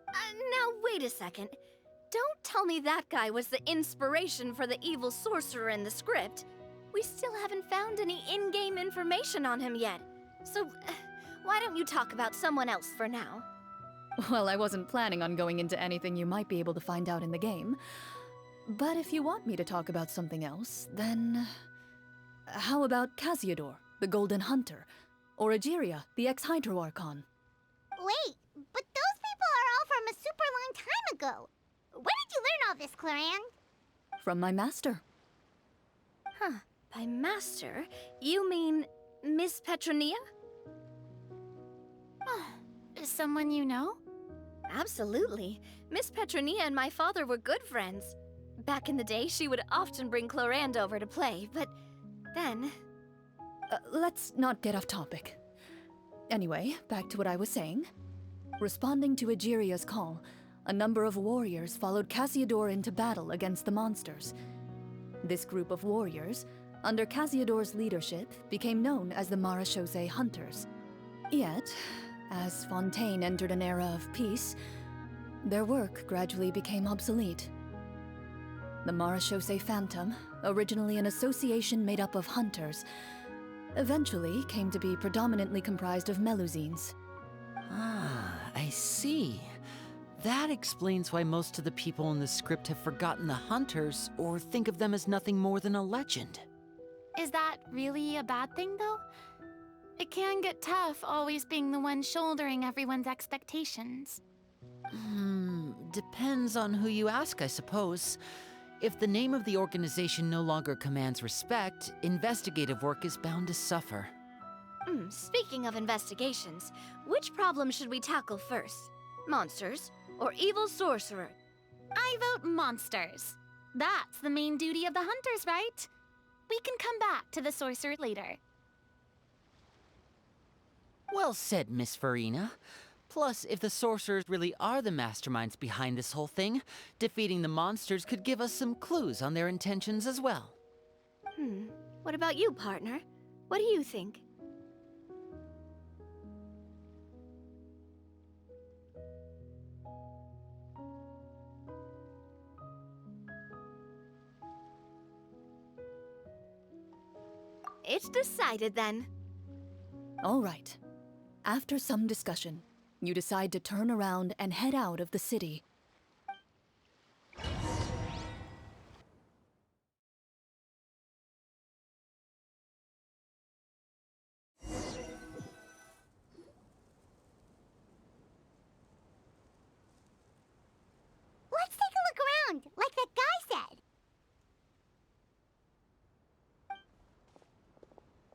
Now wait a second. Don't tell me that guy was the inspiration for the evil sorcerer in the script. We still haven't found any in-game information on him yet. So, why don't you talk about someone else for now? Well, I wasn't planning on going into anything you might be able to find out in the game. But if you want me to talk about something else, then... how about Casiodor, the Golden Hunter? Or Egeria, the ex-Hydro Archon? Wait, but those people are all from a super long time ago. Where did you learn all this, Claran? From my master. Huh. By master, you mean Miss Petronia? Is someone you know? Absolutely. Miss Petronia and my father were good friends. Back in the day, she would often bring Clorand over to play, but then... Let's not get off topic. Anyway, back to what I was saying. Responding to Egeria's call, a number of warriors followed Casiodor into battle against the monsters. This group of warriors, under Casiodor's leadership, became known as the Marachose Hunters. Yet, as Fontaine entered an era of peace, their work gradually became obsolete. The Marachose Phantom, originally an association made up of hunters, eventually came to be predominantly comprised of Melusines. Ah, I see. That explains why most of the people in the script have forgotten the hunters or think of them as nothing more than a legend. Is that really a bad thing, though? It can get tough always being the one shouldering everyone's expectations. Depends on who you ask, I suppose. If the name of the organization no longer commands respect, investigative work is bound to suffer. Speaking of investigations, which problem should we tackle first? Monsters or evil sorcerer? I vote monsters. That's the main duty of the hunters, right? We can come back to the sorcerer later. Well said, Miss Farina. Plus, if the sorcerers really are the masterminds behind this whole thing, defeating the monsters could give us some clues on their intentions as well. What about you, partner? What do you think? It's decided then. All right. After some discussion, you decide to turn around and head out of the city. Let's take a look around, like that guy said.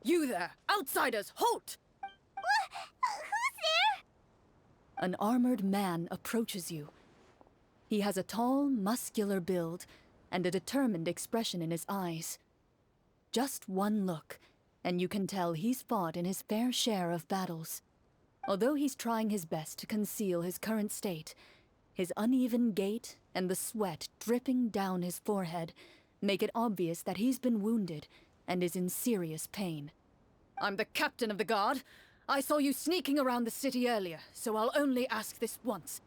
You there! Outsiders, halt! Who's there? An armored man approaches you. He has a tall, muscular build and a determined expression in his eyes. Just one look, and you can tell he's fought in his fair share of battles. Although he's trying his best to conceal his current state, his uneven gait and the sweat dripping down his forehead make it obvious that he's been wounded and is in serious pain. I'm the captain of the guard. I saw you sneaking around the city earlier, so I'll only ask this once.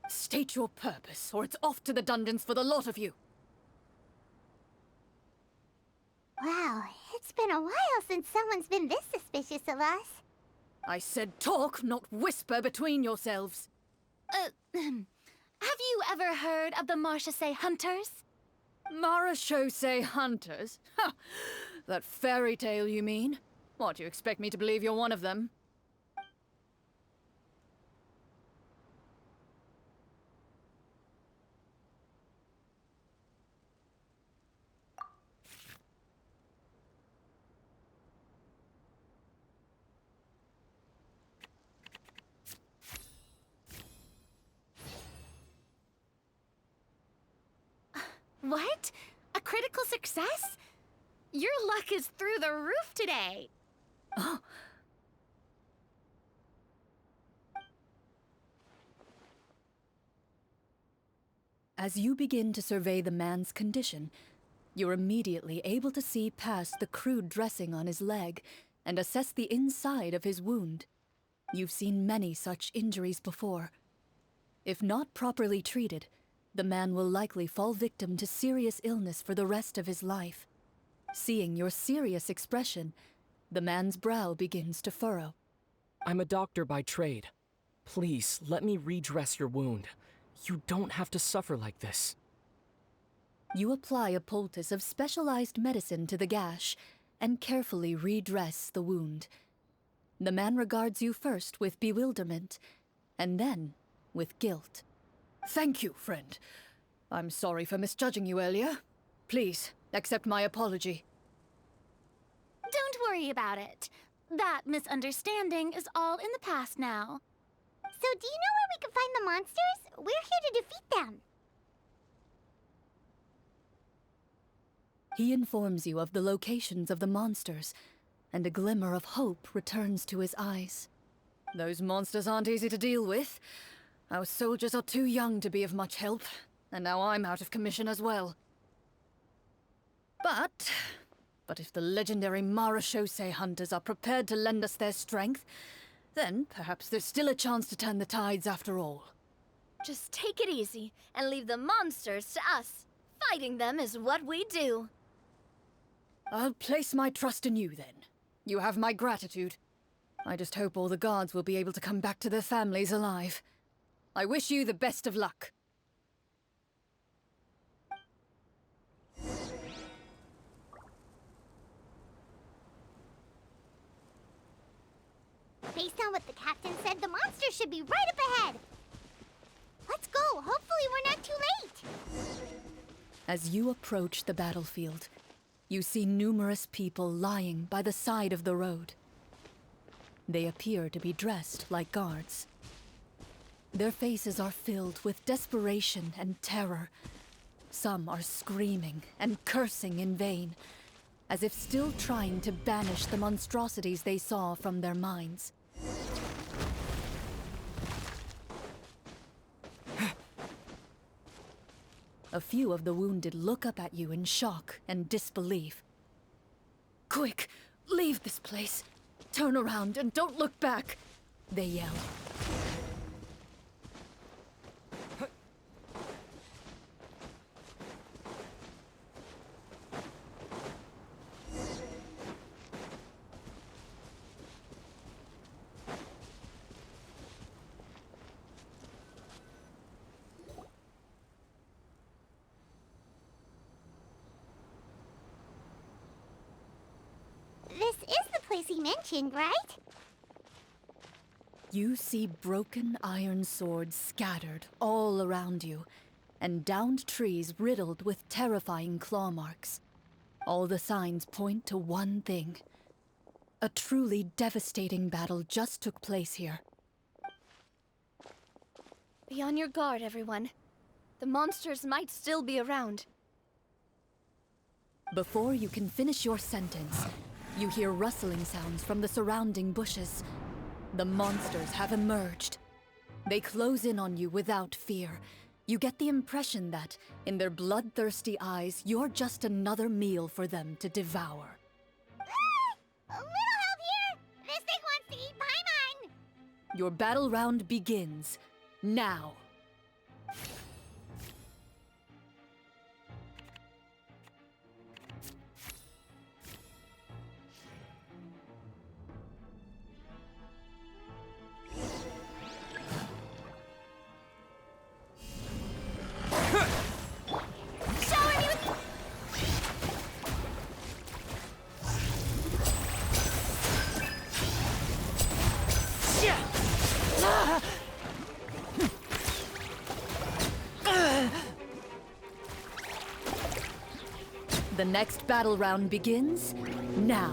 State your purpose, or it's off to the dungeons for the lot of you. Wow, it's been a while since someone's been this suspicious of us. I said talk, not whisper between yourselves. Have you ever heard of the Marchese Hunters? Marechaussee Hunters? Ha! That fairy tale, you mean? What, you expect me to believe you're one of them? What? A critical success? Your luck is through the roof today. Oh. As you begin to survey the man's condition, you're immediately able to see past the crude dressing on his leg and assess the inside of his wound. You've seen many such injuries before. If not properly treated, the man will likely fall victim to serious illness for the rest of his life. Seeing your serious expression, the man's brow begins to furrow. I'm a doctor by trade. Please, let me redress your wound. You don't have to suffer like this. You apply a poultice of specialized medicine to the gash and carefully redress the wound. The man regards you first with bewilderment, and then with guilt. Thank you, friend. I'm sorry for misjudging you earlier. Please, accept my apology. Don't worry about it. That misunderstanding is all in the past now. So do you know where we can find the monsters? We're here to defeat them. He informs you of the locations of the monsters, and a glimmer of hope returns to his eyes. Those monsters aren't easy to deal with. Our soldiers are too young to be of much help, and now I'm out of commission as well. But if the legendary Marechaussee Hunters are prepared to lend us their strength, then perhaps there's still a chance to turn the tides after all. Just take it easy and leave the monsters to us. Fighting them is what we do. I'll place my trust in you then. You have my gratitude. I just hope all the guards will be able to come back to their families alive. I wish you the best of luck. Based on what the captain said, the monsters should be right up ahead. Let's go. Hopefully we're not too late. As you approach the battlefield, you see numerous people lying by the side of the road. They appear to be dressed like guards. Their faces are filled with desperation and terror. Some are screaming and cursing in vain, as if still trying to banish the monstrosities they saw from their minds. A few of the wounded look up at you in shock and disbelief. Quick, leave this place. Turn around and don't look back, they yell. This is the place he mentioned, right? You see broken iron swords scattered all around you, and downed trees riddled with terrifying claw marks. All the signs point to one thing. A truly devastating battle just took place here. Be on your guard, everyone. The monsters might still be around. Before you can finish your sentence, you hear rustling sounds from the surrounding bushes. The monsters have emerged. They close in on you without fear. You get the impression that, in their bloodthirsty eyes, you're just another meal for them to devour. A little help here! This thing wants to eat Paimon! Your battle round begins now. The next battle round begins now.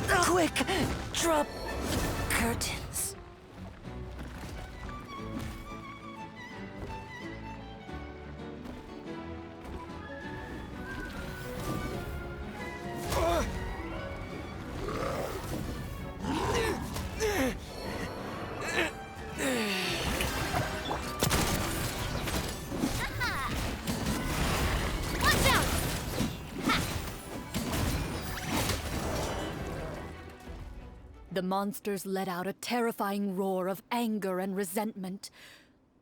Quick! Drop the curtains. The monsters let out a terrifying roar of anger and resentment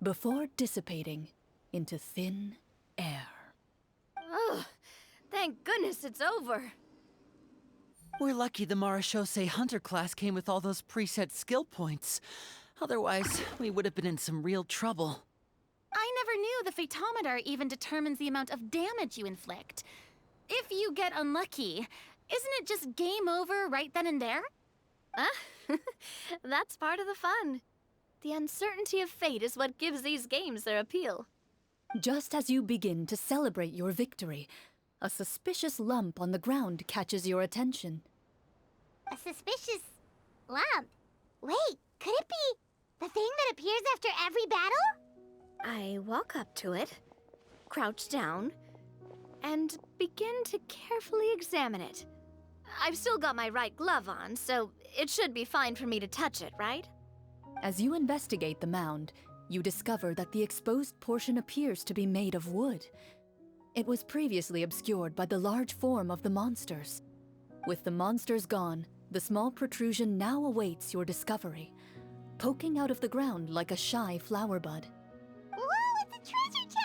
before dissipating into thin air. Ugh, thank goodness it's over. We're lucky the Marachose Hunter class came with all those preset skill points. Otherwise, we would have been in some real trouble. I never knew the Phytometer even determines the amount of damage you inflict. If you get unlucky, isn't it just game over right then and there? That's part of the fun. The uncertainty of fate is what gives these games their appeal. Just as you begin to celebrate your victory, a suspicious lump on the ground catches your attention. A suspicious lump? Wait, could it be the thing that appears after every battle? I walk up to it, crouch down, and begin to carefully examine it. I've still got my right glove on, so it should be fine for me to touch it, right? As you investigate the mound, you discover that the exposed portion appears to be made of wood. It was previously obscured by the large form of the monsters. With the monsters gone, the small protrusion now awaits your discovery, poking out of the ground like a shy flower bud. Whoa, it's a treasure chest!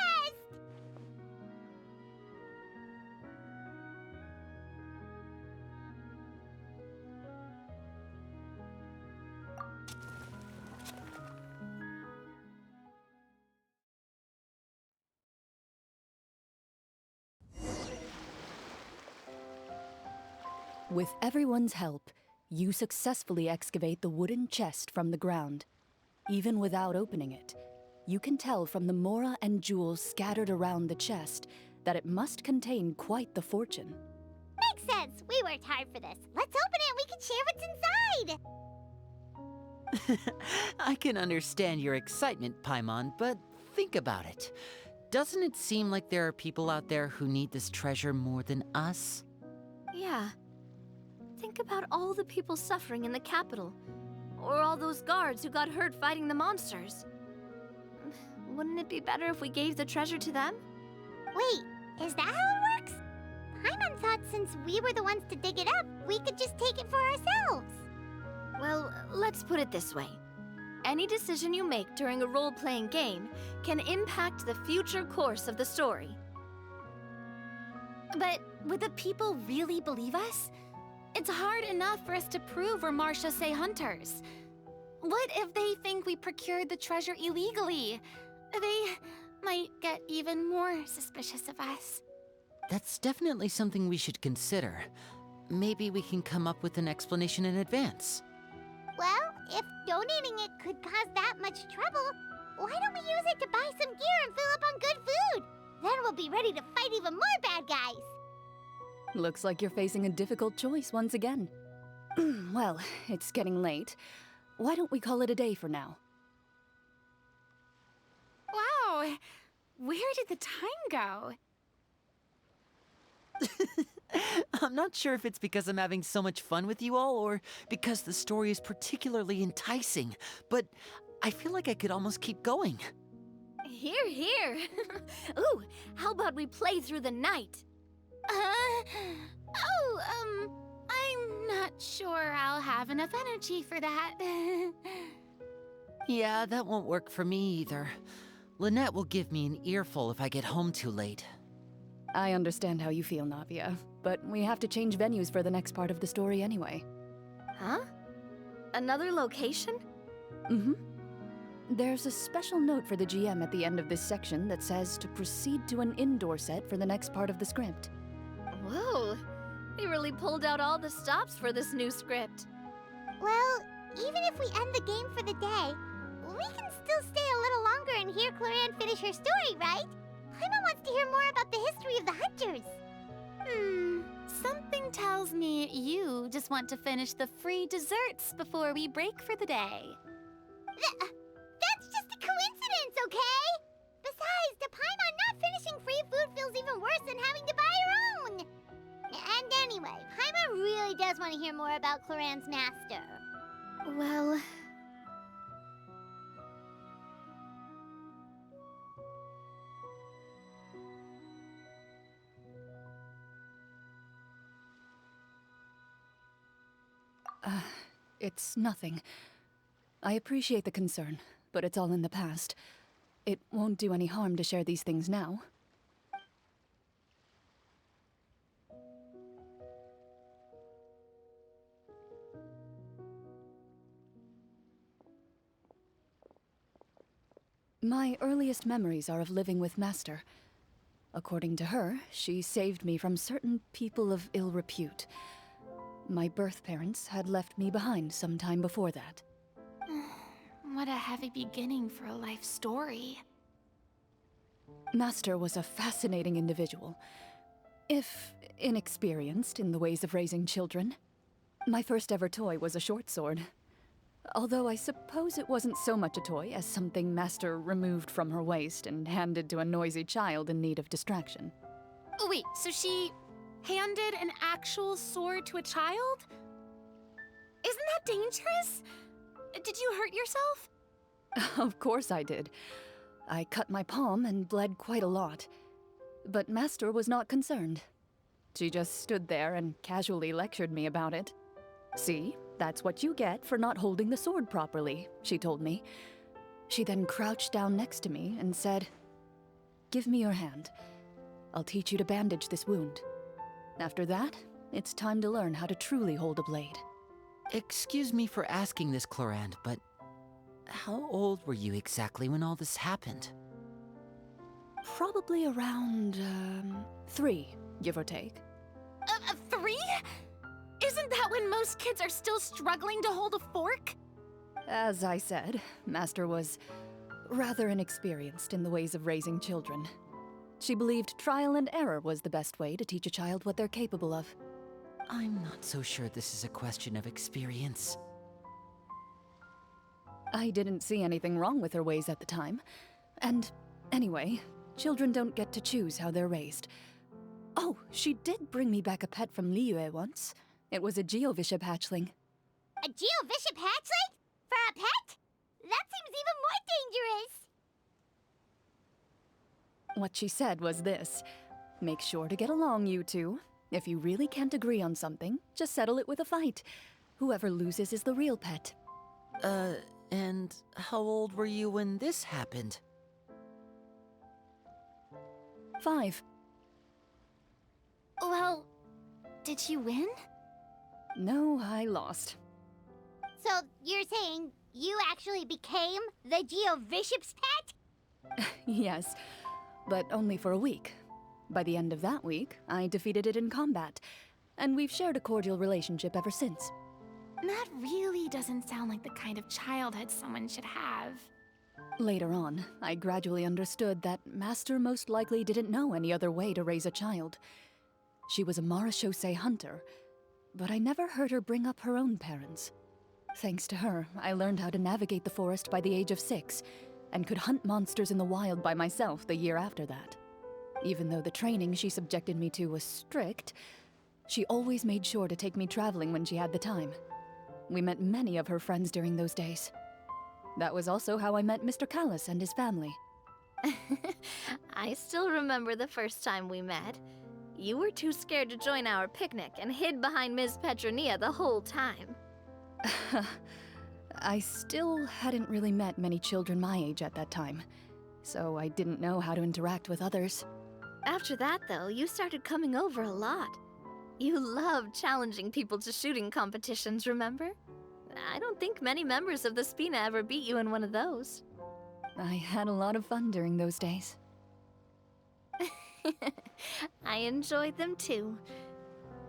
With everyone's help, you successfully excavate the wooden chest from the ground. Even without opening it, you can tell from the mora and jewels scattered around the chest that it must contain quite the fortune. Makes sense. We worked hard for this. Let's open it and we can share what's inside! I can understand your excitement, Paimon, but think about it. Doesn't it seem like there are people out there who need this treasure more than us? Yeah. Think about all the people suffering in the capital. Or all those guards who got hurt fighting the monsters. Wouldn't it be better if we gave the treasure to them? Wait, is that how it works? Paimon thought since we were the ones to dig it up, we could just take it for ourselves. Well, let's put it this way. Any decision you make during a role-playing game can impact the future course of the story. But would the people really believe us? It's hard enough for us to prove we're Marachose hunters. What if they think we procured the treasure illegally? They might get even more suspicious of us. That's definitely something we should consider. Maybe we can come up with an explanation in advance. Well, if donating it could cause that much trouble, why don't we use desert to buy some gear and fill up on good food. Then we'll be ready to fight even more bad guys. Looks like you're facing a difficult choice once again. Well, it's getting late. Why don't we call it a day for now? Wow, where did the time go? I'm not sure if it's because I'm having so much fun with you all or because the story is particularly enticing, but I feel like I could almost keep going. Here, here. Ooh, how about we play through the night? I'm not sure I'll have enough energy for that. Yeah, that won't work for me either. Lynette will give me an earful if I get home too late. I understand how you feel, Navia, but we have to change venues for the next part of the story anyway. Huh? Another location? Mm-hmm. There's a special note for the GM at the end of this section that says to proceed to an indoor set for the next part of the script. Whoa, they really pulled out all the stops for this new script. Well, even if we end the game for the day, we can still stay a little longer and hear Cloran finish her story, right? Paimon wants to hear more about the history of the Hunters. Something tells me you just want to finish the free desserts before we break for the day. That's just a coincidence, okay? Besides, to Paimon, not finishing free food feels even worse than having to buy her own. And anyway, Paimon really does want to hear more about Cloran's master. Well... It's nothing. I appreciate the concern, but it's all in the past. It won't do any harm to share these things now. My earliest memories are of living with Master. According to her, she saved me from certain people of ill repute. My birth parents had left me behind some time before that. What a heavy beginning for a life story. Master was a fascinating individual, if inexperienced in the ways of raising children. My first ever toy was a short sword. Although I suppose it wasn't so much a toy as something Master removed from her waist and handed to a noisy child in need of distraction. Oh wait, so she handed an actual sword to a child? Isn't that dangerous? Did you hurt yourself? Of course I did. I cut my palm and bled quite a lot. But Master was not concerned. She just stood there and casually lectured me about it. See, that's what you get for not holding the sword properly, she told me. She then crouched down next to me and said, "Give me your hand. I'll teach you to bandage this wound. After that, it's time to learn how to truly hold a blade." Excuse me for asking this, Clorand, but how old were you exactly when all this happened? Probably around, 3, give or take. 3? Isn't that when most kids are still struggling to hold a fork? As I said, Master was rather inexperienced in the ways of raising children. She believed trial and error was the best way to teach a child what they're capable of. I'm not so sure this is a question of experience. I didn't see anything wrong with her ways at the time. And anyway, children don't get to choose how they're raised. Oh, she did bring me back a pet from Liyue once. It was a Geovishap hatchling. A Geovishap hatchling? For a pet? That seems even more dangerous! What she said was this: make sure to get along, you two. If you really can't agree on something, just settle it with a fight. Whoever loses is the real pet. And how old were you when this happened? 5. Well, did you win? No, I lost. So, you're saying you actually became the Geovishap's pet? Yes, but only for a week. By the end of that week, I defeated it in combat, and we've shared a cordial relationship ever since. That really doesn't sound like the kind of childhood someone should have. Later on, I gradually understood that Master most likely didn't know any other way to raise a child. She was a Marechaussee hunter, but I never heard her bring up her own parents. Thanks to her, I learned how to navigate the forest by the age of 6, and could hunt monsters in the wild by myself the year after that. Even though the training she subjected me to was strict, she always made sure to take me traveling when she had the time. We met many of her friends during those days. That was also how I met Mr. Callis and his family. I still remember the first time we met. You were too scared to join our picnic and hid behind Ms. Petronia the whole time. I still hadn't really met many children my age at that time, so I didn't know how to interact with others. After that, though, you started coming over a lot. You loved challenging people to shooting competitions, remember? I don't think many members of the Spina ever beat you in one of those. I had a lot of fun during those days. I enjoyed them too.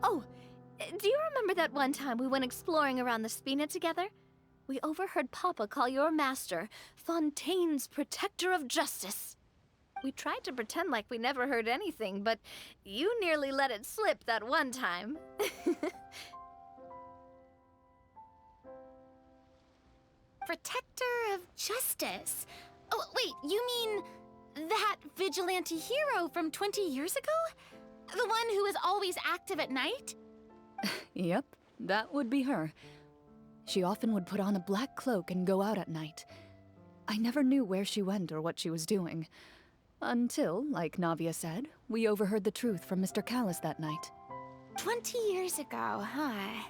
Oh, do you remember that one time we went exploring around the Spina together? We overheard Papa call your master Fontaine's Protector of Justice. We tried to pretend like we never heard anything, but you nearly let it slip that one time. Protector of Justice? Oh, wait, you mean that vigilante hero from 20 years ago? The one who is always active at night? Yep, that would be her. She often would put on a black cloak and go out at night. I never knew where she went or what she was doing. Until, like Navia said, we overheard the truth from Mr. Callis that night. 20 years ago, huh?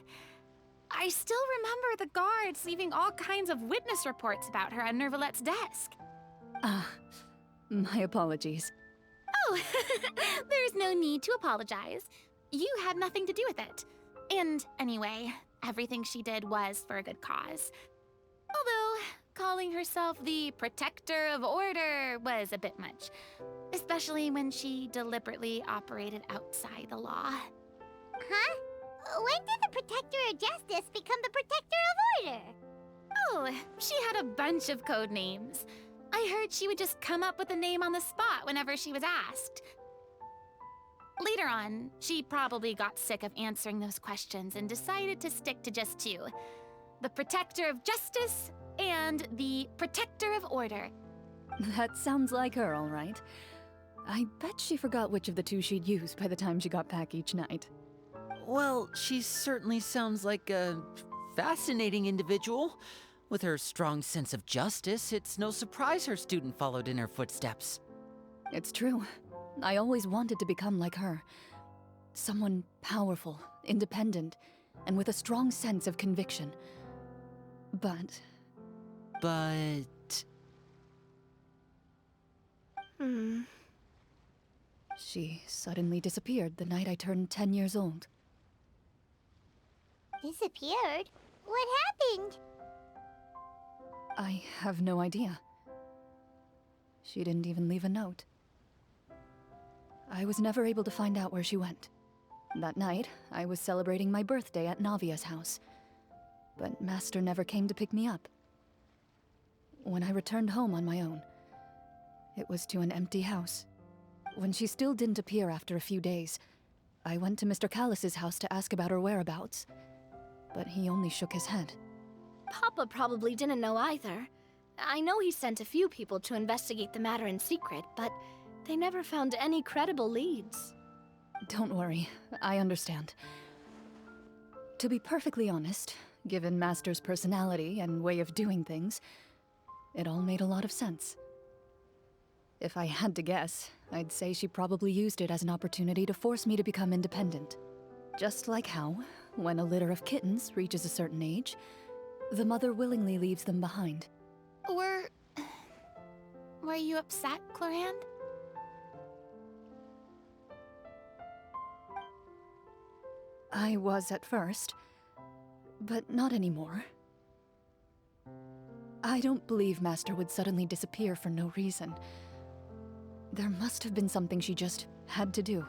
I still remember the guards leaving all kinds of witness reports about her on Nervalette's desk. My apologies. Oh, there's no need to apologize. You had nothing to do with it. And anyway, everything she did was for a good cause. Although, calling herself the Protector of Order was a bit much. Especially when she deliberately operated outside the law. Huh? When did the Protector of Justice become the Protector of Order? Oh, she had a bunch of code names. I heard she would just come up with a name on the spot whenever she was asked. Later on, she probably got sick of answering those questions and decided to stick to just 2. The Protector of Justice and the Protector of Order. That sounds like her, all right. I bet she forgot which of the 2 she'd use by the time she got back each night. Well, she certainly sounds like a fascinating individual. With her strong sense of justice, it's no surprise her student followed in her footsteps. It's true. I always wanted to become like her. Someone powerful, independent, and with a strong sense of conviction. But... She suddenly disappeared the night I turned 10 years old. Disappeared? What happened? I have no idea. She didn't even leave a note. I was never able to find out where she went. That night, I was celebrating my birthday at Navia's house, but Master never came to pick me up. When I returned home on my own, it was to an empty house. When she still didn't appear after a few days, I went to Mr. Callis's house to ask about her whereabouts, but he only shook his head. Papa probably didn't know either. I know he sent a few people to investigate the matter in secret, but they never found any credible leads. Don't worry, I understand. To be perfectly honest, given Master's personality and way of doing things, it all made a lot of sense. If I had to guess, I'd say she probably used it as an opportunity to force me to become independent. Just like how, when a litter of kittens reaches a certain age, the mother willingly leaves them behind. Were you upset, Clorinde? I was at first, but not anymore. I don't believe Master would suddenly disappear for no reason. There must have been something she just had to do.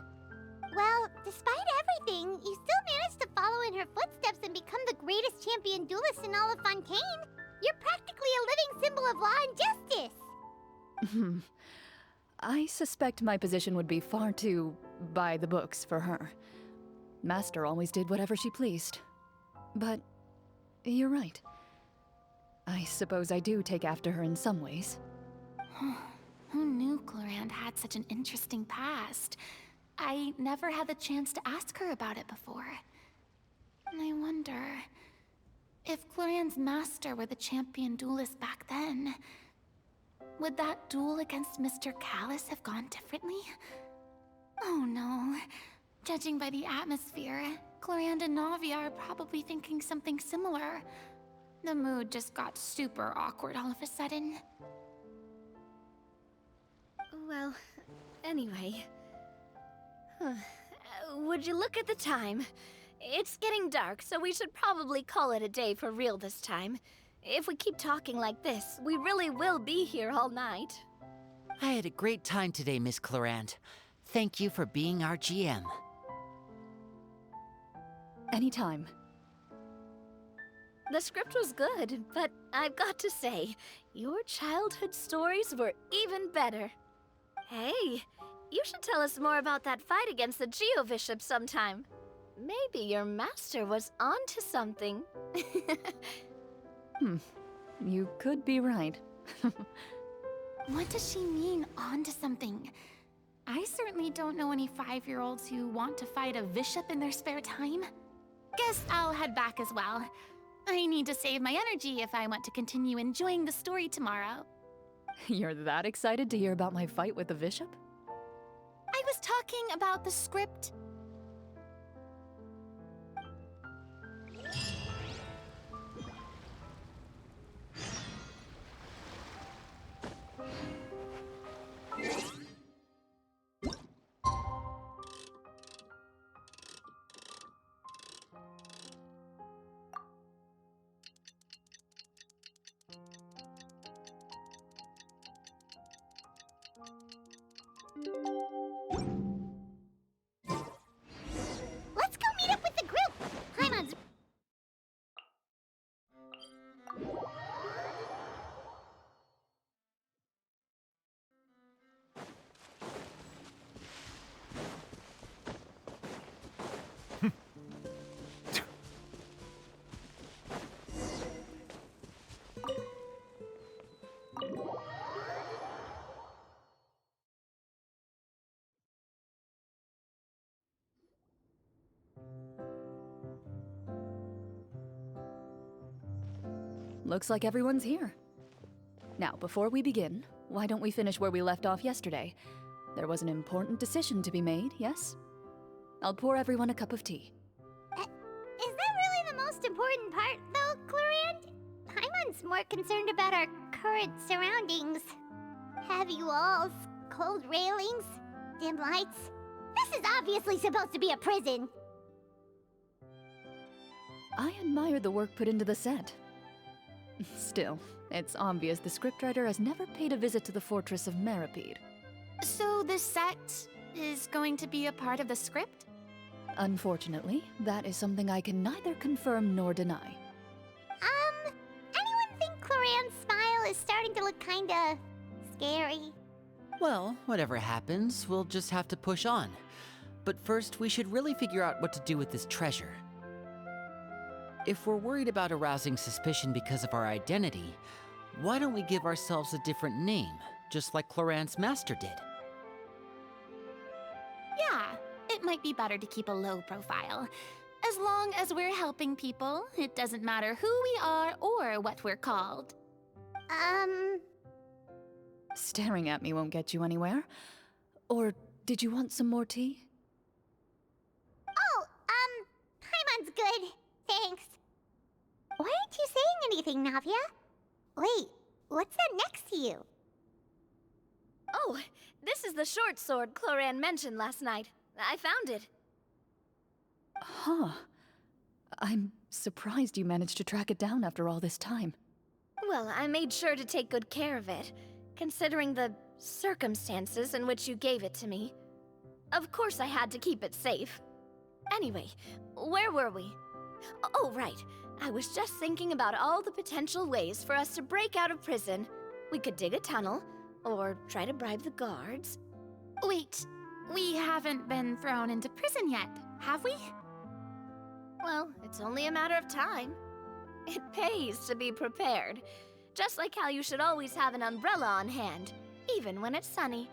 Well, despite everything, you still managed to follow in her footsteps and become the greatest champion duelist in all of Fontaine. You're practically a living symbol of law and justice. I suspect my position would be far too by the books for her. Master always did whatever she pleased. But you're right. I suppose I do take after her in some ways. Who knew Clorinde had such an interesting past? I never had the chance to ask her about it before. And I wonder... if Clorinde's master were the champion duelist back then... would that duel against Mr. Callus have gone differently? Oh no. Judging by the atmosphere, Clorinde and Navia are probably thinking something similar. The mood just got super awkward all of a sudden. Well, anyway... would you look at the time? It's getting dark, so we should probably call it a day for real this time. If we keep talking like this, we really will be here all night. I had a great time today, Miss Clorinde. Thank you for being our GM. Anytime. The script was good, but I've got to say, your childhood stories were even better. Hey, you should tell us more about that fight against the Geo-Bishop sometime. Maybe your master was onto something. You could be right. What does she mean, onto something? I certainly don't know any 5-year-olds who want to fight a bishop in their spare time. Guess I'll head back as well. I need to save my energy if I want to continue enjoying the story tomorrow. You're that excited to hear about my fight with the bishop? I was talking about the script. Let's go meet up with the group! Paimon's... Looks like everyone's here. Now, before we begin, why don't we finish where we left off yesterday? There was an important decision to be made, yes? I'll pour everyone a cup of tea. Is that really the most important part, though, Clorinde? Paimon's more concerned about our current surroundings. Heavy walls, cold railings, dim lights. This is obviously supposed to be a prison. I admire the work put into the set. Still, it's obvious the scriptwriter has never paid a visit to the fortress of Meripede. So the set is going to be a part of the script? Unfortunately, that is something I can neither confirm nor deny. Anyone think Clorinde's smile is starting to look kinda... scary? Well, whatever happens, we'll just have to push on. But first, we should really figure out what to do with this treasure. If we're worried about arousing suspicion because of our identity, why don't we give ourselves a different name, just like Clorinde's master did? Yeah, it might be better to keep a low profile. As long as we're helping people, it doesn't matter who we are or what we're called. Staring at me won't get you anywhere. Or did you want some more tea? Oh, Paimon's good. Thanks. Why aren't you saying anything, Navia? Wait, what's that next to you? Oh, this is the short sword Clorinde mentioned last night. I found it. Huh. I'm surprised you managed to track it down after all this time. Well, I made sure to take good care of it, considering the circumstances in which you gave it to me. Of course I had to keep it safe. Anyway, where were we? Oh, right. I was just thinking about all the potential ways for us to break out of prison. We could dig a tunnel, or try to bribe the guards. Wait, we haven't been thrown into prison yet, have we? Well, it's only a matter of time. It pays to be prepared. Just like how you should always have an umbrella on hand, even when it's sunny.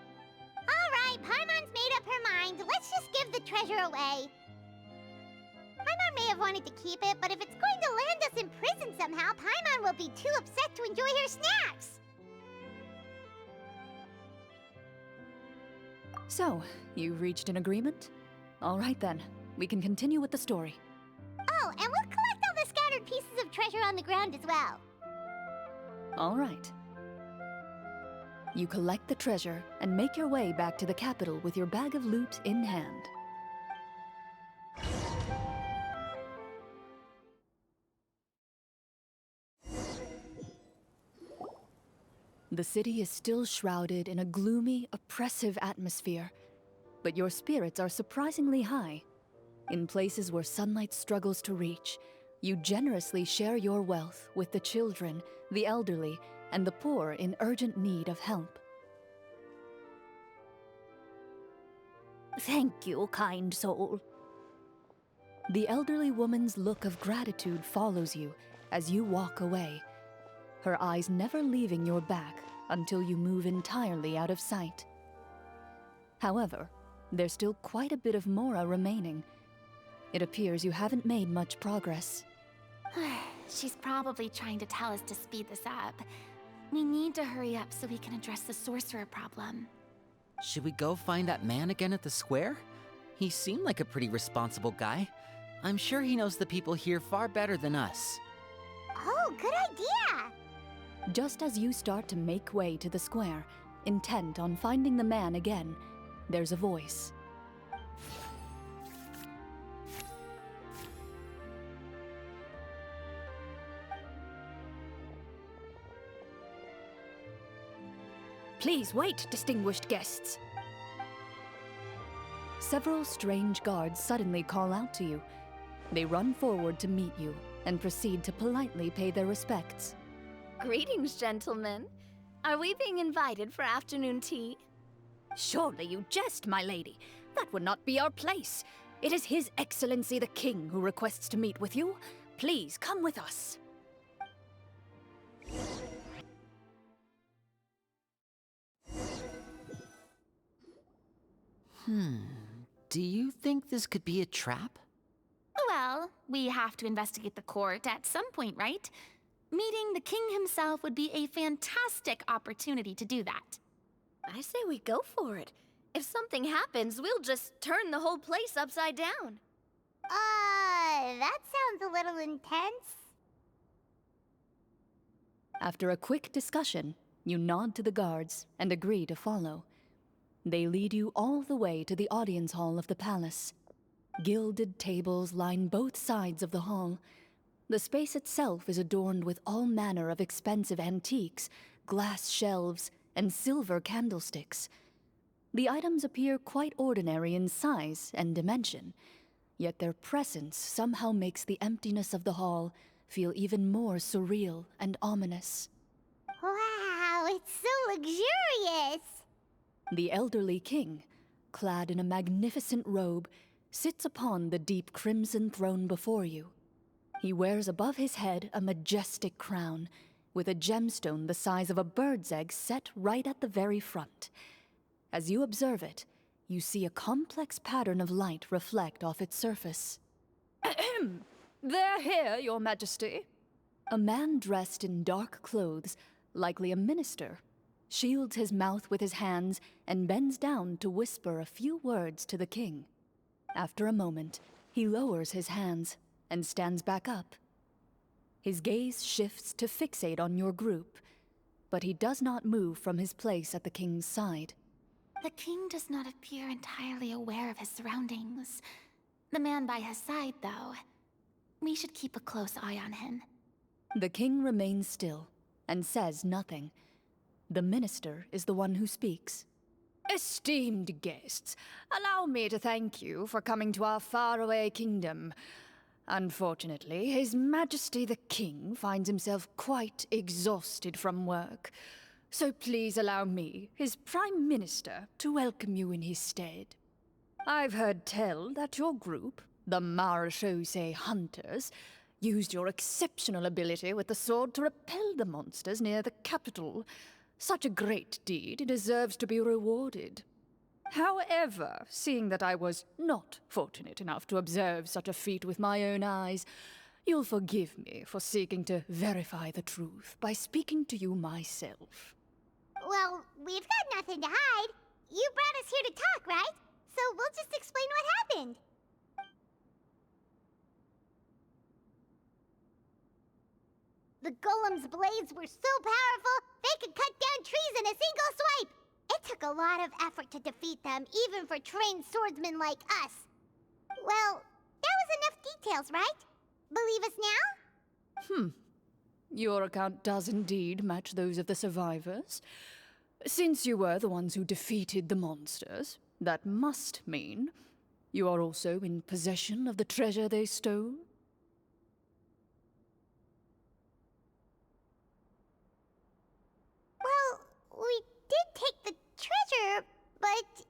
All right, Paimon's made up her mind. Let's just give the treasure away. Paimon may have wanted to keep it, but if it's going to land us in prison somehow, Paimon will be too upset to enjoy her snacks. So, you've reached an agreement? All right then, we can continue with the story. Oh, and we'll collect all the scattered pieces of treasure on the ground as well. All right. You collect the treasure and make your way back to the capital with your bag of loot in hand. The city is still shrouded in a gloomy, oppressive atmosphere, but your spirits are surprisingly high. In places where sunlight struggles to reach, you generously share your wealth with the children, the elderly, and the poor in urgent need of help. Thank you, kind soul. The elderly woman's look of gratitude follows you as you walk away, her eyes never leaving your back until you move entirely out of sight. However, there's still quite a bit of Mora remaining. It appears you haven't made much progress. She's probably trying to tell us to speed this up. We need to hurry up so we can address the sorcerer problem. Should we go find that man again at the square? He seemed like a pretty responsible guy. I'm sure he knows the people here far better than us. Oh, good idea! Just as you start to make way to the square, intent on finding the man again, there's a voice. Please wait, distinguished guests. Several strange guards suddenly call out to you. They run forward to meet you and proceed to politely pay their respects. Greetings, gentlemen. Are we being invited for afternoon tea? Surely you jest, my lady. That would not be our place. It is His Excellency the King who requests to meet with you. Please come with us. Do you think this could be a trap? Well, we have to investigate the court at some point, right? Meeting the king himself would be a fantastic opportunity to do that. I say we go for it. If something happens, we'll just turn the whole place upside down. That sounds a little intense. After a quick discussion, you nod to the guards and agree to follow. They lead you all the way to the audience hall of the palace. Gilded tables line both sides of the hall. The space itself is adorned with all manner of expensive antiques, glass shelves, and silver candlesticks. The items appear quite ordinary in size and dimension, yet their presence somehow makes the emptiness of the hall feel even more surreal and ominous. Wow, it's so luxurious! The elderly king, clad in a magnificent robe, sits upon the deep crimson throne before you. He wears above his head a majestic crown, with a gemstone the size of a bird's egg set right at the very front. As you observe it, you see a complex pattern of light reflect off its surface. Ahem! They're here, Your Majesty. A man dressed in dark clothes, likely a minister, shields his mouth with his hands and bends down to whisper a few words to the king. After a moment, he lowers his hands and stands back up. His gaze shifts to fixate on your group, but he does not move from his place at the king's side. The king does not appear entirely aware of his surroundings. The man by his side, though. We should keep a close eye on him. The king remains still and says nothing. The minister is the one who speaks. Esteemed guests, allow me to thank you for coming to our faraway kingdom. Unfortunately, His Majesty the King finds himself quite exhausted from work. So please allow me, his Prime Minister, to welcome you in his stead. I've heard tell that your group, the Marechaussee Hunters, used your exceptional ability with the sword to repel the monsters near the capital. Such a great deed deserves to be rewarded. However, seeing that I was not fortunate enough to observe such a feat with my own eyes, you'll forgive me for seeking to verify the truth by speaking to you myself. Well, we've got nothing to hide. You brought us here to talk, right? So we'll just explain what happened. The golem's blades were so powerful, they could cut down trees in a single swipe. It took a lot of effort to defeat them, even for trained swordsmen like us. Well, that was enough details, right? Believe us now? Your account does indeed match those of the survivors. Since you were the ones who defeated the monsters, that must mean you are also in possession of the treasure they stole? Well, we did take the treasure, but...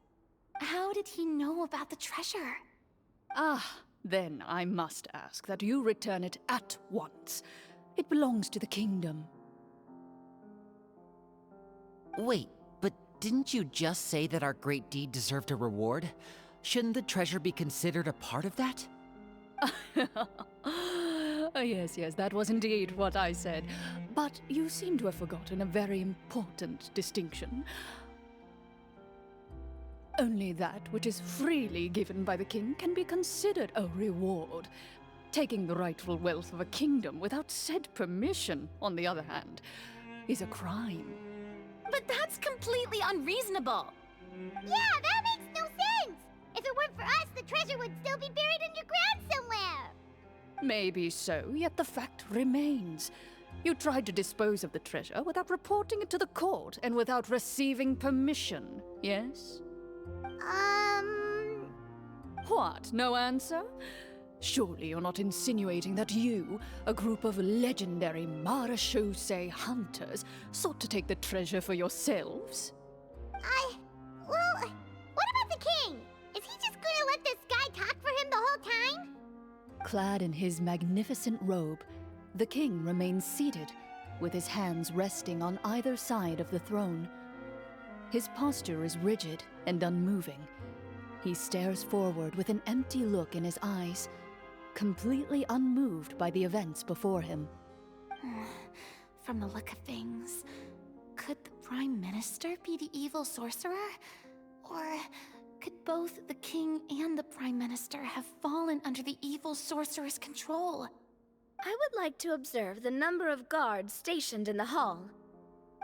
How did he know about the treasure? Ah, then I must ask that you return it at once. It belongs to the kingdom. Wait, but didn't you just say that our great deed deserved a reward? Shouldn't the treasure be considered a part of that? Yes, that was indeed what I said. But you seem to have forgotten a very important distinction. Only that which is freely given by the king can be considered a reward. Taking the rightful wealth of a kingdom without said permission, on the other hand, is a crime. But that's completely unreasonable. Yeah, that makes no sense! If it weren't for us, the treasure would still be buried underground somewhere! Maybe so, yet the fact remains. You tried to dispose of the treasure without reporting it to the court and without receiving permission, yes? What, no answer? Surely you're not insinuating that you, a group of legendary Marechaussee hunters, sought to take the treasure for yourselves? Well, what about the king? Is he just gonna let this guy talk for him the whole time? Clad in his magnificent robe, the king remains seated, with his hands resting on either side of the throne. His posture is rigid and unmoving. He stares forward with an empty look in his eyes, completely unmoved by the events before him. From the look of things, could the Prime Minister be the evil sorcerer? Or could both the King and the Prime Minister have fallen under the evil sorcerer's control? I would like to observe the number of guards stationed in the hall.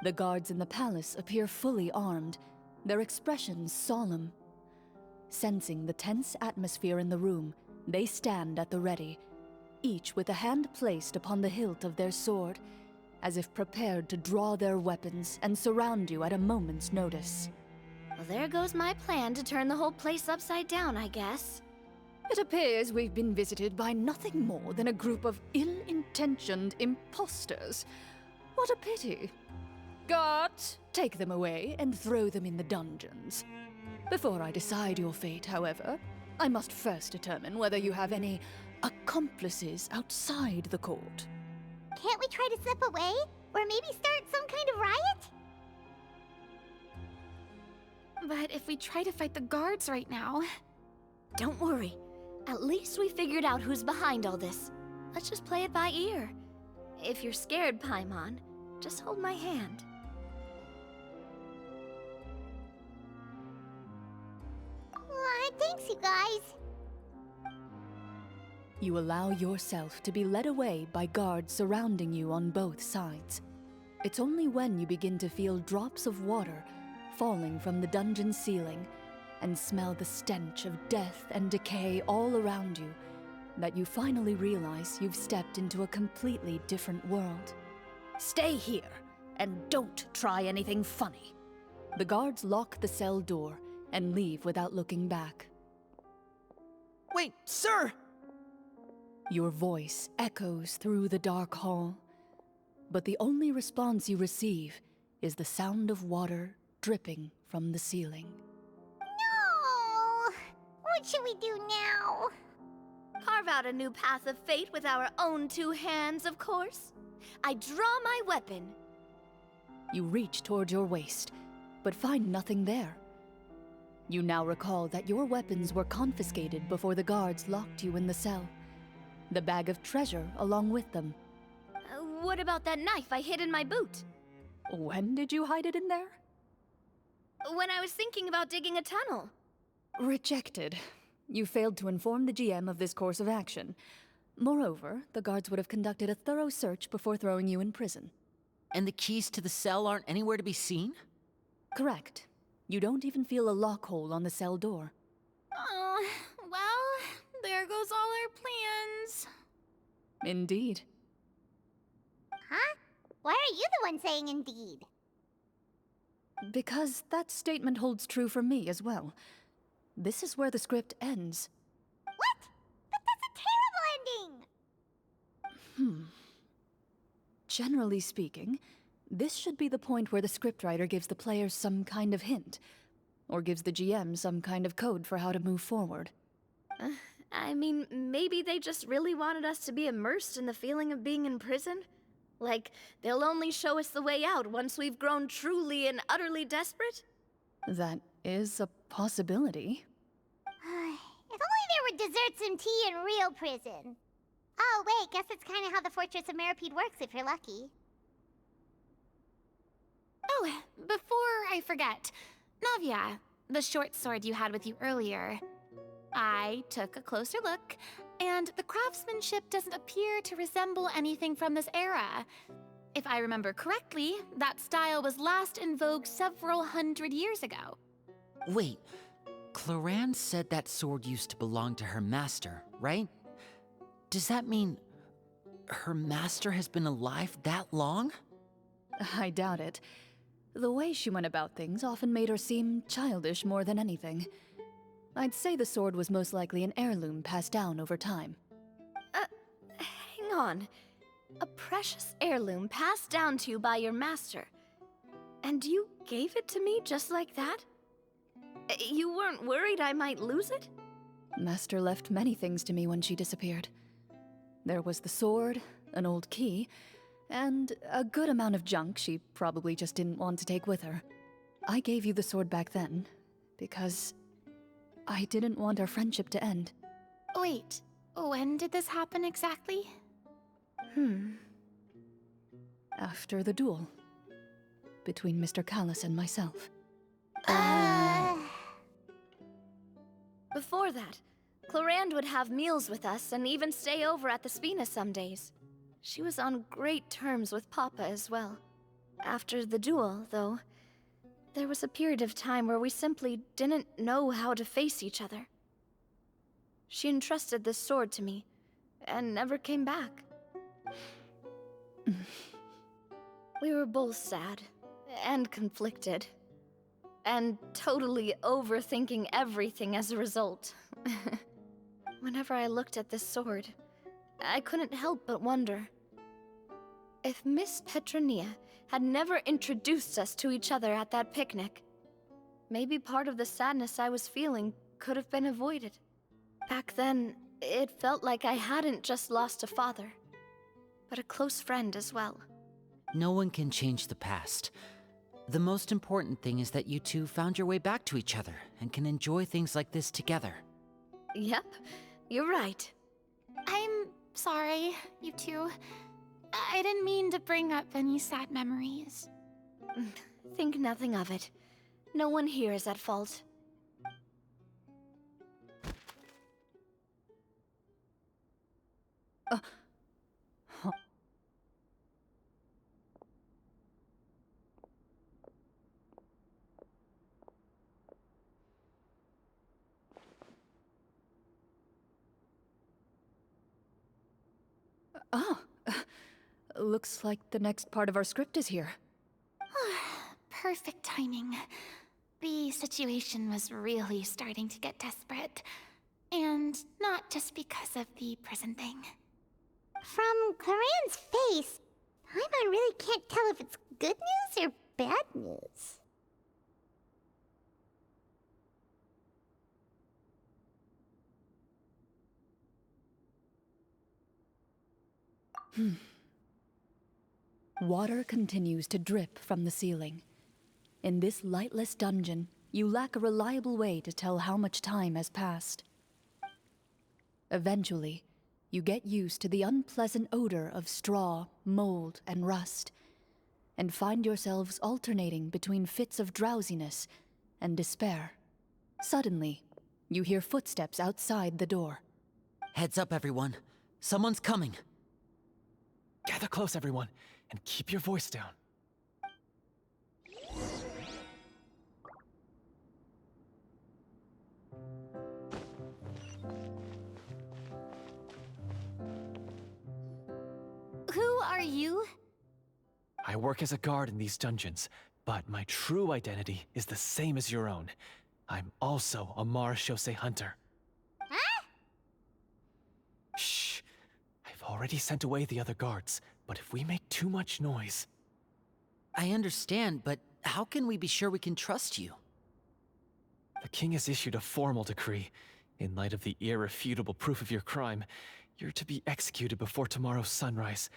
The guards in the palace appear fully armed, their expressions solemn. Sensing the tense atmosphere in the room, they stand at the ready, each with a hand placed upon the hilt of their sword, as if prepared to draw their weapons and surround you at a moment's notice. Well, there goes my plan to turn the whole place upside down, I guess. It appears we've been visited by nothing more than a group of ill-intentioned imposters. What a pity. Guards, take them away and throw them in the dungeons. Before I decide your fate, however, I must first determine whether you have any accomplices outside the court. Can't we try to slip away? Or maybe start some kind of riot? But if we try to fight the guards right now... Don't worry. At least we figured out who's behind all this. Let's just play it by ear. If you're scared, Paimon, just hold my hand. Thanks, you guys. You allow yourself to be led away by guards surrounding you on both sides. It's only when you begin to feel drops of water falling from the dungeon ceiling and smell the stench of death and decay all around you that you finally realize you've stepped into a completely different world. Stay here, and don't try anything funny. The guards lock the cell door and leave without looking back. Wait, sir! Your voice echoes through the dark hall, but the only response you receive is the sound of water dripping from the ceiling. No! What should we do now? Carve out a new path of fate with our own two hands, of course. I draw my weapon. You reach toward your waist, but find nothing there. You now recall that your weapons were confiscated before the guards locked you in the cell. The bag of treasure along with them. What about that knife I hid in my boot? When did you hide it in there? When I was thinking about digging a tunnel. Rejected. You failed to inform the GM of this course of action. Moreover, the guards would have conducted a thorough search before throwing you in prison. And the keys to the cell aren't anywhere to be seen? Correct. You don't even feel a lock hole on the cell door. Oh, well, there goes all our plans. Indeed. Huh? Why are you the one saying indeed? Because that statement holds true for me as well. This is where the script ends. What? But that's a terrible ending! Generally speaking, this should be the point where the scriptwriter gives the players some kind of hint, or gives the GM some kind of code for how to move forward. I mean, maybe they just really wanted us to be immersed in the feeling of being in prison? Like, they'll only show us the way out once we've grown truly and utterly desperate? That is a possibility. If only there were desserts and tea in real prison. Oh, wait, guess it's kind of how the Fortress of Meripede works if you're lucky. Oh, before I forget, Navia, the short sword you had with you earlier. I took a closer look, and the craftsmanship doesn't appear to resemble anything from this era. If I remember correctly, that style was last in vogue several hundred years ago. Wait, Cloran said that sword used to belong to her master, right? Does that mean her master has been alive that long? I doubt it. The way she went about things often made her seem childish more than anything. I'd say the sword was most likely an heirloom passed down over time. Hang on. A precious heirloom passed down to you by your master. And you gave it to me just like that? You weren't worried I might lose it? Master left many things to me when she disappeared. There was the sword, an old key, and a good amount of junk she probably just didn't want to take with her. I gave you the sword back then, because I didn't want our friendship to end. Wait, when did this happen exactly? After the duel. Between Mr. Callis and myself. Before that, Clorand would have meals with us and even stay over at the Spina some days. She was on great terms with Papa as well. After the duel, though, there was a period of time where we simply didn't know how to face each other. She entrusted this sword to me, and never came back. We were both sad, and conflicted, and totally overthinking everything as a result. Whenever I looked at this sword, I couldn't help but wonder. If Miss Petronia had never introduced us to each other at that picnic, maybe part of the sadness I was feeling could have been avoided. Back then, it felt like I hadn't just lost a father, but a close friend as well. No one can change the past. The most important thing is that you two found your way back to each other and can enjoy things like this together. Yep, you're right. I'm sorry, you two. I didn't mean to bring up any sad memories. Think nothing of it. No one here is at fault. Looks like the next part of our script is here. Perfect timing. The situation was really starting to get desperate. And not just because of the prison thing. From Claren's face, Paimon really can't tell if it's good news or bad news. Water continues to drip from the ceiling. In this lightless dungeon, you lack a reliable way to tell how much time has passed. Eventually, you get used to the unpleasant odor of straw, mold, and rust, and find yourselves alternating between fits of drowsiness and despair. Suddenly, you hear footsteps outside the door. Heads up, everyone. Someone's coming. Gather close, everyone, and keep your voice down. Who are you? I work as a guard in these dungeons, but my true identity is the same as your own. I'm also a Marechaussee hunter. Huh? Shh! I've already sent away the other guards, but if we make too much noise... I understand, but how can we be sure we can trust you? The king has issued a formal decree. In light of the irrefutable proof of your crime, you're to be executed before tomorrow's sunrise.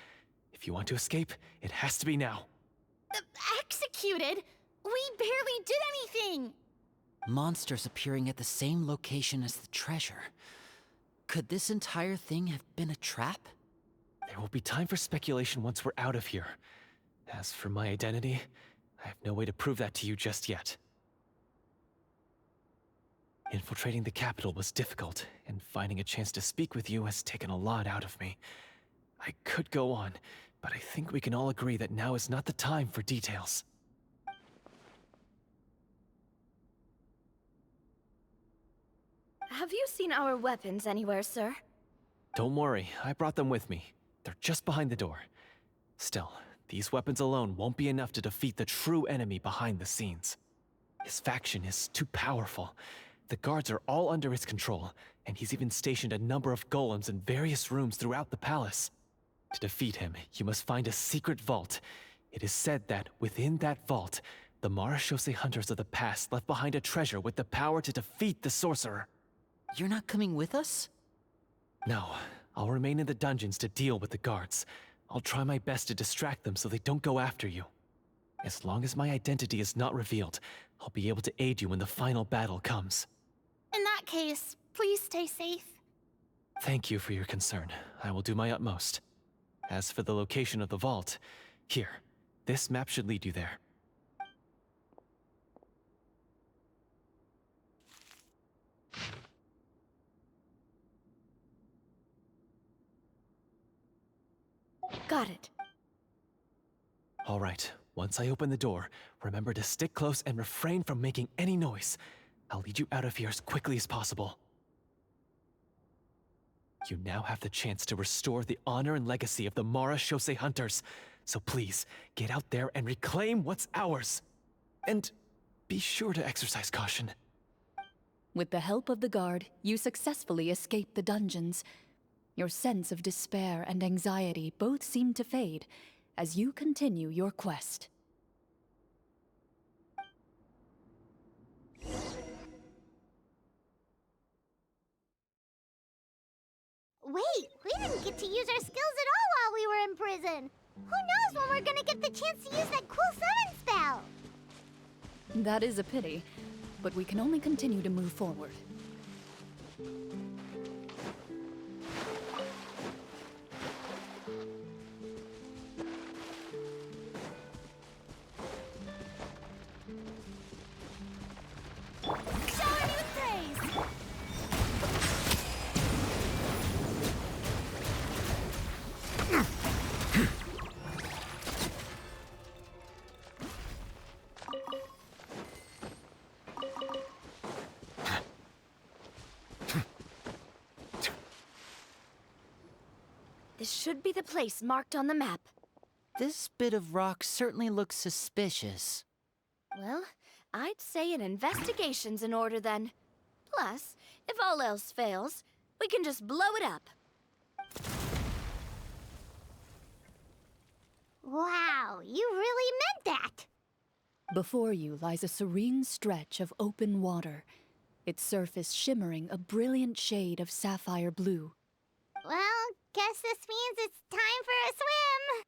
If you want to escape, it has to be now. Executed? We barely did anything! Monsters appearing at the same location as the treasure. Could this entire thing have been a trap? There will be time for speculation once we're out of here. As for my identity, I have no way to prove that to you just yet. Infiltrating the capital was difficult, and finding a chance to speak with you has taken a lot out of me. I could go on, but I think we can all agree that now is not the time for details. Have you seen our weapons anywhere, sir? Don't worry, I brought them with me. They're just behind the door. Still, these weapons alone won't be enough to defeat the true enemy behind the scenes. His faction is too powerful. The guards are all under his control, and he's even stationed a number of golems in various rooms throughout the palace. To defeat him, you must find a secret vault. It is said that within that vault, the Marechaussee hunters of the past left behind a treasure with the power to defeat the sorcerer. You're not coming with us? No, I'll remain in the dungeons to deal with the guards. I'll try my best to distract them so they don't go after you. As long as my identity is not revealed, I'll be able to aid you when the final battle comes. In that case, please stay safe. Thank you for your concern. I will do my utmost. As for the location of the vault, here, this map should lead you there. Got it. All right, once I open the door, remember to stick close and refrain from making any noise. I'll lead you out of here as quickly as possible. You now have the chance to restore the honor and legacy of the Marechaussee hunters. So please, get out there and reclaim what's ours. And be sure to exercise caution. With the help of the guard, you successfully escape the dungeons. Your sense of despair and anxiety both seem to fade as you continue your quest. Wait, we didn't get to use our skills at all while we were in prison. Who knows when we're gonna get the chance to use that cool summon spell? That is a pity, but we can only continue to move forward. This should be the place marked on the map. This bit of rock certainly looks suspicious. Well, I'd say an investigation's in order then. Plus, if all else fails, we can just blow it up. Wow, you really meant that! Before you lies a serene stretch of open water, its surface shimmering a brilliant shade of sapphire blue. Well, guess this means it's time for a swim!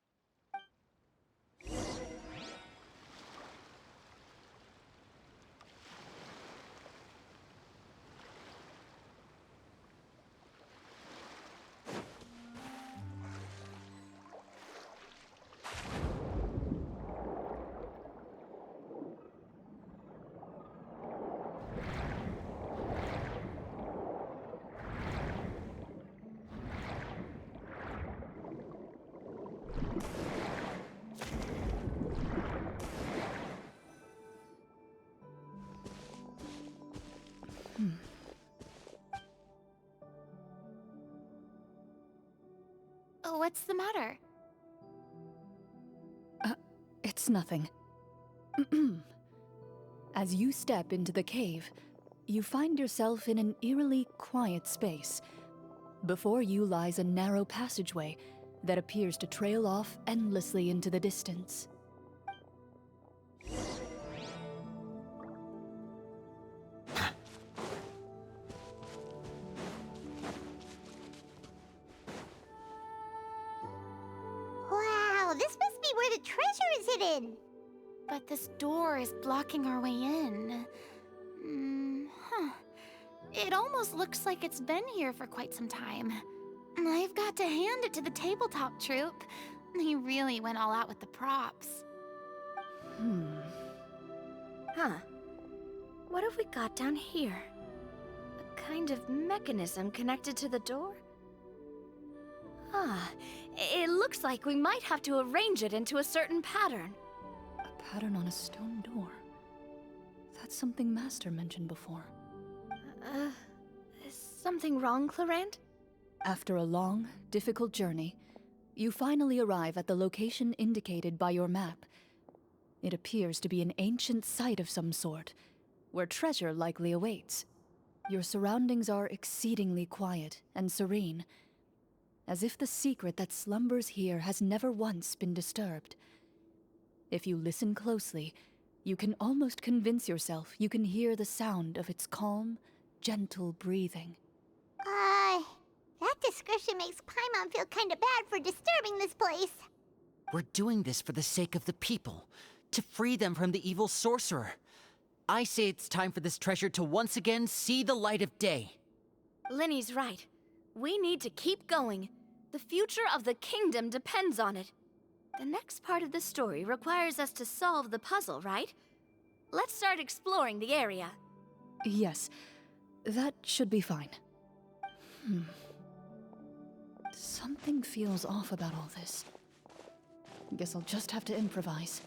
What's the matter? It's nothing. As you step into the cave, you find yourself in an eerily quiet space. Before you lies a narrow passageway that appears to trail off endlessly into the distance. Wow, this must be where the treasure is hidden! But this door is blocking our way in. It almost looks like it's been here for quite some time. I've got to hand it to the tabletop troupe. They really went all out with the props. Huh. What have we got down here? A kind of mechanism connected to the door? Ah, it looks like we might have to arrange it into a certain pattern. A pattern on a stone door. That's something Master mentioned before. Is something wrong, Clorinde? After a long, difficult journey, you finally arrive at the location indicated by your map. It appears to be an ancient site of some sort, where treasure likely awaits. Your surroundings are exceedingly quiet and serene, as if the secret that slumbers here has never once been disturbed. If you listen closely, you can almost convince yourself you can hear the sound of its calm, gentle breathing. That description makes Paimon feel kinda bad for disturbing this place. We're doing this for the sake of the people, to free them from the evil sorcerer. I say it's time for this treasure to once again see the light of day. Lyney's right. We need to keep going. The future of the kingdom depends on it. The next part of the story requires us to solve the puzzle, right? Let's start exploring the area. Yes, that should be fine. Something feels off about all this. Guess I'll just have to improvise.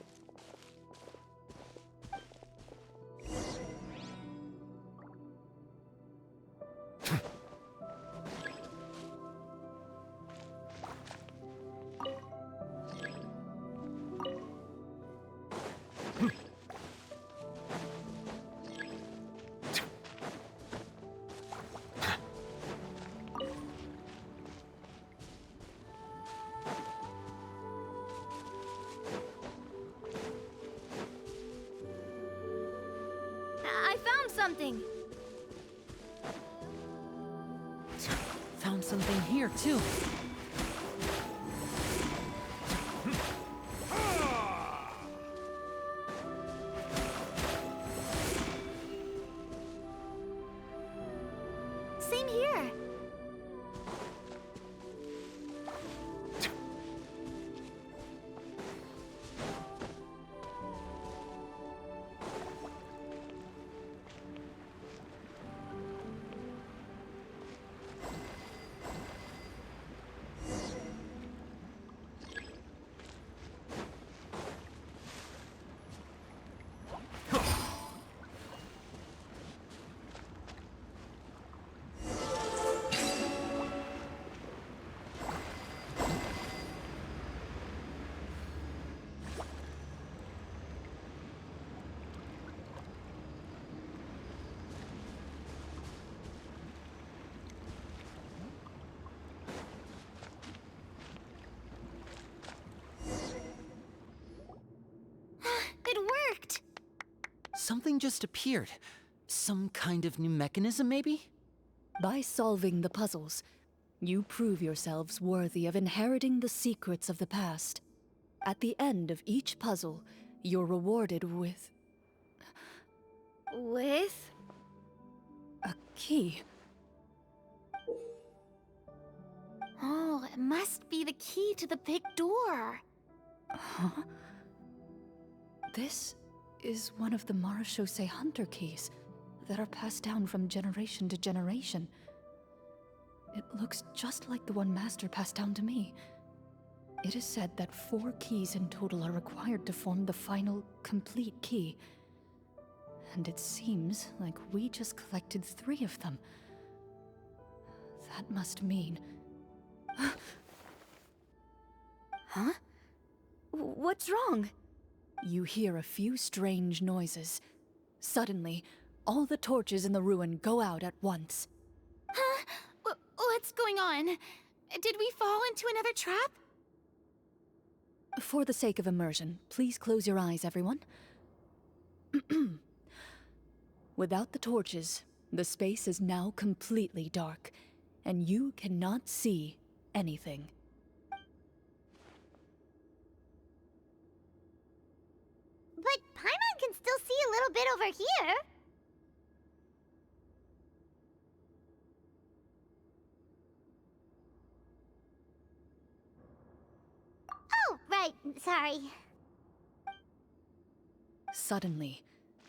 I found something! Found something here, too. Same here. Something just appeared. Some kind of new mechanism, maybe? By solving the puzzles, you prove yourselves worthy of inheriting the secrets of the past. At the end of each puzzle, you're rewarded with... With? a key. Oh, it must be the key to the big door. Huh? This is one of the Marechaussee Hunter keys that are passed down from generation to generation. It looks just like the one Master passed down to me. It is said that 4 keys in total are required to form the final, complete key. And it seems like we just collected 3 of them. That must mean... Huh? What's wrong? You hear a few strange noises. Suddenly, all the torches in the ruin go out at once. Huh? What's going on? Did we fall into another trap? For the sake of immersion, please close your eyes, everyone. Without the torches, the space is now completely dark, and you cannot see anything. But Paimon can still see a little bit over here. Oh, right. Sorry. Suddenly,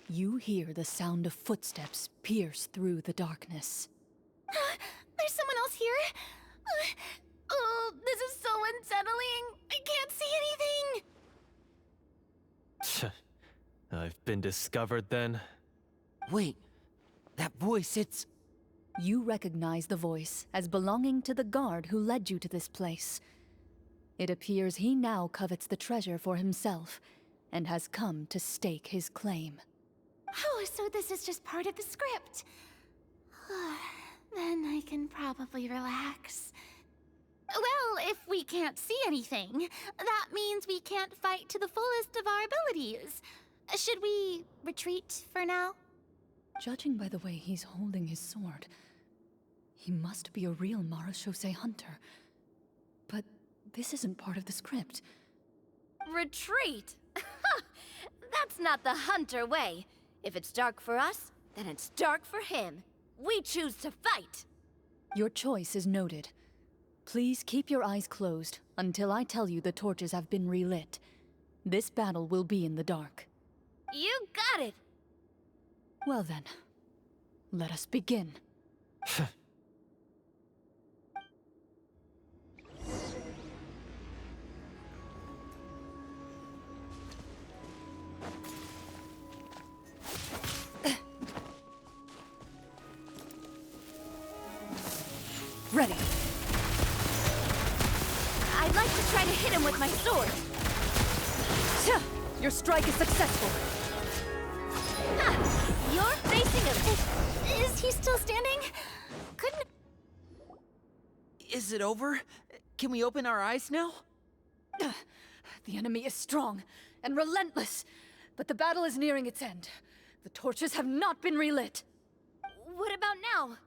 you hear the sound of footsteps pierce through the darkness. There's someone else here? Oh, this is so unsettling. I can't see anything. I've been discovered then? Wait, that voice, it's... You recognize the voice as belonging to the guard who led you to this place. It appears he now covets the treasure for himself, and has come to stake his claim. Oh, so this is just part of the script. Then I can probably relax. Well, if we can't see anything, that means we can't fight to the fullest of our abilities. Should we retreat for now? Judging by the way he's holding his sword, he must be a real Marechaussee Hunter. But this isn't part of the script. Retreat? That's not the Hunter way. If it's dark for us, then it's dark for him. We choose to fight. Your choice is noted. Please keep your eyes closed until I tell you the torches have been relit. This battle will be in the dark. You got it! Well then, let us begin. Ready. I'd like to try to hit him with my sword. Your strike is successful. You're facing him. Is he still standing? Couldn't... Is it over? Can we open our eyes now? The enemy is strong and relentless, but the battle is nearing its end. The torches have not been relit. What about now?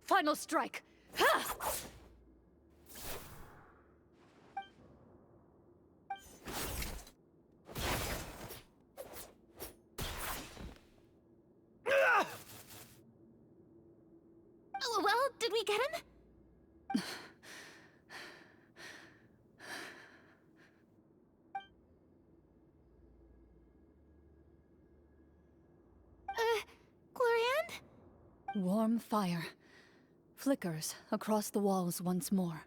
Final strike. Ha! Well, did we get him? Glorian? Warm fire flickers across the walls once more.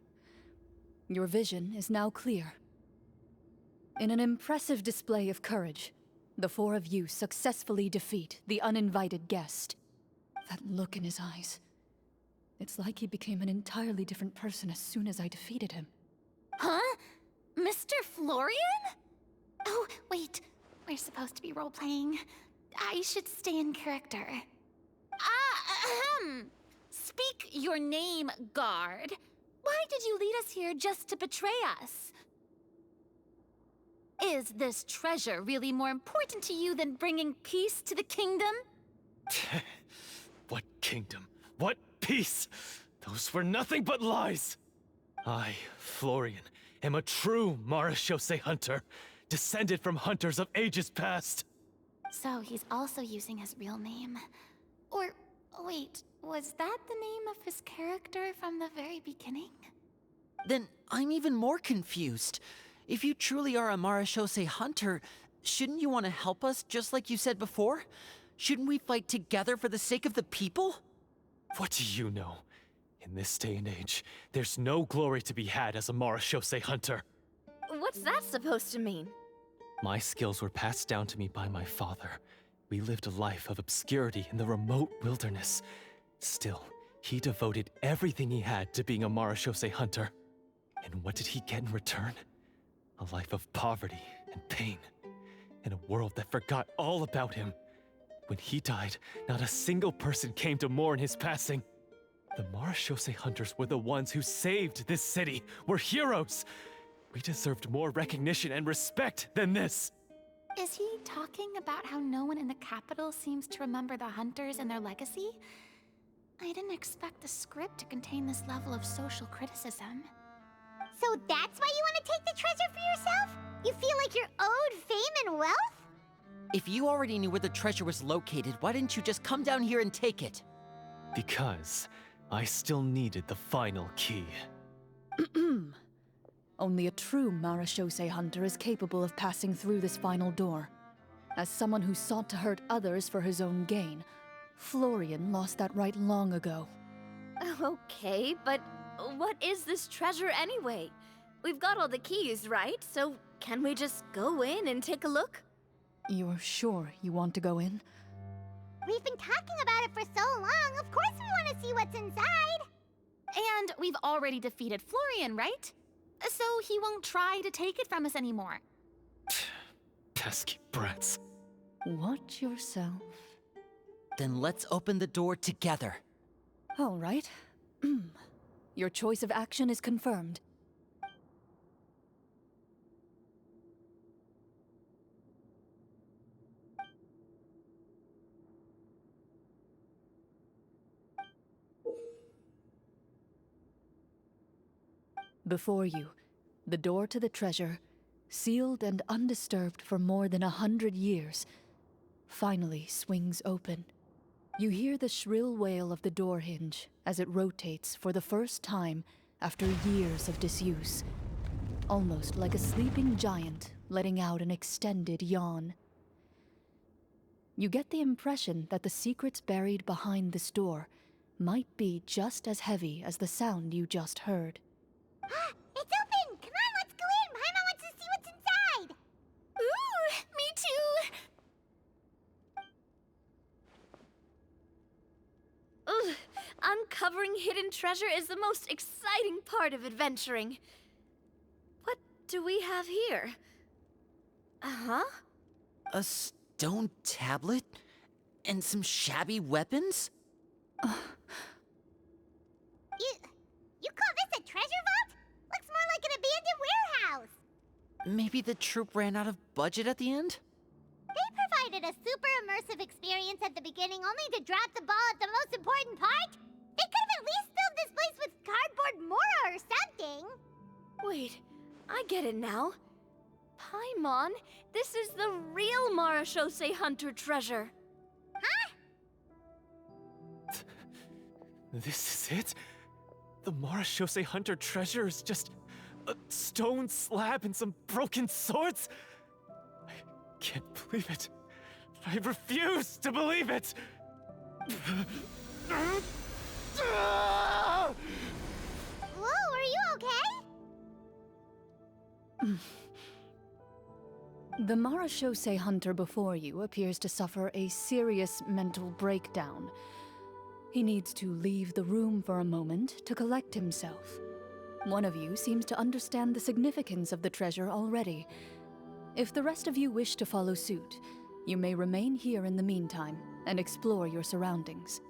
Your vision is now clear. In an impressive display of courage, the 4 of you successfully defeat the uninvited guest. That look in his eyes. It's like he became an entirely different person as soon as I defeated him. Huh? Mr. Florian? Oh, wait. We're supposed to be role-playing. I should stay in character. Speak your name, guard. Why did you lead us here just to betray us? Is this treasure really more important to you than bringing peace to the kingdom? What kingdom? What peace? Those were nothing but lies! I, Florian, am a true Marechaussee hunter, descended from hunters of ages past. So he's also using his real name. Or, wait, was that the name of his character from the very beginning? Then I'm even more confused. If you truly are a Marechaussee hunter, shouldn't you want to help us just like you said before? Shouldn't we fight together for the sake of the people? What do you know? In this day and age, there's no glory to be had as a Marechaussee hunter. What's that supposed to mean? My skills were passed down to me by my father. We lived a life of obscurity in the remote wilderness. Still, he devoted everything he had to being a Marechaussee hunter. And what did he get in return? A life of poverty and pain. In a world that forgot all about him. When he died, not a single person came to mourn his passing. The Marechaussee hunters were the ones who saved this city. We're heroes. We deserved more recognition and respect than this. Is he talking about how no one in the capital seems to remember the hunters and their legacy? I didn't expect the script to contain this level of social criticism. So that's why you want to take the treasure for yourself? You feel like you're owed fame and wealth? If you already knew where the treasure was located, why didn't you just come down here and take it? Because I still needed the final key. Only a true Marechaussee hunter is capable of passing through this final door. As someone who sought to hurt others for his own gain, Florian lost that right long ago. Okay, but what is this treasure anyway? We've got all the keys, right? So can we just go in and take a look? You're sure you want to go in? We've been talking about it for so long, of course we want to see what's inside! And we've already defeated Florian, right? So he won't try to take it from us anymore. Pesky brats. Watch yourself. Then let's open the door together. All right. Your choice of action is confirmed. Before you, the door to the treasure, sealed and undisturbed for more than 100 years, finally swings open. You hear the shrill wail of the door hinge as it rotates for the first time after years of disuse, almost like a sleeping giant letting out an extended yawn. You get the impression that the secrets buried behind this door might be just as heavy as the sound you just heard. It's open! Come on, let's go in! Paimon wants to see what's inside! Ooh, me too! Ugh, uncovering hidden treasure is the most exciting part of adventuring. What do we have here? Uh-huh. A stone tablet? And some shabby weapons? You call this a treasure vault? Looks more like an abandoned warehouse! Maybe the troop ran out of budget at the end? They provided a super immersive experience at the beginning only to drop the ball at the most important part? They could have at least filled this place with cardboard Mora or something! Wait, I get it now. Paimon, this is the real Marechaussee hunter treasure. Huh? This is it? The Marechaussee hunter treasure is just a stone slab and some broken swords? I can't believe it. I refuse to believe it! Whoa, are you okay? The Marechaussee hunter before you appears to suffer a serious mental breakdown. He needs to leave the room for a moment to collect himself. One of you seems to understand the significance of the treasure already. If the rest of you wish to follow suit, you may remain here in the meantime and explore your surroundings.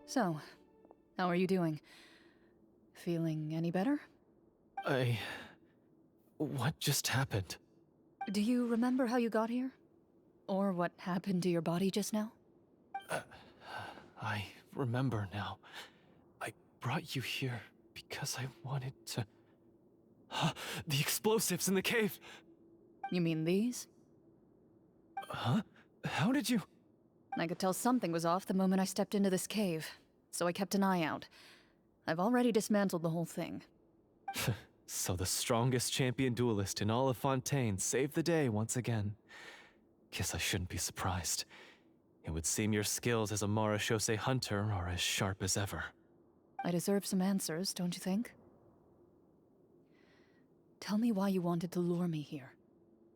So, how are you doing? Feeling any better? What just happened? Do you remember how you got here? Or what happened to your body just now? I remember now. I brought you here because I wanted to... The explosives in the cave! You mean these? Huh? How did you... I could tell something was off the moment I stepped into this cave, so I kept an eye out. I've already dismantled the whole thing. So the strongest champion duelist in all of Fontaine saved the day once again. Guess I shouldn't be surprised. It would seem your skills as a Marechaussee hunter are as sharp as ever. I deserve some answers, don't you think? Tell me why you wanted to lure me here.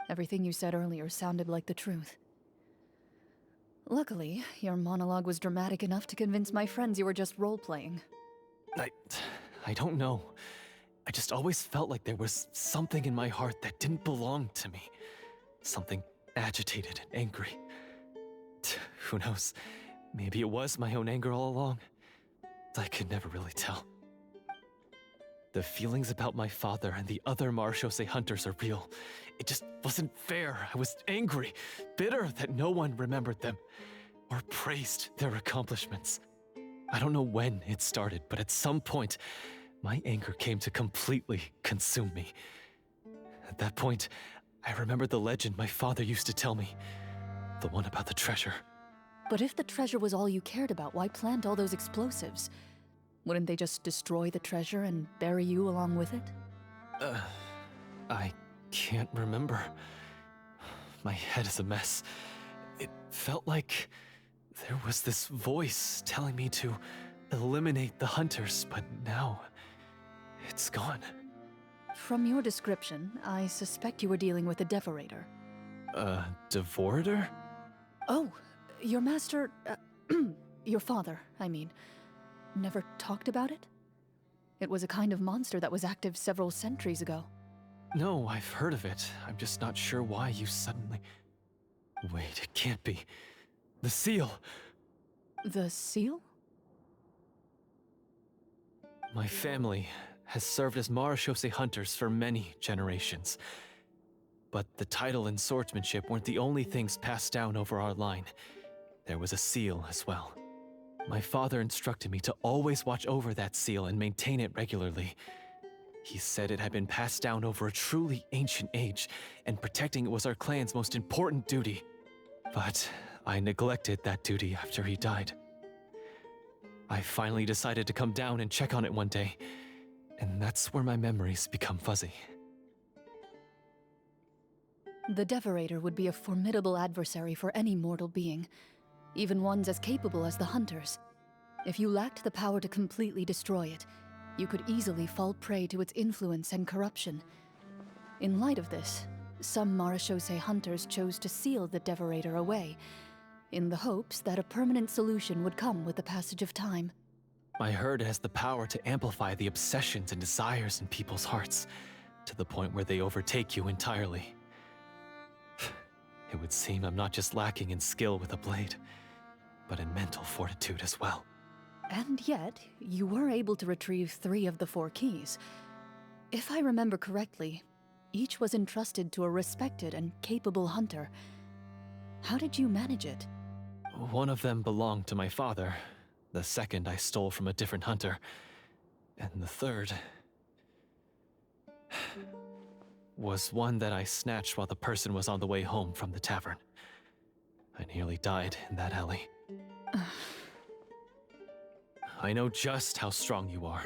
Everything you said earlier sounded like the truth. Luckily, your monologue was dramatic enough to convince my friends you were just role-playing. I don't know. I just always felt like there was something in my heart that didn't belong to me. Something agitated and angry. Who knows? Maybe it was my own anger all along. I could never really tell. The feelings about my father and the other Marechaussee hunters are real. It just wasn't fair. I was angry, bitter that no one remembered them or praised their accomplishments. I don't know when it started, but at some point, my anger came to completely consume me. At that point, I remembered the legend my father used to tell me. The one about the treasure. But if the treasure was all you cared about, why plant all those explosives? Wouldn't they just destroy the treasure and bury you along with it? I can't remember. My head is a mess. It felt like there was this voice telling me to eliminate the hunters, but now it's gone. From your description, I suspect you were dealing with a Devorator. Devorator? Oh, your master... your father, I mean. Never talked about it? It was a kind of monster that was active several centuries ago. No, I've heard of it. I'm just not sure why you suddenly... Wait, it can't be. The seal! The seal? My family has served as Marechaussee hunters for many generations. But the title and swordsmanship weren't the only things passed down over our line. There was a seal as well. My father instructed me to always watch over that seal and maintain it regularly. He said it had been passed down over a truly ancient age, and protecting it was our clan's most important duty. But I neglected that duty after he died. I finally decided to come down and check on it one day, and that's where my memories become fuzzy. The Devorator would be a formidable adversary for any mortal being, even ones as capable as the Hunters. If you lacked the power to completely destroy it, you could easily fall prey to its influence and corruption. In light of this, some Marechaussee hunters chose to seal the Devorator away, in the hopes that a permanent solution would come with the passage of time. I heard it has the power to amplify the obsessions and desires in people's hearts, to the point where they overtake you entirely. It would seem I'm not just lacking in skill with a blade, but in mental fortitude as well. And yet, you were able to retrieve 3 of the 4 keys. If I remember correctly, each was entrusted to a respected and capable hunter. How did you manage it? One of them belonged to my father. The second I stole from a different hunter. And the third... was one that I snatched while the person was on the way home from the tavern. I nearly died in that alley. I know just how strong you are.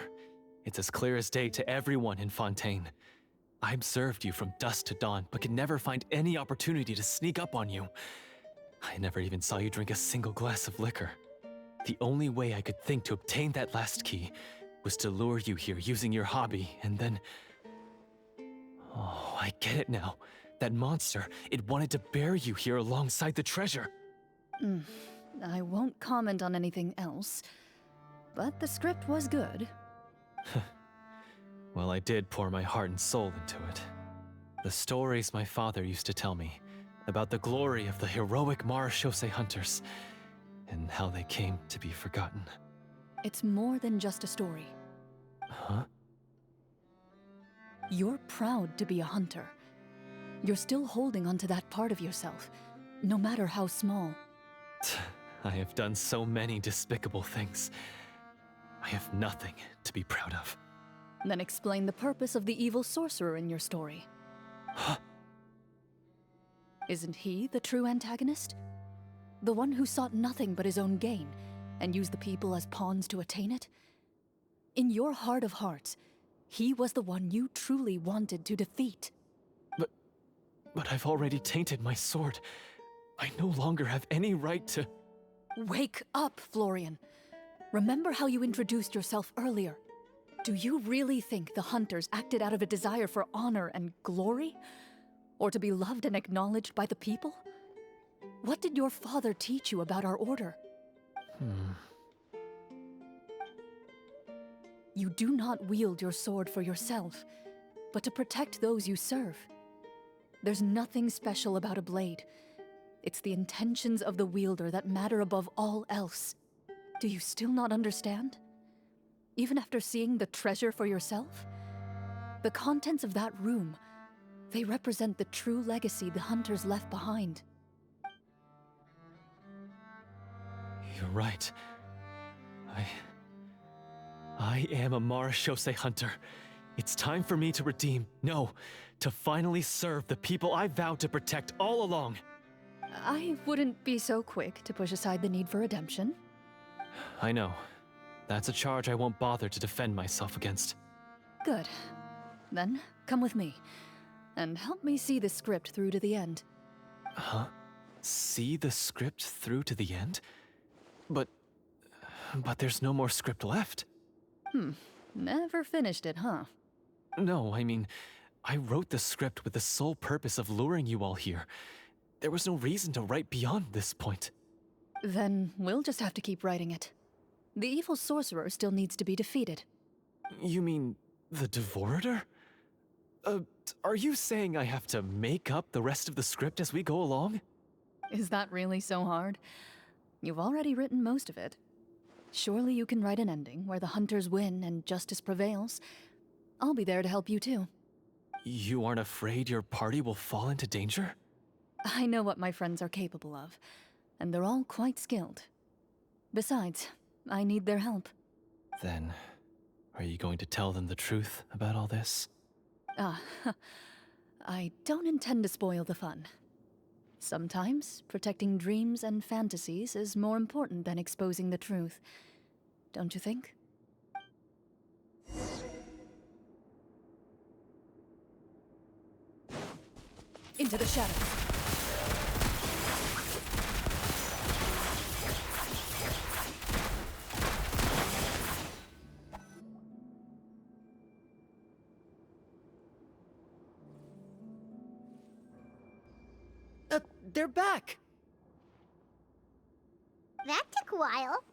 It's as clear as day to everyone in Fontaine. I observed you from dusk to dawn, but could never find any opportunity to sneak up on you. I never even saw you drink a single glass of liquor. The only way I could think to obtain that last key was to lure you here using your hobby, and then... Oh, I get it now. That monster, it wanted to bury you here alongside the treasure. I won't comment on anything else, but the script was good. Well, I did pour my heart and soul into it. The stories my father used to tell me about the glory of the heroic Marechaussee hunters. and how they came to be forgotten. It's more than just a story. Huh? You're proud to be a hunter. You're still holding onto that part of yourself, no matter how small. I have done so many despicable things. I have nothing to be proud of. Then explain the purpose of the evil sorcerer in your story. Huh? Isn't he the true antagonist? The one who sought nothing but his own gain, and used the people as pawns to attain it? In your heart of hearts, he was the one you truly wanted to defeat. But I've already tainted my sword. I no longer have any right to... Wake up, Florian. Remember how you introduced yourself earlier. Do you really think the hunters acted out of a desire for honor and glory? Or to be loved and acknowledged by the people? What did your father teach you about our order? You do not wield your sword for yourself, but to protect those you serve. There's nothing special about a blade. It's the intentions of the wielder that matter above all else. Do you still not understand? Even after seeing the treasure for yourself? The contents of that room, they represent the true legacy the hunters left behind. You're right. I am a Marechaussee hunter. It's time for me to redeem, no, to finally serve the people I vowed to protect all along. I wouldn't be so quick to push aside the need for redemption. I know. That's a charge I won't bother to defend myself against. Good. Then, come with me, and help me see the script through to the end. Huh? See the script through to the end? But there's no more script left. Never finished it, huh? No, I mean, I wrote the script with the sole purpose of luring you all here. There was no reason to write beyond this point. Then we'll just have to keep writing it. The evil sorcerer still needs to be defeated. You mean the Devorator? Are you saying I have to make up the rest of the script as we go along? Is that really so hard? You've already written most of it. Surely you can write an ending where the hunters win and justice prevails. I'll be there to help you too. You aren't afraid your party will fall into danger? I know what my friends are capable of, and they're all quite skilled. Besides, I need their help. Then, are you going to tell them the truth about all this? I don't intend to spoil the fun. Sometimes, protecting dreams and fantasies is more important than exposing the truth. Don't you think? Into the shadows. They're back! That took a while.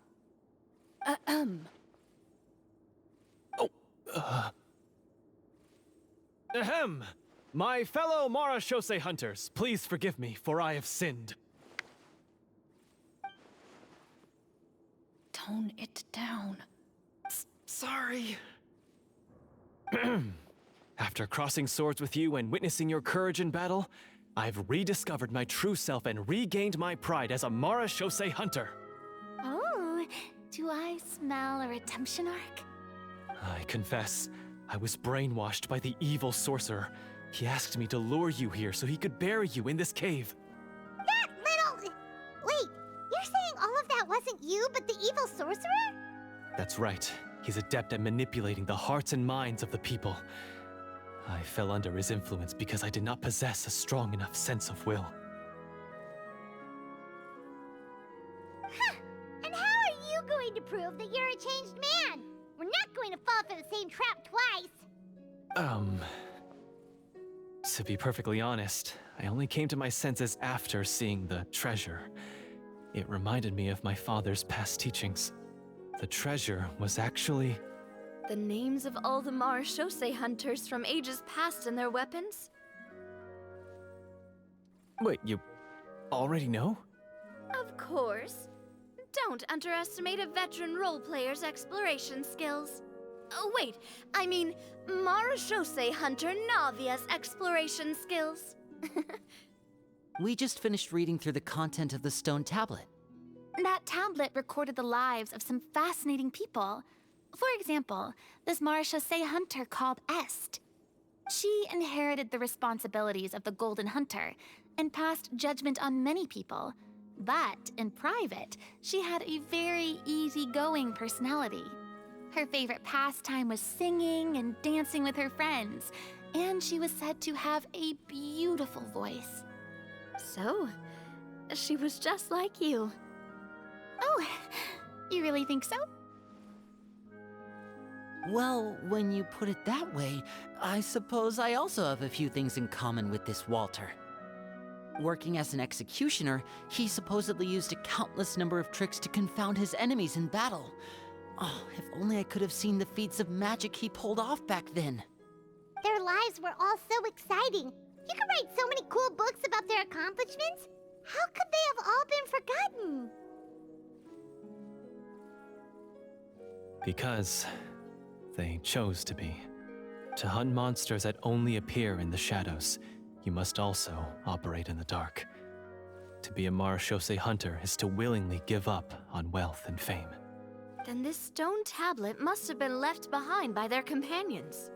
Ahem! My fellow Marechaussee hunters, please forgive me, for I have sinned. Tone it down. Sorry. After crossing swords with you and witnessing your courage in battle, I've rediscovered my true self and regained my pride as a Marechaussee hunter. Oh, do I smell a redemption arc? I confess, I was brainwashed by the evil sorcerer. He asked me to lure you here so he could bury you in this cave. That little... Wait, you're saying all of that wasn't you, but the evil sorcerer? That's right. He's adept at manipulating the hearts and minds of the people. I fell under his influence because I did not possess a strong enough sense of will. Huh. And how are you going to prove that you're a changed man? We're not going to fall for the same trap twice. To be perfectly honest, I only came to my senses after seeing the treasure. It reminded me of my father's past teachings. The treasure was actually... The names of all the Marechaussee hunters from ages past and their weapons? Wait, you already know? Of course. Don't underestimate a veteran role-player's exploration skills. Oh, wait, I mean Marechaussee Hunter Navia's exploration skills. We just finished reading through the content of the stone tablet. That tablet recorded the lives of some fascinating people. For example, this Marechaussee Hunter called Est. She inherited the responsibilities of the Golden Hunter and passed judgment on many people. But in private, she had a very easygoing personality. Her favorite pastime was singing and dancing with her friends, and she was said to have a beautiful voice. So, she was just like you. Oh, you really think so? Well, when you put it that way, I suppose I also have a few things in common with this Walter. Working as an executioner, he supposedly used a countless number of tricks to confound his enemies in battle. Oh, if only I could have seen the feats of magic he pulled off back then. Their lives were all so exciting. You could write so many cool books about their accomplishments. How could they have all been forgotten? Because they chose to be. To hunt monsters that only appear in the shadows, you must also operate in the dark. To be a Marechaussee Hunter is to willingly give up on wealth and fame. Then this stone tablet must have been left behind by their companions.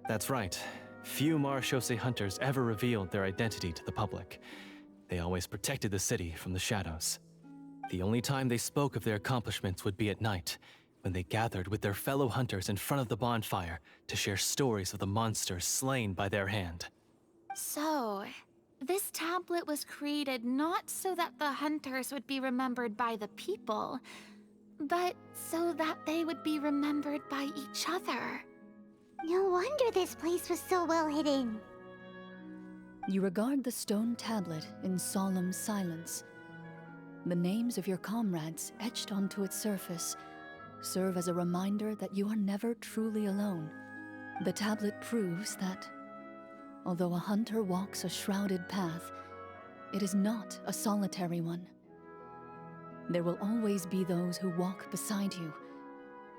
That's right. Few Marechaussee Hunters ever revealed their identity to the public. They always protected the city from the shadows. The only time they spoke of their accomplishments would be at night, when they gathered with their fellow hunters in front of the bonfire to share stories of the monsters slain by their hand. So, this tablet was created not so that the hunters would be remembered by the people, but so that they would be remembered by each other. No wonder this place was so well hidden. You regard the stone tablet in solemn silence. The names of your comrades etched onto its surface serve as a reminder that you are never truly alone. The tablet proves that, although a hunter walks a shrouded path, it is not a solitary one. There will always be those who walk beside you,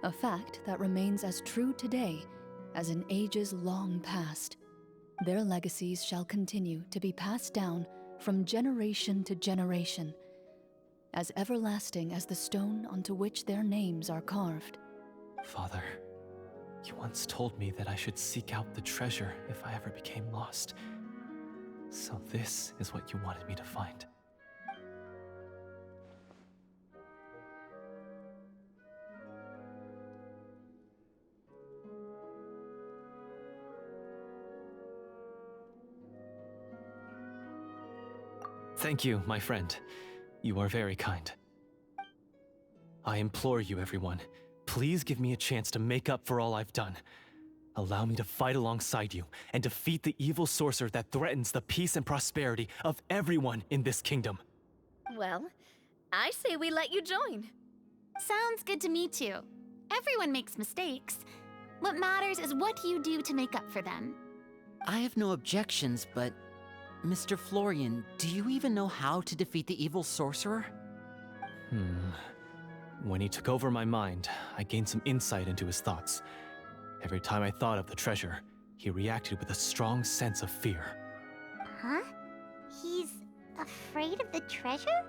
a fact that remains as true today as in ages long past. Their legacies shall continue to be passed down from generation to generation, as everlasting as the stone onto which their names are carved. Father, you once told me that I should seek out the treasure if I ever became lost. So this is what you wanted me to find. Thank you, my friend. You are very kind. I implore you, everyone, please give me a chance to make up for all I've done. Allow me to fight alongside you and defeat the evil sorcerer that threatens the peace and prosperity of everyone in this kingdom. Well, I say we let you join. Sounds good to me too. Everyone makes mistakes. What matters is what you do to make up for them. I have no objections, but Mr. Florian, do you even know how to defeat the evil sorcerer? When he took over my mind, I gained some insight into his thoughts. Every time I thought of the treasure, he reacted with a strong sense of fear. Huh? He's afraid of the treasure?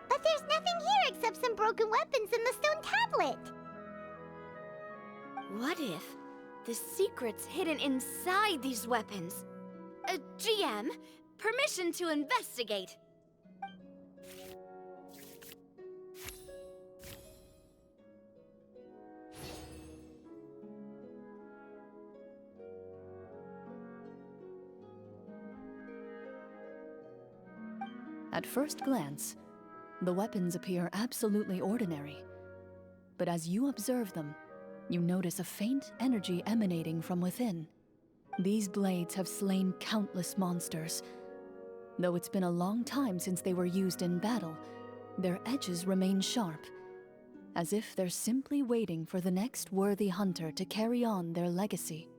But there's nothing here except some broken weapons and the stone tablet. What if the secret's hidden inside these weapons? GM, permission to investigate. At first glance, the weapons appear absolutely ordinary. But as you observe them, you notice a faint energy emanating from within. These blades have slain countless monsters. Though it's been a long time since they were used in battle, their edges remain sharp, as if they're simply waiting for the next worthy hunter to carry on their legacy.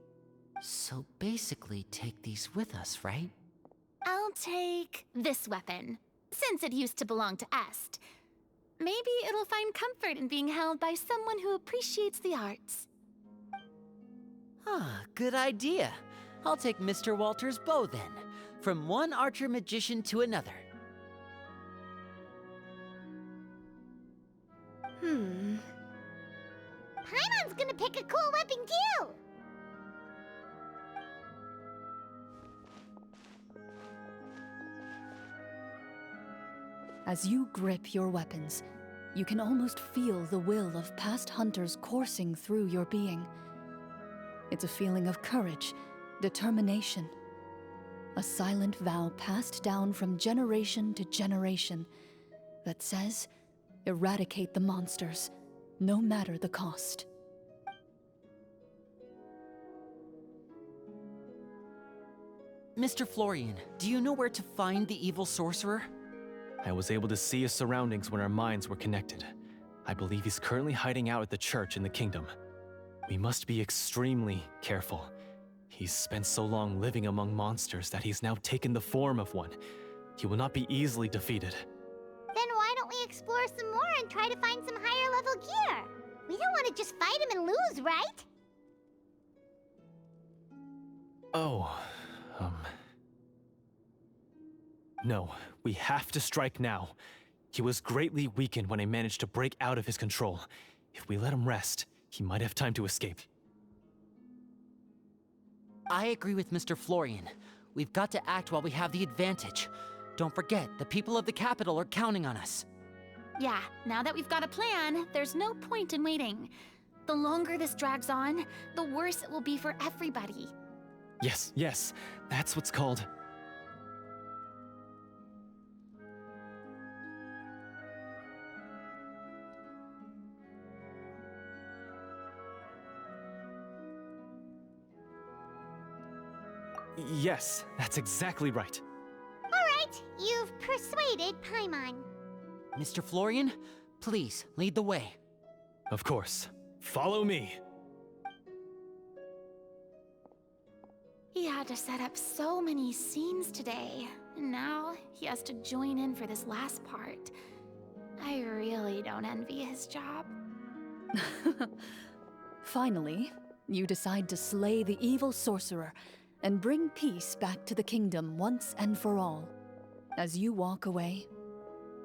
So basically take these with us, right? I'll take this weapon. since it used to belong to Est. Maybe it'll find comfort in being held by someone who appreciates the arts. Ah, good idea. I'll take Mr. Walter's bow then, from one archer magician to another. Paimon's gonna pick a cool weapon too! As you grip your weapons, you can almost feel the will of past hunters coursing through your being. It's a feeling of courage, determination. A silent vow passed down from generation to generation that says, eradicate the monsters, no matter the cost. Mr. Florian, do you know where to find the evil sorcerer? I was able to see his surroundings when our minds were connected. I believe he's currently hiding out at the church in the kingdom. We must be extremely careful. He's spent so long living among monsters that he's now taken the form of one. He will not be easily defeated. Then why don't we explore some more and try to find some higher level gear? We don't want to just fight him and lose, right? Oh, No, we have to strike now. He was greatly weakened when I managed to break out of his control. If we let him rest, he might have time to escape. I agree with Mr. Florian. We've got to act while we have the advantage. Don't forget, the people of the capital are counting on us. Yeah, now that we've got a plan, there's no point in waiting. The longer this drags on, the worse it will be for everybody. Yes, that's what's called... Yes, that's exactly right. Alright, you've persuaded Paimon. Mr. Florian, please, lead the way. Of course. Follow me. He had to set up so many scenes today, and now he has to join in for this last part. I really don't envy his job. Finally, you decide to slay the evil sorcerer and bring peace back to the kingdom once and for all. As you walk away,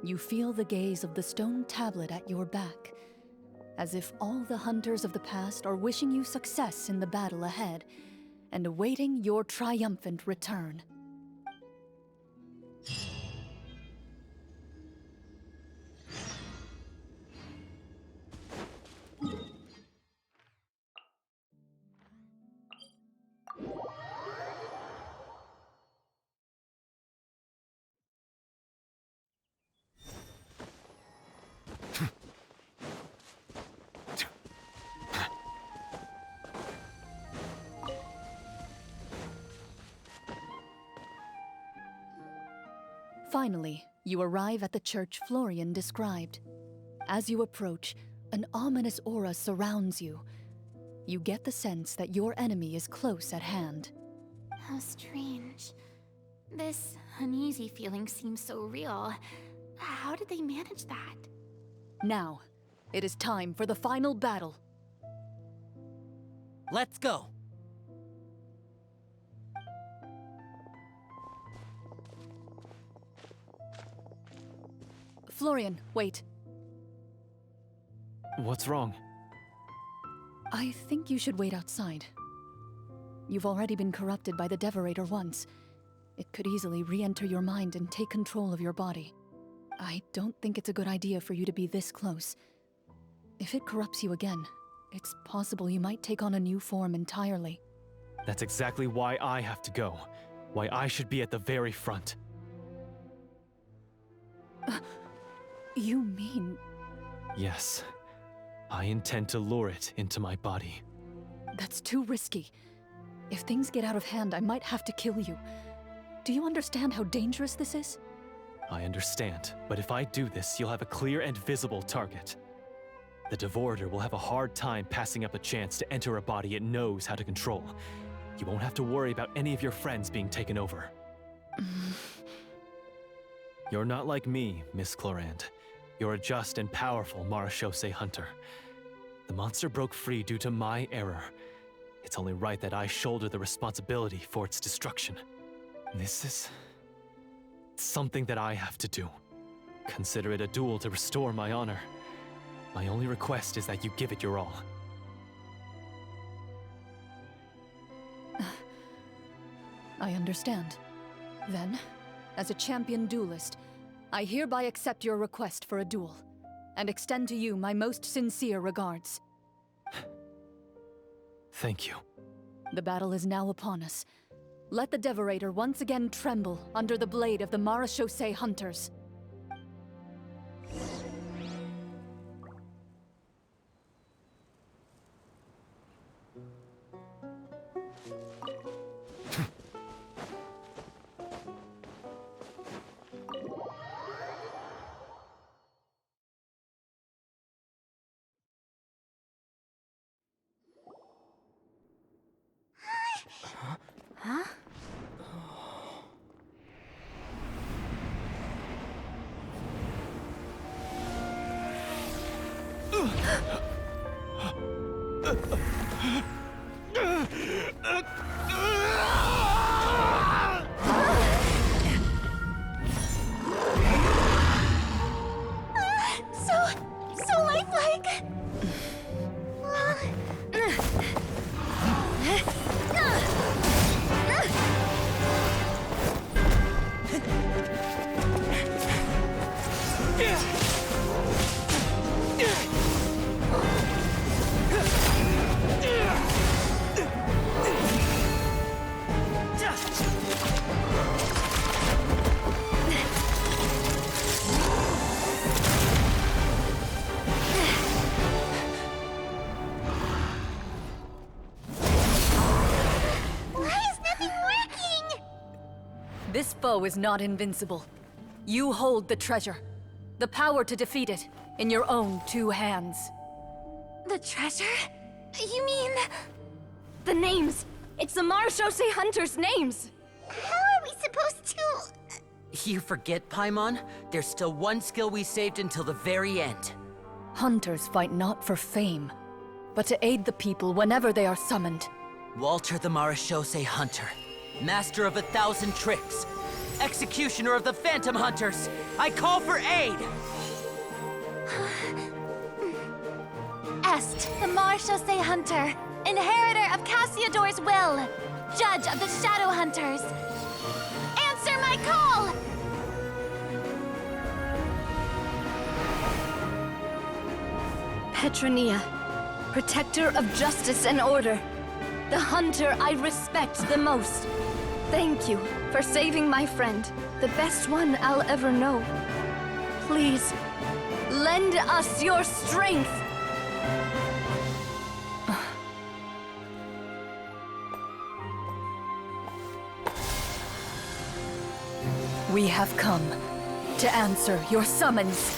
you feel the gaze of the stone tablet at your back, as if all the hunters of the past are wishing you success in the battle ahead and awaiting your triumphant return. Finally, you arrive at the church Florian described. As you approach, an ominous aura surrounds you. You get the sense that your enemy is close at hand. How strange. This uneasy feeling seems so real. How did they manage that? Now, it is time for the final battle. Let's go! Florian, wait. What's wrong? I think you should wait outside. You've already been corrupted by the Devorator once. It could easily re-enter your mind and take control of your body. I don't think it's a good idea for you to be this close. If it corrupts you again, it's possible you might take on a new form entirely. That's exactly why I have to go. Why I should be at the very front. You mean... Yes. I intend to lure it into my body. That's too risky. If things get out of hand, I might have to kill you. Do you understand how dangerous this is? I understand, but if I do this, you'll have a clear and visible target. The Devorator will have a hard time passing up a chance to enter a body it knows how to control. You won't have to worry about any of your friends being taken over. You're not like me, Miss Clorand. You're a just and powerful Marechaussee hunter. The monster broke free due to my error. It's only right that I shoulder the responsibility for its destruction. This is something that I have to do. Consider it a duel to restore my honor. My only request is that you give it your all. I understand. Then, as a champion duelist, I hereby accept your request for a duel, and extend to you my most sincere regards. Thank you. The battle is now upon us. Let the Devorator once again tremble under the blade of the Marechaussee hunters. Huh? So lifelike! This foe is not invincible. You hold the treasure. The power to defeat it in your own 2 hands. The treasure? You mean... The names! It's the Marechaussee hunters' names! How are we supposed to... You forget, Paimon? There's still one skill we saved until the very end. Hunters fight not for fame, but to aid the people whenever they are summoned. Walter the Marechaussee Hunter, master of 1,000 tricks, executioner of the Phantom Hunters, I call for aid! Est, the Marechaussee Hunter, inheritor of Cassiodor's will, judge of the Shadow Hunters. Answer my call! Petronia, protector of justice and order. The hunter I respect the most. Thank you for saving my friend, the best one I'll ever know. Please, lend us your strength! We have come to answer your summons.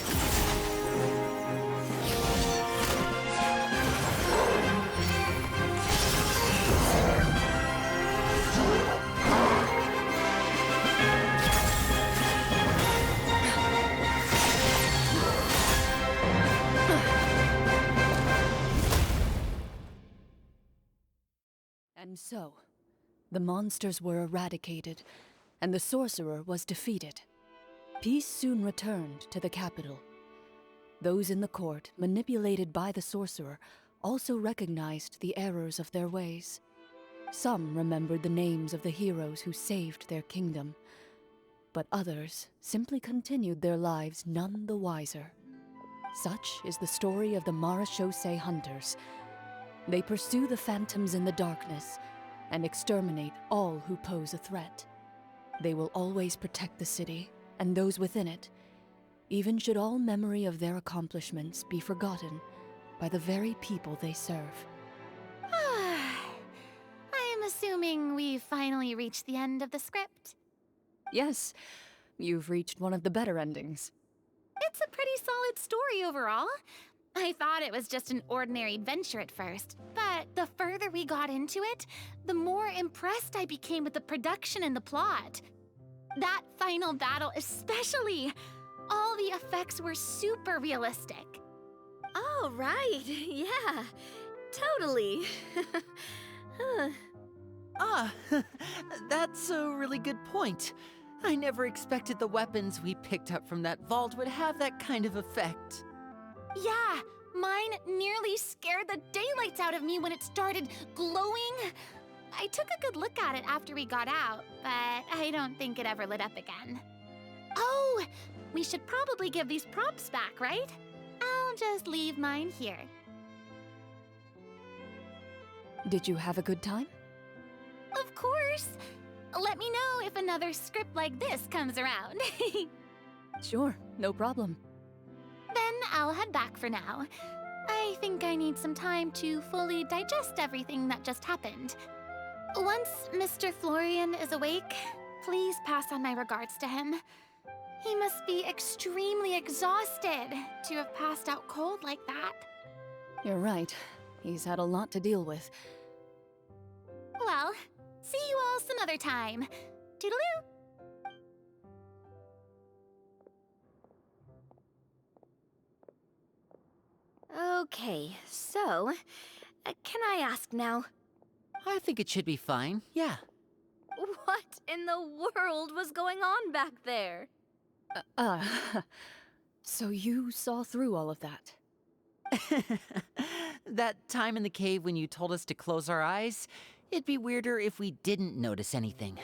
And so, the monsters were eradicated, and the sorcerer was defeated. Peace soon returned to the capital. Those in the court, manipulated by the sorcerer, also recognized the errors of their ways. Some remembered the names of the heroes who saved their kingdom, but others simply continued their lives none the wiser. Such is the story of the Marechaussee Hunters. They pursue the phantoms in the darkness and exterminate all who pose a threat. They will always protect the city and those within it, even should all memory of their accomplishments be forgotten by the very people they serve. I am assuming we've finally reached the end of the script. Yes, you've reached one of the better endings. It's a pretty solid story overall. I thought it was just an ordinary adventure at first, but the further we got into it, the more impressed I became with the production and the plot. That final battle especially. All the effects were super realistic. Oh, right. Yeah, totally. That's a really good point. I never expected the weapons we picked up from that vault would have that kind of effect. Yeah, mine nearly scared the daylights out of me when it started glowing. I took a good look at it after we got out, but I don't think it ever lit up again. Oh, we should probably give these props back, right? I'll just leave mine here. Did you have a good time? Of course. Let me know if another script like this comes around. Sure, no problem. Then I'll head back for now. I think I need some time to fully digest everything that just happened. Once Mr. Florian is awake, please pass on my regards to him. He must be extremely exhausted to have passed out cold like that. You're right. He's had a lot to deal with. Well, see you all some other time. Toodaloo! Okay, so, can I ask now? I think it should be fine, yeah. What in the world was going on back there? So you saw through all of that? That time in the cave when you told us to close our eyes, it'd be weirder if we didn't notice anything.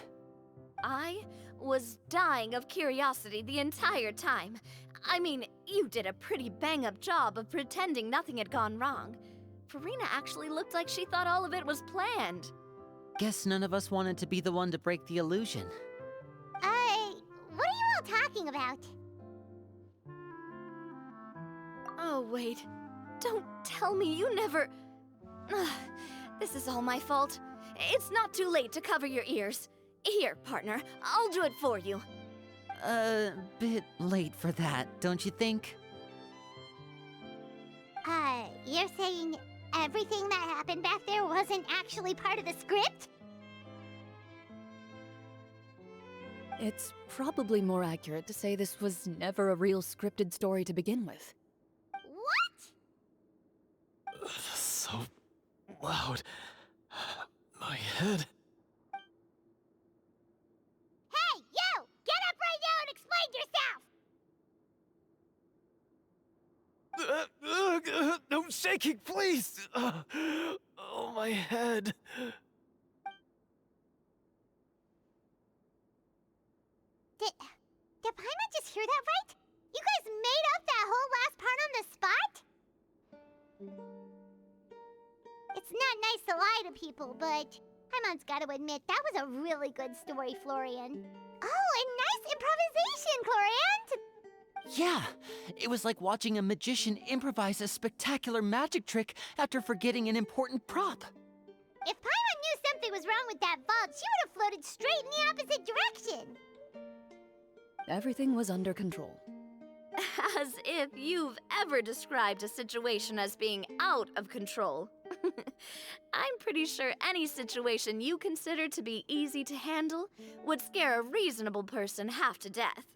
I was dying of curiosity the entire time. I mean, you did a pretty bang-up job of pretending nothing had gone wrong. Farina actually looked like she thought all of it was planned. Guess none of us wanted to be the one to break the illusion. What are you all talking about? Oh, wait. Don't tell me you never... Ugh, this is all my fault. It's not too late to cover your ears. Here, partner, I'll do it for you. Bit late for that, don't you think? You're saying everything that happened back there wasn't actually part of the script? It's probably more accurate to say this was never a real scripted story to begin with. What? So loud. My head. Hey, you! Get up right now and explain yourself! No shaking, please! Oh, my head. Did Paimon just hear that right? You guys made up that whole last part on the spot? It's not nice to lie to people, but Paimon's gotta admit, that was a really good story, Florian. Oh, and nice improvisation, Florian! Yeah, it was like watching a magician improvise a spectacular magic trick after forgetting an important prop. If Paimon knew something was wrong with that vault, she would have floated straight in the opposite direction! Everything was under control. As if you've ever described a situation as being out of control. I'm pretty sure any situation you consider to be easy to handle would scare a reasonable person half to death.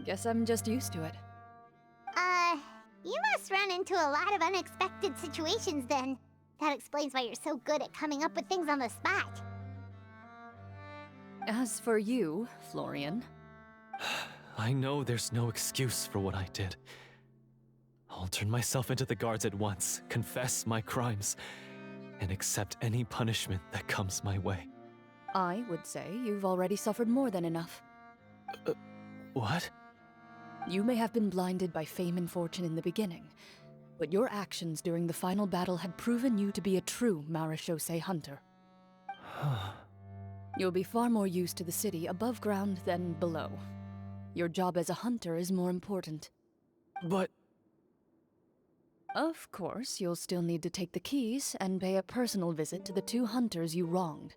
Guess I'm just used to it. You must run into a lot of unexpected situations then. That explains why you're so good at coming up with things on the spot. As for you, Florian... I know there's no excuse for what I did. I'll turn myself into the guards at once, confess my crimes, and accept any punishment that comes my way. I would say you've already suffered more than enough. What? You may have been blinded by fame and fortune in the beginning, but your actions during the final battle had proven you to be a true Marechaussee hunter. You'll be far more used to the city above ground than below. Your job as a hunter is more important. But... Of course, you'll still need to take the keys and pay a personal visit to the 2 hunters you wronged.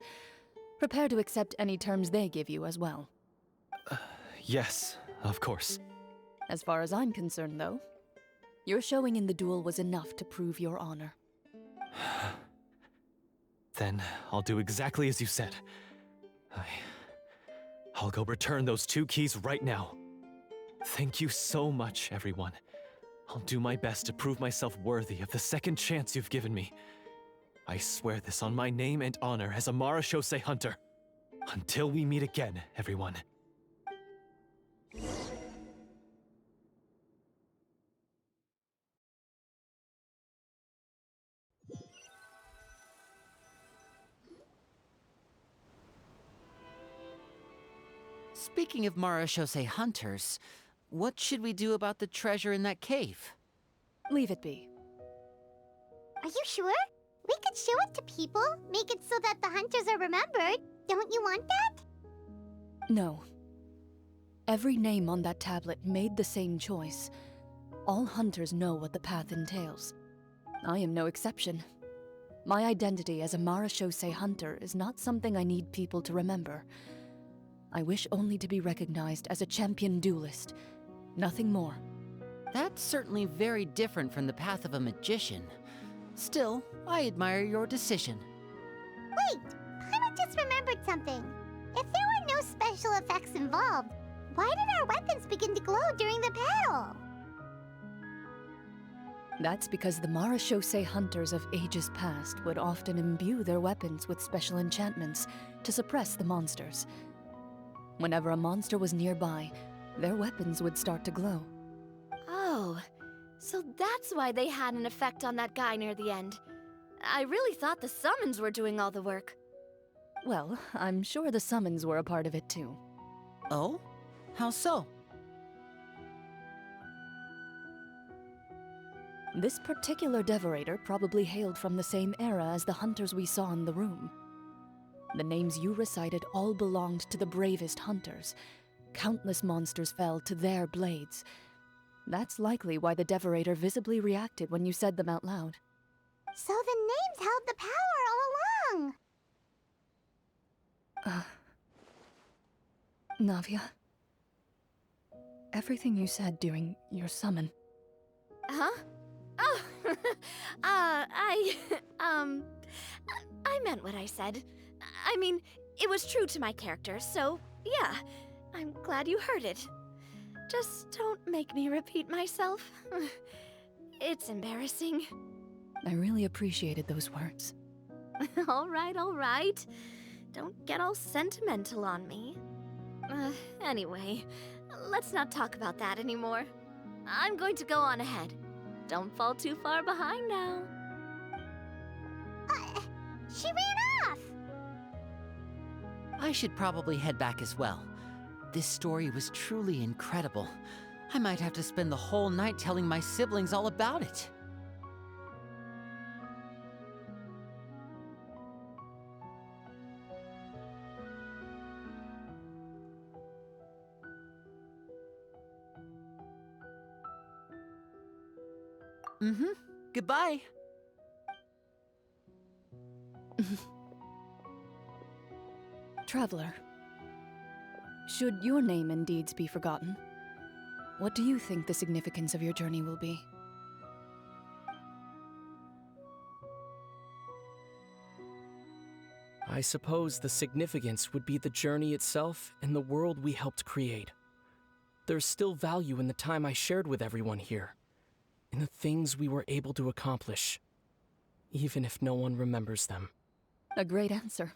Prepare to accept any terms they give you as well. Yes, of course. As far as I'm concerned, though, your showing in the duel was enough to prove your honor. Then I'll do exactly as you said. I'll go return those 2 keys right now. Thank you so much, everyone. I'll do my best to prove myself worthy of the second chance you've given me. I swear this on my name and honor as a Marachose hunter. Until we meet again, everyone. Speaking of Marachose hunters, what should we do about the treasure in that cave? Leave it be. Are you sure? We could show it to people, make it so that the hunters are remembered. Don't you want that? No. Every name on that tablet made the same choice. All hunters know what the path entails. I am no exception. My identity as a Marachose hunter is not something I need people to remember. I wish only to be recognized as a champion duelist. Nothing more. That's certainly very different from the path of a magician. Still, I admire your decision. Wait! Paimon just remembered something. If there were no special effects involved, why did our weapons begin to glow during the battle? That's because the Marachose hunters of ages past would often imbue their weapons with special enchantments to suppress the monsters. Whenever a monster was nearby, their weapons would start to glow. Oh, so that's why they had an effect on that guy near the end. I really thought the summons were doing all the work. Well, I'm sure the summons were a part of it too. Oh? How so? This particular Devorator probably hailed from the same era as the hunters we saw in the room. The names you recited all belonged to the bravest hunters. Countless monsters fell to their blades. That's likely why the Devorator visibly reacted when you said them out loud. So the names held the power all along! Navia. Everything you said during your summon. Huh? Oh, I meant what I said. I mean, it was true to my character, so yeah, I'm glad you heard it. Just don't make me repeat myself. It's embarrassing. I really appreciated those words. All right. Don't get all sentimental on me. Anyway, let's not talk about that anymore. I'm going to go on ahead. Don't fall too far behind now. She ran off! I should probably head back as well. This story was truly incredible. I might have to spend the whole night telling my siblings all about it. Goodbye. Traveler, should your name and deeds be forgotten, what do you think the significance of your journey will be? I suppose the significance would be the journey itself and the world we helped create. There's still value in the time I shared with everyone here, in the things we were able to accomplish, even if no one remembers them. A great answer.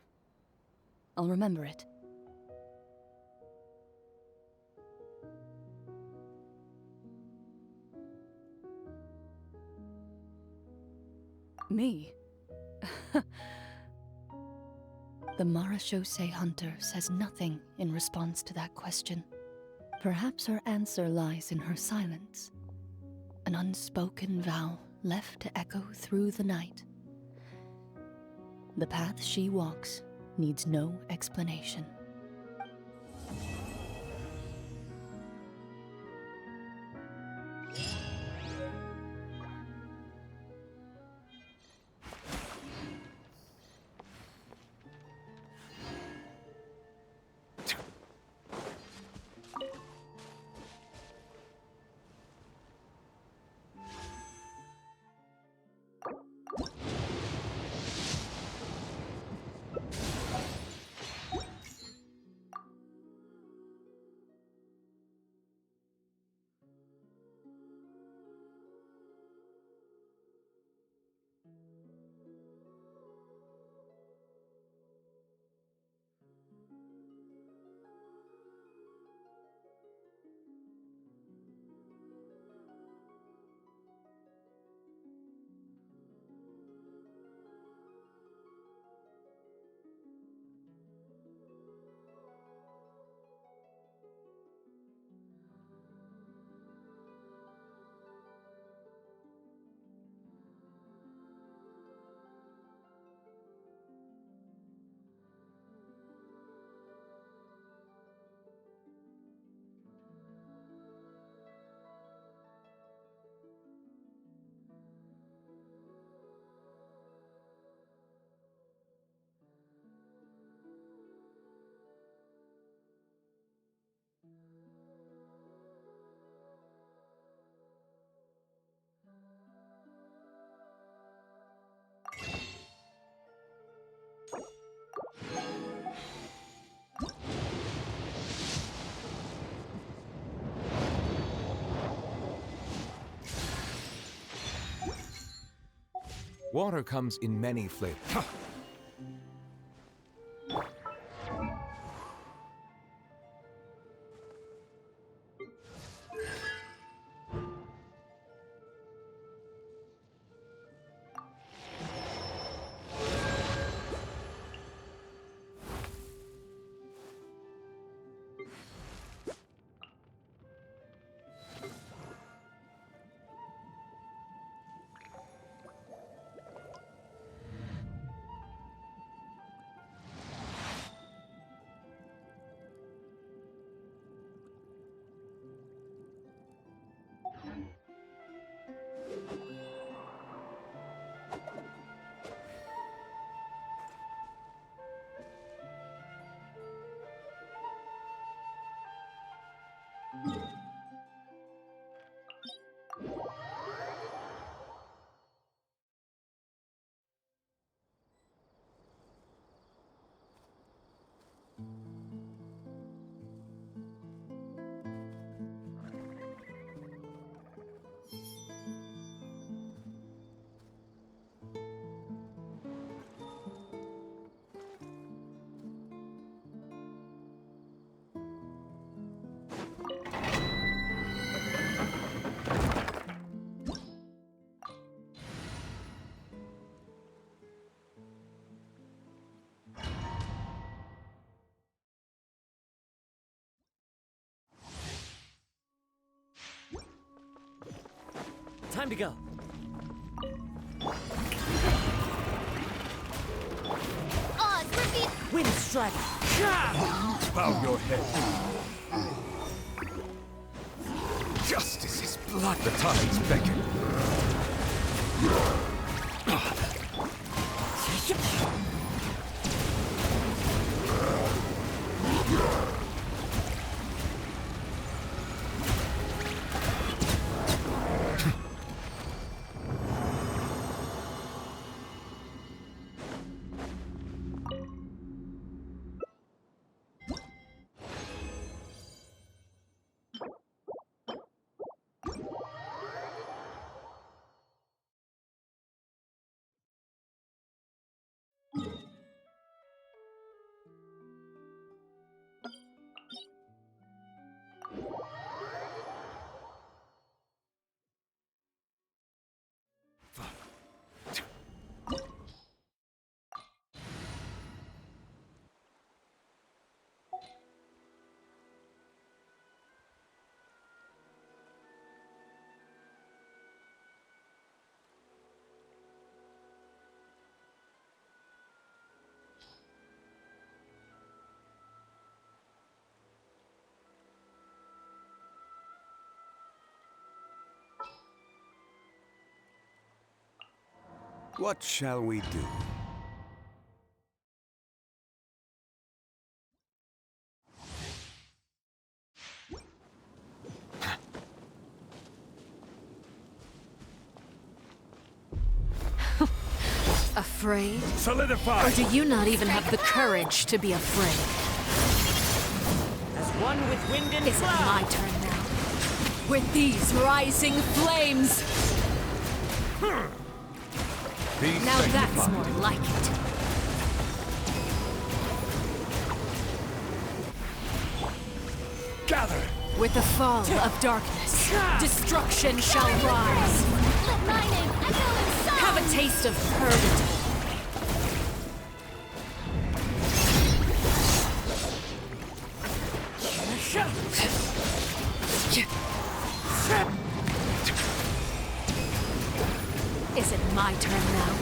I'll remember it. Me? The Marachose hunter says nothing in response to that question. Perhaps her answer lies in her silence. An unspoken vow left to echo through the night. The path she walks needs no explanation. Water comes in many flavors. Time to go. Oz, repeat. Wind strike. Bow your head. Justice is blood. The tides beckon. What shall we do? Afraid? Solidify! Or do you not even have the courage to be afraid? As one with wind and Is it my turn now? With these rising flames! Now that's more like it. Gather! With the fall of darkness, destruction shall rise. Let my name echo inside. Have a taste of purgatory. Is it my turn now?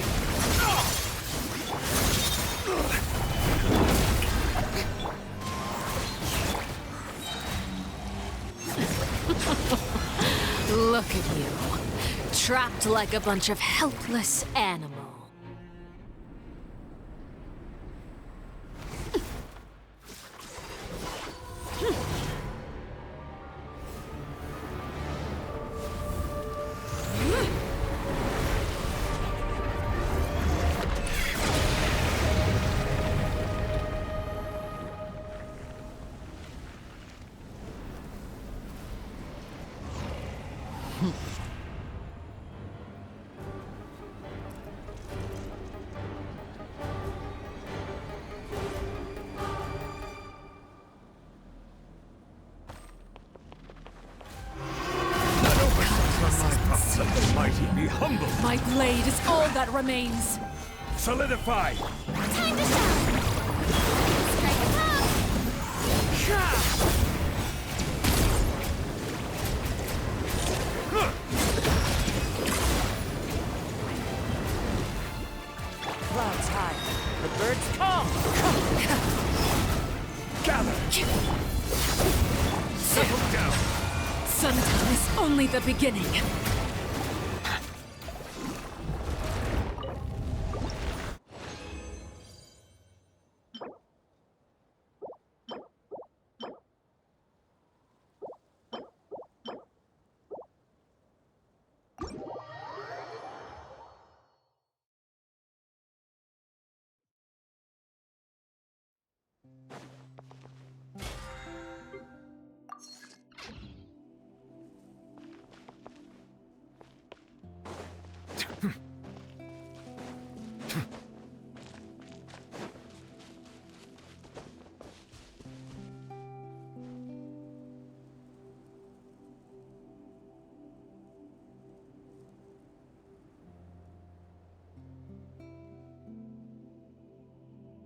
Look at you, trapped like a bunch of helpless animals. be humble. My blade is all that remains. Solidify. Time to shine! Strike a pose! Clouds high. The birds come. Gather. Settle down. Sundown is only the beginning.